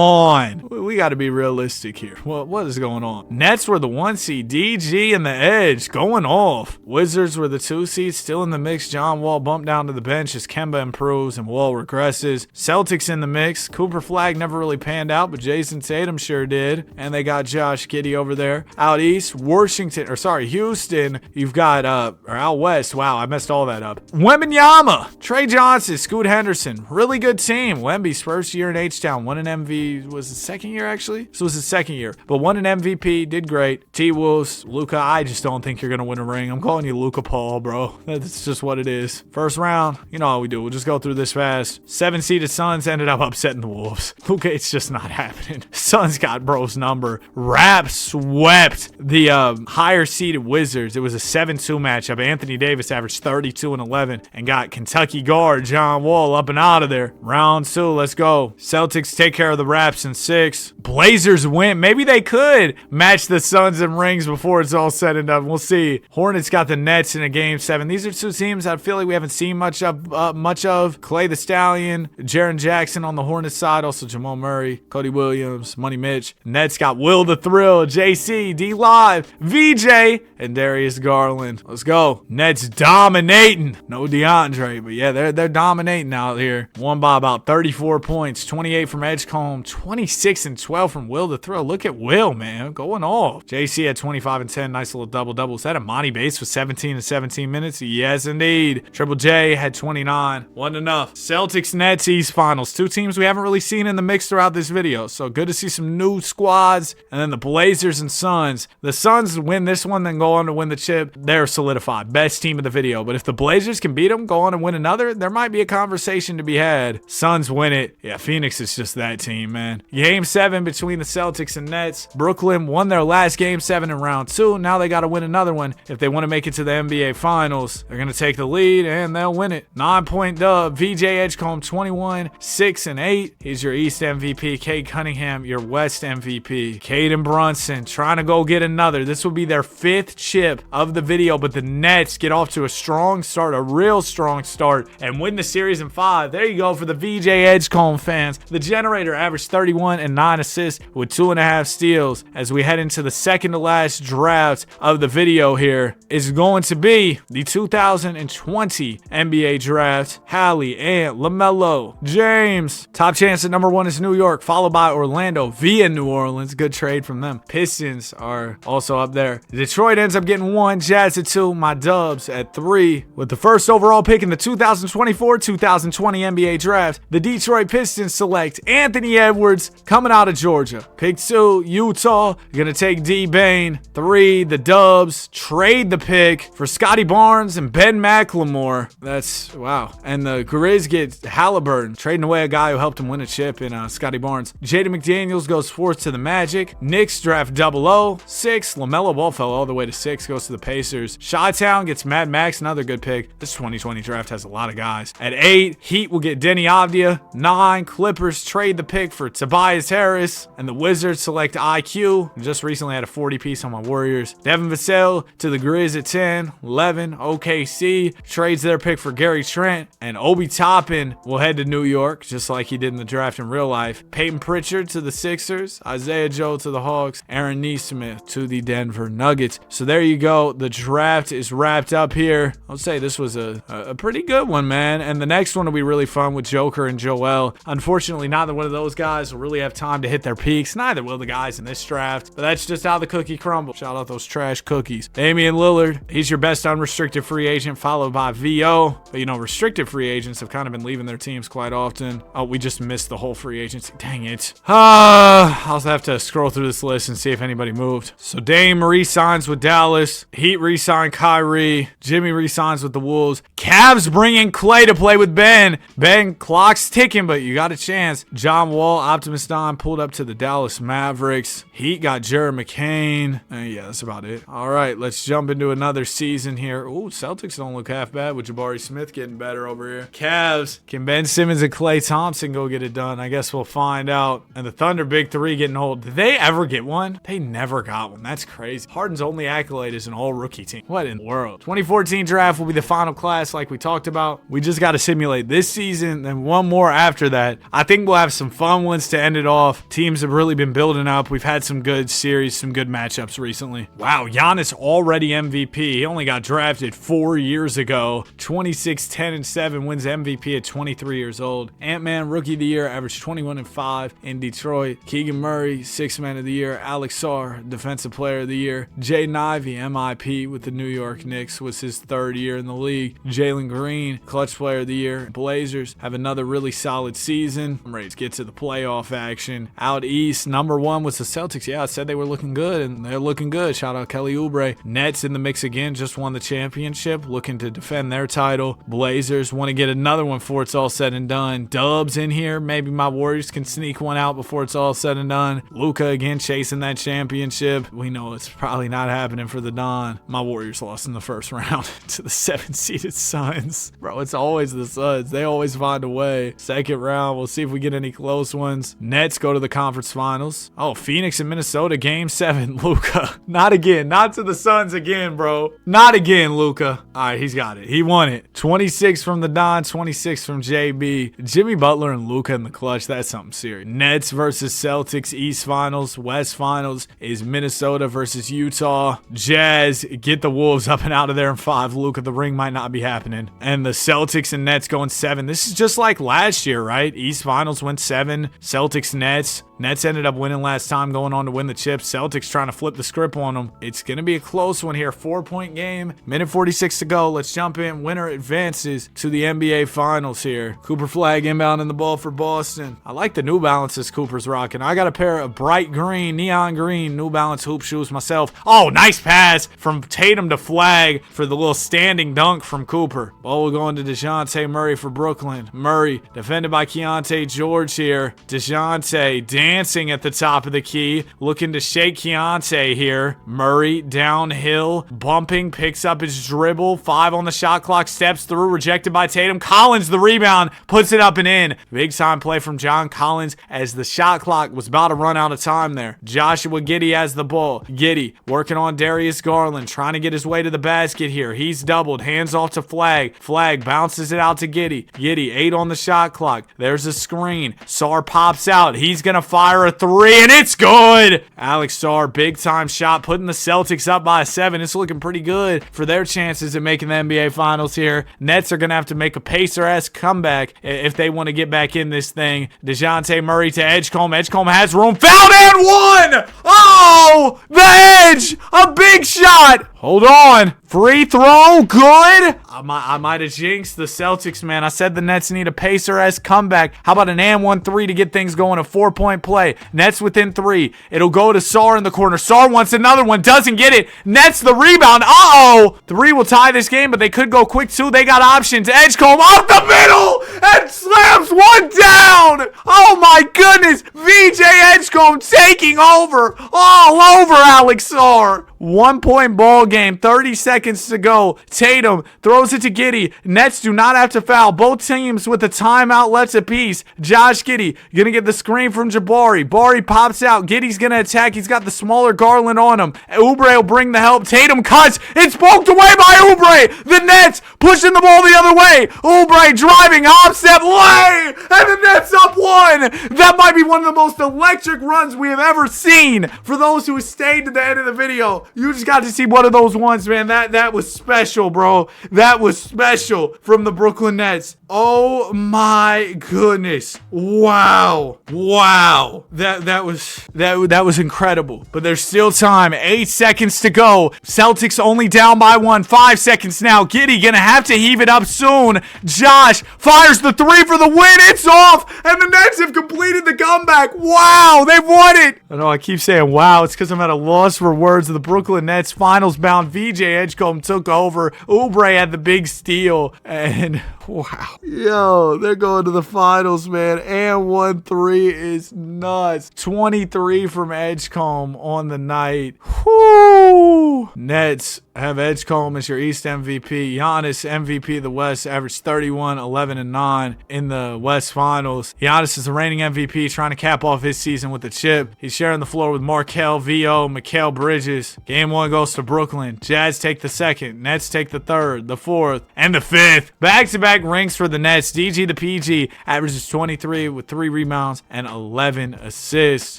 on. We got to be realistic here. What is going on? Nets were the 1 seed. DG and the Edge going off. Wizards were the 2 seed, still in the mix. John Wall bumped down to the bench as Kemba improves and Wall regresses. Celtics in the mix. Cooper Flag never really panned out, but Jason Tatum sure did. And they got Josh Giddey over there. Out east, Houston. You've got or out west. Wow, I messed all that up. Wembanyama, Trey Johnson, Scoot Henderson. Really good team. Wemby's first year in H-Town. Won an MVP. Was his second year, actually? This was his second year. But won an MVP. Did great. T-Wolves, Luka. I just don't think you're going to win a ring. I'm calling you Luka Paul, bro. That's just what it is. First round, you know how we do. We'll just go through this fast. 7-seeded Suns ended up upsetting the Wolves. Luka, it's just not happening. Suns got bro's number. Raps swept the higher-seeded Wizards. It was a 7-2 matchup. Anthony Davis averaged 32 and 11 and got Kentucky guard John Wall up and out of there. Round 2, let's go. Celtics take care of the Raps in 6. Blazers win. Maybe they could match the Suns in rings before it's all said and done. We'll see. Hornets got the Nets in a game 7. These are 2 teams I feel like we haven't seen much of. Clay the Stallion, Jaren Jackson on the Hornets side, also Jamal Murray, Cody Williams, Money Mitch. Nets got Will the Thrill, JC, D Live, VJ, and Darius Garland. Let's go. Nets dominating. No DeAndre, but yeah, they're dominating out here. Won by about 34 points, 28 from Edgecombe, 26 and 12 from Will the Thrill. Look at will, man. Going off. JC had 25 and 10. Nice little double-double. Is that a Monty Bates with 17 and 17 minutes? Yes, indeed. Triple J had 29. Wasn't enough. Celtics Nets East Finals. Two teams we haven't really seen in the mix throughout this video. So good to see some new squads. And then the Blazers and Suns. The Suns win this one, then go on to win the chip. They're solidified. Best team of the video. But if the Blazers can beat them, go on and win another, there might be a conversation to be had. Suns win it. Yeah, Phoenix is just that team, man. Game 7 between the Celtics and Nets. Brooklyn won their last Game 7 in round 2. Now they got to win another one. If they want to make it to the NBA Finals, they're going to take the lead and they'll win it. 9-point dub. VJ Edgecombe 21, 6 and 8. He's your East MVP. Cade Cunningham, your West MVP. Caden Brunson trying to go get another. This will be their 5th chip of the video, but the Nets get off to a strong start, a real strong start, and win the series in 5. There you go for the VJ Edgecombe fans. The generator averaged 31 and 9 assists with 2.5 steals. As we head into the second to last draft of the video here, is going to be the 2020 NBA draft. Hallie and LaMelo James. Top chance at number 1 is New York, followed by Orlando via New Orleans. Good trade from them. Pistons are also up there. Detroit ends up getting 1, Jazz at 2, my Dubs at 3. With the first overall pick in the 2024-2020 NBA draft, the Detroit Pistons select Anthony Edwards coming out of Georgia. Pick 2, Utah, gonna take D Bane. 3, the Dubs trade the pick for Scotty Barnes and Ben McLemore. That's wow. And the Grizz get Halliburton, trading away a guy who helped him win a chip in Scotty Barnes. Jaden McDaniels goes 4th to the Magic. Knicks draft 00. 6, LaMelo Ball fell all the way to 6, goes to the Pacers. Chi-Town gets Mad Max, another good pick. This 2020 draft has a lot of guys. At 8, Heat will get Denny Avdia. 9, Clippers trade the pick for Tobias Harris. And the Wizards select IQ. Just recently had a 40 piece on my Warriors. Devin Vassell to the Grizz at 10. 11, OKC trades their pick for Gary Trent. And Obi Toppin will head to New York, just like he did in the draft in real life. Peyton Pritchard to the Sixers. Isaiah Joe to the Hawks. Aaron Nesmith to the Denver Nuggets. So there you go. The draft is wrapped up here. I'll say this was a pretty good one, man. And the next one will be really fun with Joker and Joel. Unfortunately, neither one of those guys will really have time to hit their peaks. Neither will the guys in this draft. But that's just how the cookie crumbles. Shout out those trash cookies. Damian Lillard, he's your best unrestricted free agent, followed by VO. But you know, restricted free agents have kind of been leaving their teams quite often. Oh, we just missed the whole free agency. Dang it. I'll have to scroll through this list and see if anybody moved. So Dame re-signs with Dallas. Heat re-sign Kyrie. Jimmy re-signs with the Wolves. Cavs bring in Clay to play with Ben. Ben, clock's ticking, but you got a chance. John Wall, Optimus Don pulled up to the Dallas Mavericks. Heat got Jared McCain. Yeah, that's about it. All right, let's jump into another season here. Ooh, Celtics don't look half bad with Jabari Smith getting better over here. Cavs, can Ben Simmons and Klay Thompson go get it done? I guess we'll find out. And the Thunder Big 3 getting old. Did they ever get one? They never got one. That's crazy. Harden's only accolade is an all-rookie team. What in the world? 2014 draft will be the final class like we talked about. We just got to simulate this season and one more after that. I think we'll have some fun ones to end it off. Teams have really been building up. We've had some good series, some good matchups recently. Wow, Giannis already MVP. He only got drafted 4 years ago. 26, 10, and 7, wins MVP at 23 years old. Ant-Man, Rookie of the Year, averaged 21 and 5 in Detroit. Keegan Murray, 6th Man of the Year. Alex Sarr, Defensive Player of the Year. Jaden Ivey, MIP with the New York Knicks, was his 3rd year in the league. Jalen Green, Clutch Player of the Year. Blazers have another really solid season. I'm ready to get to the playoff action. Out east, number 1 was the Celtics. Yeah, I said they were looking good, and they're looking good. Shout out Kelly Oubre. Nets in the mix again, just won the championship, looking to defend their title. Blazers want to get another one before it's all said and done. Dubs in here. Maybe my Warriors can sneak one out before it's all said and done. Luka again chasing that championship. We know it's probably not happening for the Don. My Warriors lost in the first round to the 7-seeded Suns. Bro, it's always the Suns. They always find a way. Second round, we'll see if we get any close ones. Nets go to the conference finals. Oh, Phoenix and Minnesota, game 7. Luka. Not again. Not to the Suns again, bro. Not again, Luka. All right, he's got it. He won it. 26 from the Don, 26 from JB. Jimmy Butler and Luka in the clutch. That's something serious. Nets versus Celtics, East Finals. West Finals is Minnesota versus Utah. Jazz get the Wolves up and out of there in 5. Luka, the ring might not be happening. And the Celtics and Nets going 7. This is just like last year, right? East Finals went 7. Celtics, Nets. Nets ended up winning last last time going on to win the chip. Celtics trying to flip the script on them. It's going to be a close one here. 4-point game. Minute 46 to go. Let's jump in. Winner advances to the NBA Finals here. Cooper Flag inbound in the ball for Boston. I like the New Balances Cooper's rocking. I got a pair of bright green, neon green New Balance hoop shoes myself. Oh, nice pass from Tatum to Flag for the little standing dunk from Cooper. Ball will go into DeJounte Murray for Brooklyn. Murray defended by Keontae George here. DeJounte dancing at the top of the key, looking to shake Keontae here. Murray downhill, bumping, picks up his dribble. 5 on the shot clock, steps through, rejected by Tatum. Collins the rebound, puts it up and in. Big time play from John Collins as the shot clock was about to run out of time there. Joshua Giddey has the ball. Giddey working on Darius Garland, trying to get his way to the basket here. He's doubled, hands off to Flag. Flag bounces it out to Giddey. Giddey, 8 on the shot clock. There's a screen. Sarr pops out. He's gonna fire a 3 and it's good. Alex Sarr, big time shot, putting the Celtics up by 7. It's looking pretty good for their chances at making the NBA Finals here. Nets are gonna have to make a Pacer-esque comeback if they want to get back in this thing. DeJounte Murray to Edgecombe. Edgecombe has room. Fouled and one! Oh! The Edge! A big shot! Hold on. Free throw. Good. I might have jinxed the Celtics, man. I said the Nets need a Pacer-esque comeback. How about an and 1-3 to get things going? A 4-point play. Nets within 3. It'll go to Sarr in the corner. Sarr wants another one. Doesn't get it. Nets the rebound. Uh-oh. 3 will tie this game, but they could go quick too. They got options. Edgecombe off the middle and slams one down. Oh, my goodness. VJ Edgecombe taking over all over Alex Sarr. 1-point ball game, 30 seconds to go. Tatum throws it to Giddey. Nets do not have to foul. Both teams with the timeout left apiece. Josh Giddey gonna get the screen from Jabari. Bari pops out. Giddey's gonna attack. He's got the smaller Garland on him. Oubre will bring the help. Tatum cuts. It's poked away by Oubre. The Nets pushing the ball the other way. Oubre driving, hop step, lay, and the Nets up 1. That might be one of the most electric runs we have ever seen. For those who stayed to the end of the video, you just got to see one of those ones, man. That was special, bro. That was special from the Brooklyn Nets. Oh my goodness. Wow. Wow. That was incredible. But there's still time. 8 seconds to go. Celtics only down by 1. 5 seconds now. Giddey gonna have to heave it up soon. Josh fires the 3 for the win. It's off. And the Nets have completed the comeback. Wow. They've won it. I know I keep saying wow. It's because I'm at a loss for words. The Brooklyn Nets finals bound. VJ Edgecombe took over. Oubre had the big steal. And wow. Yo, they're going to the finals, man. And 1-3 is nuts. 23 from Edgecombe on the night. Whoo! Nets have Edgecombe as your East MVP. Giannis, MVP of the West, averaged 31, 11, and 9 in the West Finals. Giannis is the reigning MVP, trying to cap off his season with the chip. He's sharing the floor with Markel, V.O., Mikal Bridges. Game 1 goes to Brooklyn. Jazz take the 2nd. Nets take the 3rd, the 4th, and the 5th. Back-to-back rings for the Nets. DG the PG averages 23 with 3 rebounds and 11 assists.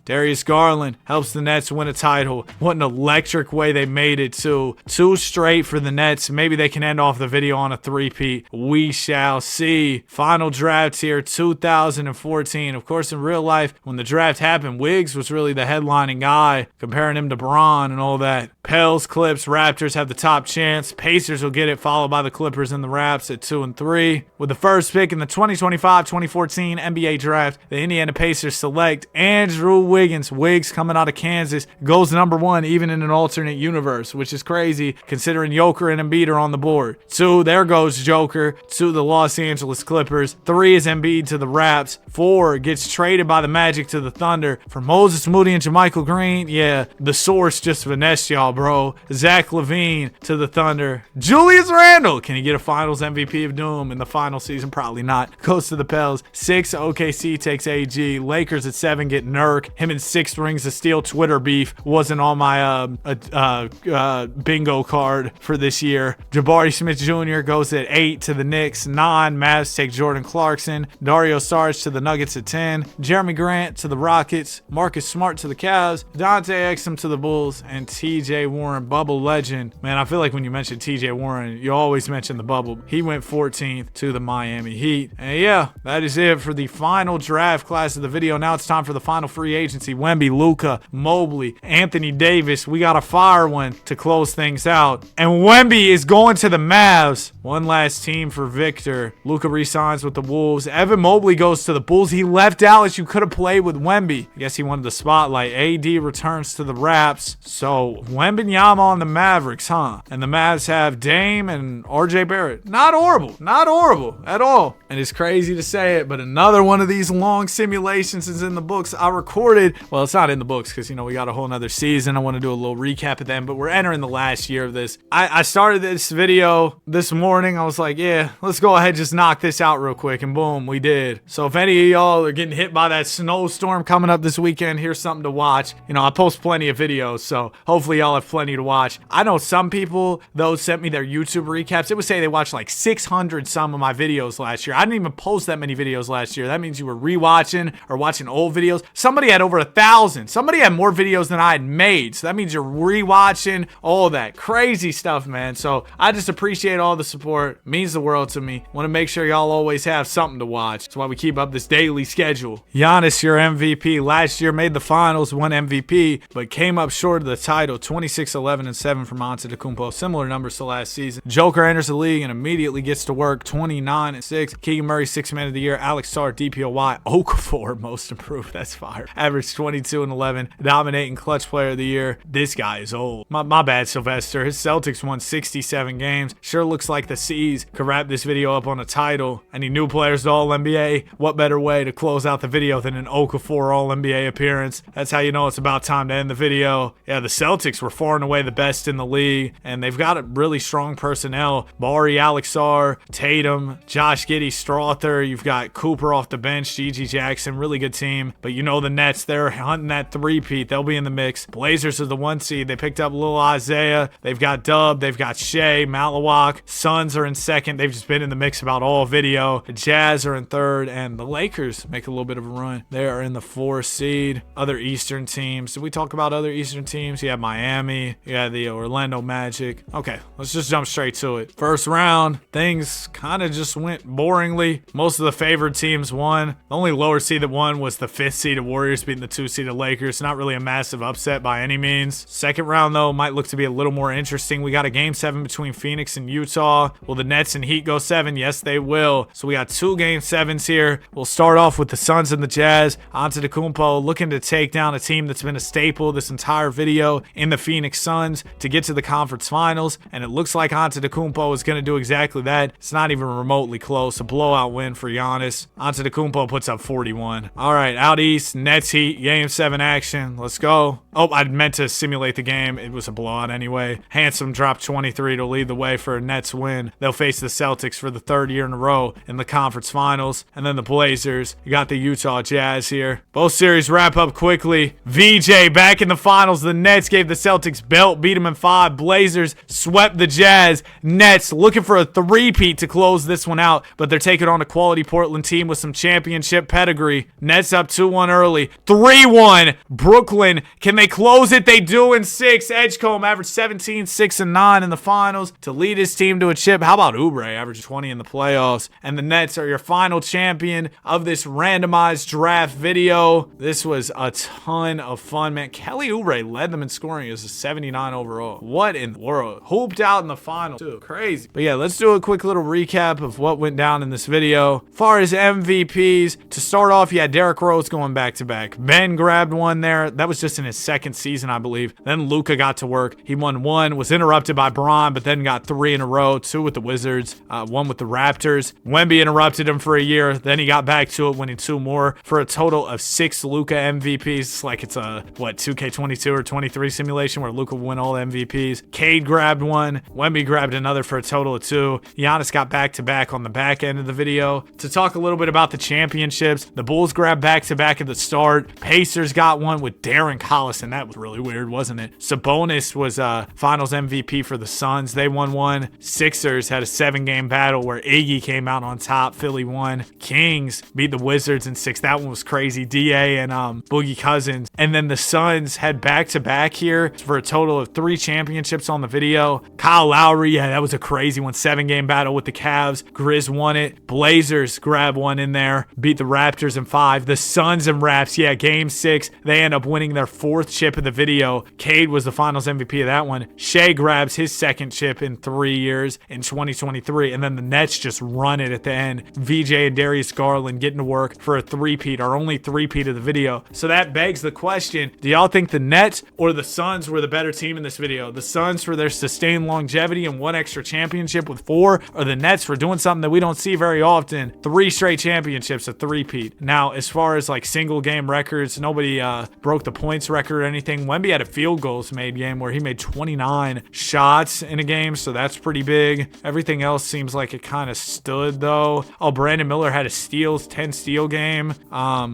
Darius Garland helps the Nets win a title. What an electric way they made it, too. 2 straight for the Nets. Maybe they can end off the video on a 3-peat. We shall see. Final draft here, 2014. Of course, in real life, when the draft happened, Wiggs was really the headlining guy, comparing him to Bron and all that. Pels, Clips, Raptors have the top chance. Pacers will get it, followed by the Clippers and the Raps at 2 and 3. With the first pick in the 2025-2014 NBA draft, the Indiana Pacers select Andrew Wiggins. Wiggs coming out of Kansas goes number 1 even in an alternate universe, which is crazy considering Joker and Embiid are on the board. 2, there goes Joker to the Los Angeles Clippers. 3 is Embiid to the Raps. 4 gets traded by the Magic to the Thunder for Moses Moody and JaMychal Green. Yeah, the source just finessed y'all, bro. Zach LaVine to the Thunder. Julius Randle, can he get a Finals MVP of Doom in the final season? Probably not. Goes to the Pels. 6, OKC takes AG. Lakers at 7 get Nurk. Him and 6 rings of steel Twitter beef wasn't on my bingo card for this year. Jabari Smith Jr. goes at 8 to the Knicks. 9, Mavs take Jordan Clarkson. Dario Saric to the Nuggets at 10. Jeremy Grant to the Rockets. Marcus Smart to the Cavs. Dante Exum to the Bulls. And TJ Warren, bubble legend. Man, I feel like when you mention TJ Warren, you always mention the bubble. He went 14th to the Miami Heat. And yeah, that is it for the final draft class of the video. Now it's time for the final free agency. Wemby, Luka, Mobley, Anthony Davis. We got a fire one to close things out. And Wemby is going to the Mavs. One last team for Victor. Luka resigns with the Wolves. Evan Mobley goes to the Bulls. He left Dallas. You could have played with Wemby. I guess he wanted the spotlight. AD returns to the Raps. So Wembanyama on the Mavericks, huh? And the Mavs have Dame and RJ Barrett. Not horrible. Not horrible at all. And it's crazy to say it, but another one of these long simulations is in the books. I recorded, well, it's not in the books because, you know, we got a whole nother season. I want to do a little recap of them, but we're entering the last year of this. I started this video this morning. I was like, yeah, let's go ahead, just knock this out real quick. And boom, we did. So if any of y'all are getting hit by that snowstorm coming up this weekend, here's something to watch. You know, I post plenty of videos, so hopefully y'all have plenty to watch. I know some people, though, sent me their YouTube recaps. It would say they watched like 600 some of my videos last year. I didn't even post that many videos last year. That means you were rewatching or watching old videos. Somebody had over 1,000. Somebody had more videos than I had made. So that means you're rewatching all that crazy stuff, man. So I just appreciate all the support. It means the world to me. Want to make sure y'all always have something to watch. That's why we keep up this daily schedule. Giannis, your MVP. Last year made the finals, won MVP, but came up short of the title. 26, 11, and 7 from Antetokounmpo. Similar numbers to last season. Joker enters the league and immediately gets to work. 29 and 6. Keegan Murray, 6th man of the year. Alex Sarr, DPOY. Okafor, most improved. That's fire. Average 22 and 11. Dominating clutch player of the year. This guy is old. My bad, Sylvester. His Celtics won 67 games. Sure looks like the C's could wrap this video up on a title. Any new players to All-NBA? What better way to close out the video than an Okafor All-NBA appearance? That's how you know it's about time to end the video. Yeah, the Celtics were far and away the best in the league, and they've got a really strong personnel. Bari, Alex Sarr, Tatum, Josh Giddey, Strother. You've got Cooper off the bench, Gigi Jackson. Really good team. But you know the Nets, they're hunting that three-peat. They'll be in the mix. Blazers are the 1 seed. They picked up little Isaiah. They've got Dub. They've got Shea, Malawak. Suns are in 2nd. They've just been in the mix about all video. The Jazz are in 3rd, and the Lakers make a little bit of a run. They are in the 4th seed. Other Eastern teams. Did we talk about other Eastern teams? You have Miami. You have the Orlando Magic. Okay, let's just jump straight to it. First round, things kind of just went boringly. Most of the favored teams won. The only lower seed that won was the 5th seeded Warriors beating the 2 seeded Lakers. Not really a massive upset by any means. Second round, though, might look to be a little more interesting. We got a game 7 between Phoenix and Utah. Will the Nets and Heat go 7? Yes, they will. So we got 2 game 7s here. We'll start off with the Suns and the Jazz. Antetokounmpo looking to take down a team that's been a staple this entire video in the Phoenix Suns to get to the conference finals. And it looks like Antetokounmpo is going to do exactly that. It's not even remotely close. A blowout win for Giannis. Antetokounmpo puts up 41. All right, out east, Nets Heat, game 7 action. Let's go. Oh, I meant to simulate the game. It was a blowout anyway. Handsome dropped 23 to lead the way for a Nets win. They'll face the Celtics for the 3rd year in a row in the conference finals. And then the Blazers. You got the Utah Jazz here. Both series wrap up quickly. VJ back in the finals. The Nets gave the Celtics belt, beat them in 5. Blazers swept the Jazz. Nets looking for a three-peat to close this one out, but they're taking on a quality Portland team with some championship pedigree. Nets up 2-1 early. 3-1. Brooklyn. Can they close it? They do in 6. Edgecombe averaged 17, 6, and 9 in the finals to lead his team to a chip. How about Oubre? Averaged 20 in the playoffs. And the Nets are your final champion of this randomized draft video. This was a ton of fun, man. Kelly Oubre led them in scoring as a 79 overall. What in the world? Hooped out in the final too. Crazy. But yeah, let's do a quick little recap of what went down in this video. As far as MVPs, to start off, you had Derrick Rose going back-to-back. Ben grabbed one there. That was just in his 2nd season, I believe. Then Luka got to work. He won 1, was interrupted by Bron, but then got 3 in a row, 2 with the Wizards, 1 with the Raptors. Wemby interrupted him for a year. Then he got back to it, winning 2 more for a total of 6 Luka MVPs. It's like it's a, 2K22 or 23 simulation where Luka will win all the MVPs. Cade grabbed 1. Wemby grabbed another for a total of 2. Giannis got back-to-back on the back end of the video. To talk a little bit about the championships, the Bulls grabbed back-to-back at the start. Pacers got one with Darren Collison. That was really weird, wasn't it? Sabonis Giannis was finals MVP for the Suns. They won one. Sixers had a 7-game battle where Iggy came out on top. Philly won. Kings beat the Wizards in 6. That one was crazy. DA and Boogie Cousins. And then the Suns had back-to-back here for a total of 3 championships on the video. Kyle Lowry, yeah, that was a crazy one. 7-game battle with the Cavs. Grizz won it. Blazers grab one in there. Beat the Raptors in 5. The Suns and Raps, yeah, game 6. They end up winning their 4th chip of the video. Cade was the finals MVP of that one. Shea grabs his 2nd chip in 3 years in 2023. And then the Nets just run it at the end. VJ and Darius Garland getting to work for a 3-peat, our only 3-peat of the video. So that begs the question, do y'all think the Nets or the Suns were the better team in this video? The Suns for their sustained longevity and 1 extra championship with 4, or the Nets for doing something that we don't see very often, 3 straight championships, a 3-peat. Now, as far as like single game records, nobody broke the points record or anything. Wemby had a field goals made game where he made 29 shots in a game, so that's pretty big. Everything else seems like it kind of stood though. Oh, Brandon Miller had a steals, 10 steal game.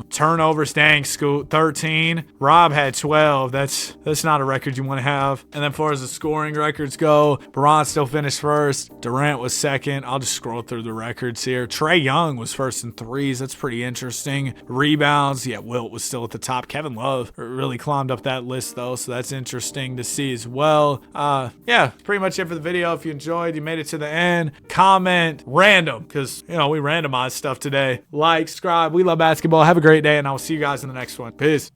Turnovers, dang, Scoot, 13. Rob had 12. That's not a record you want to have. And then as far as the scoring records go, Bron still finished first. Durant was second. I'll just scroll through the records here. Trae Young was first in threes. That's pretty interesting. Rebounds, yeah, Wilt was still at the top. Kevin Love really climbed up that list though, so that's interesting to see as well. Yeah, pretty much it for the video. If you enjoyed, you made it to the end, comment random, because we randomized stuff today. Like, subscribe. We love basketball. Have a great day, and I will see you guys in the next one. Peace.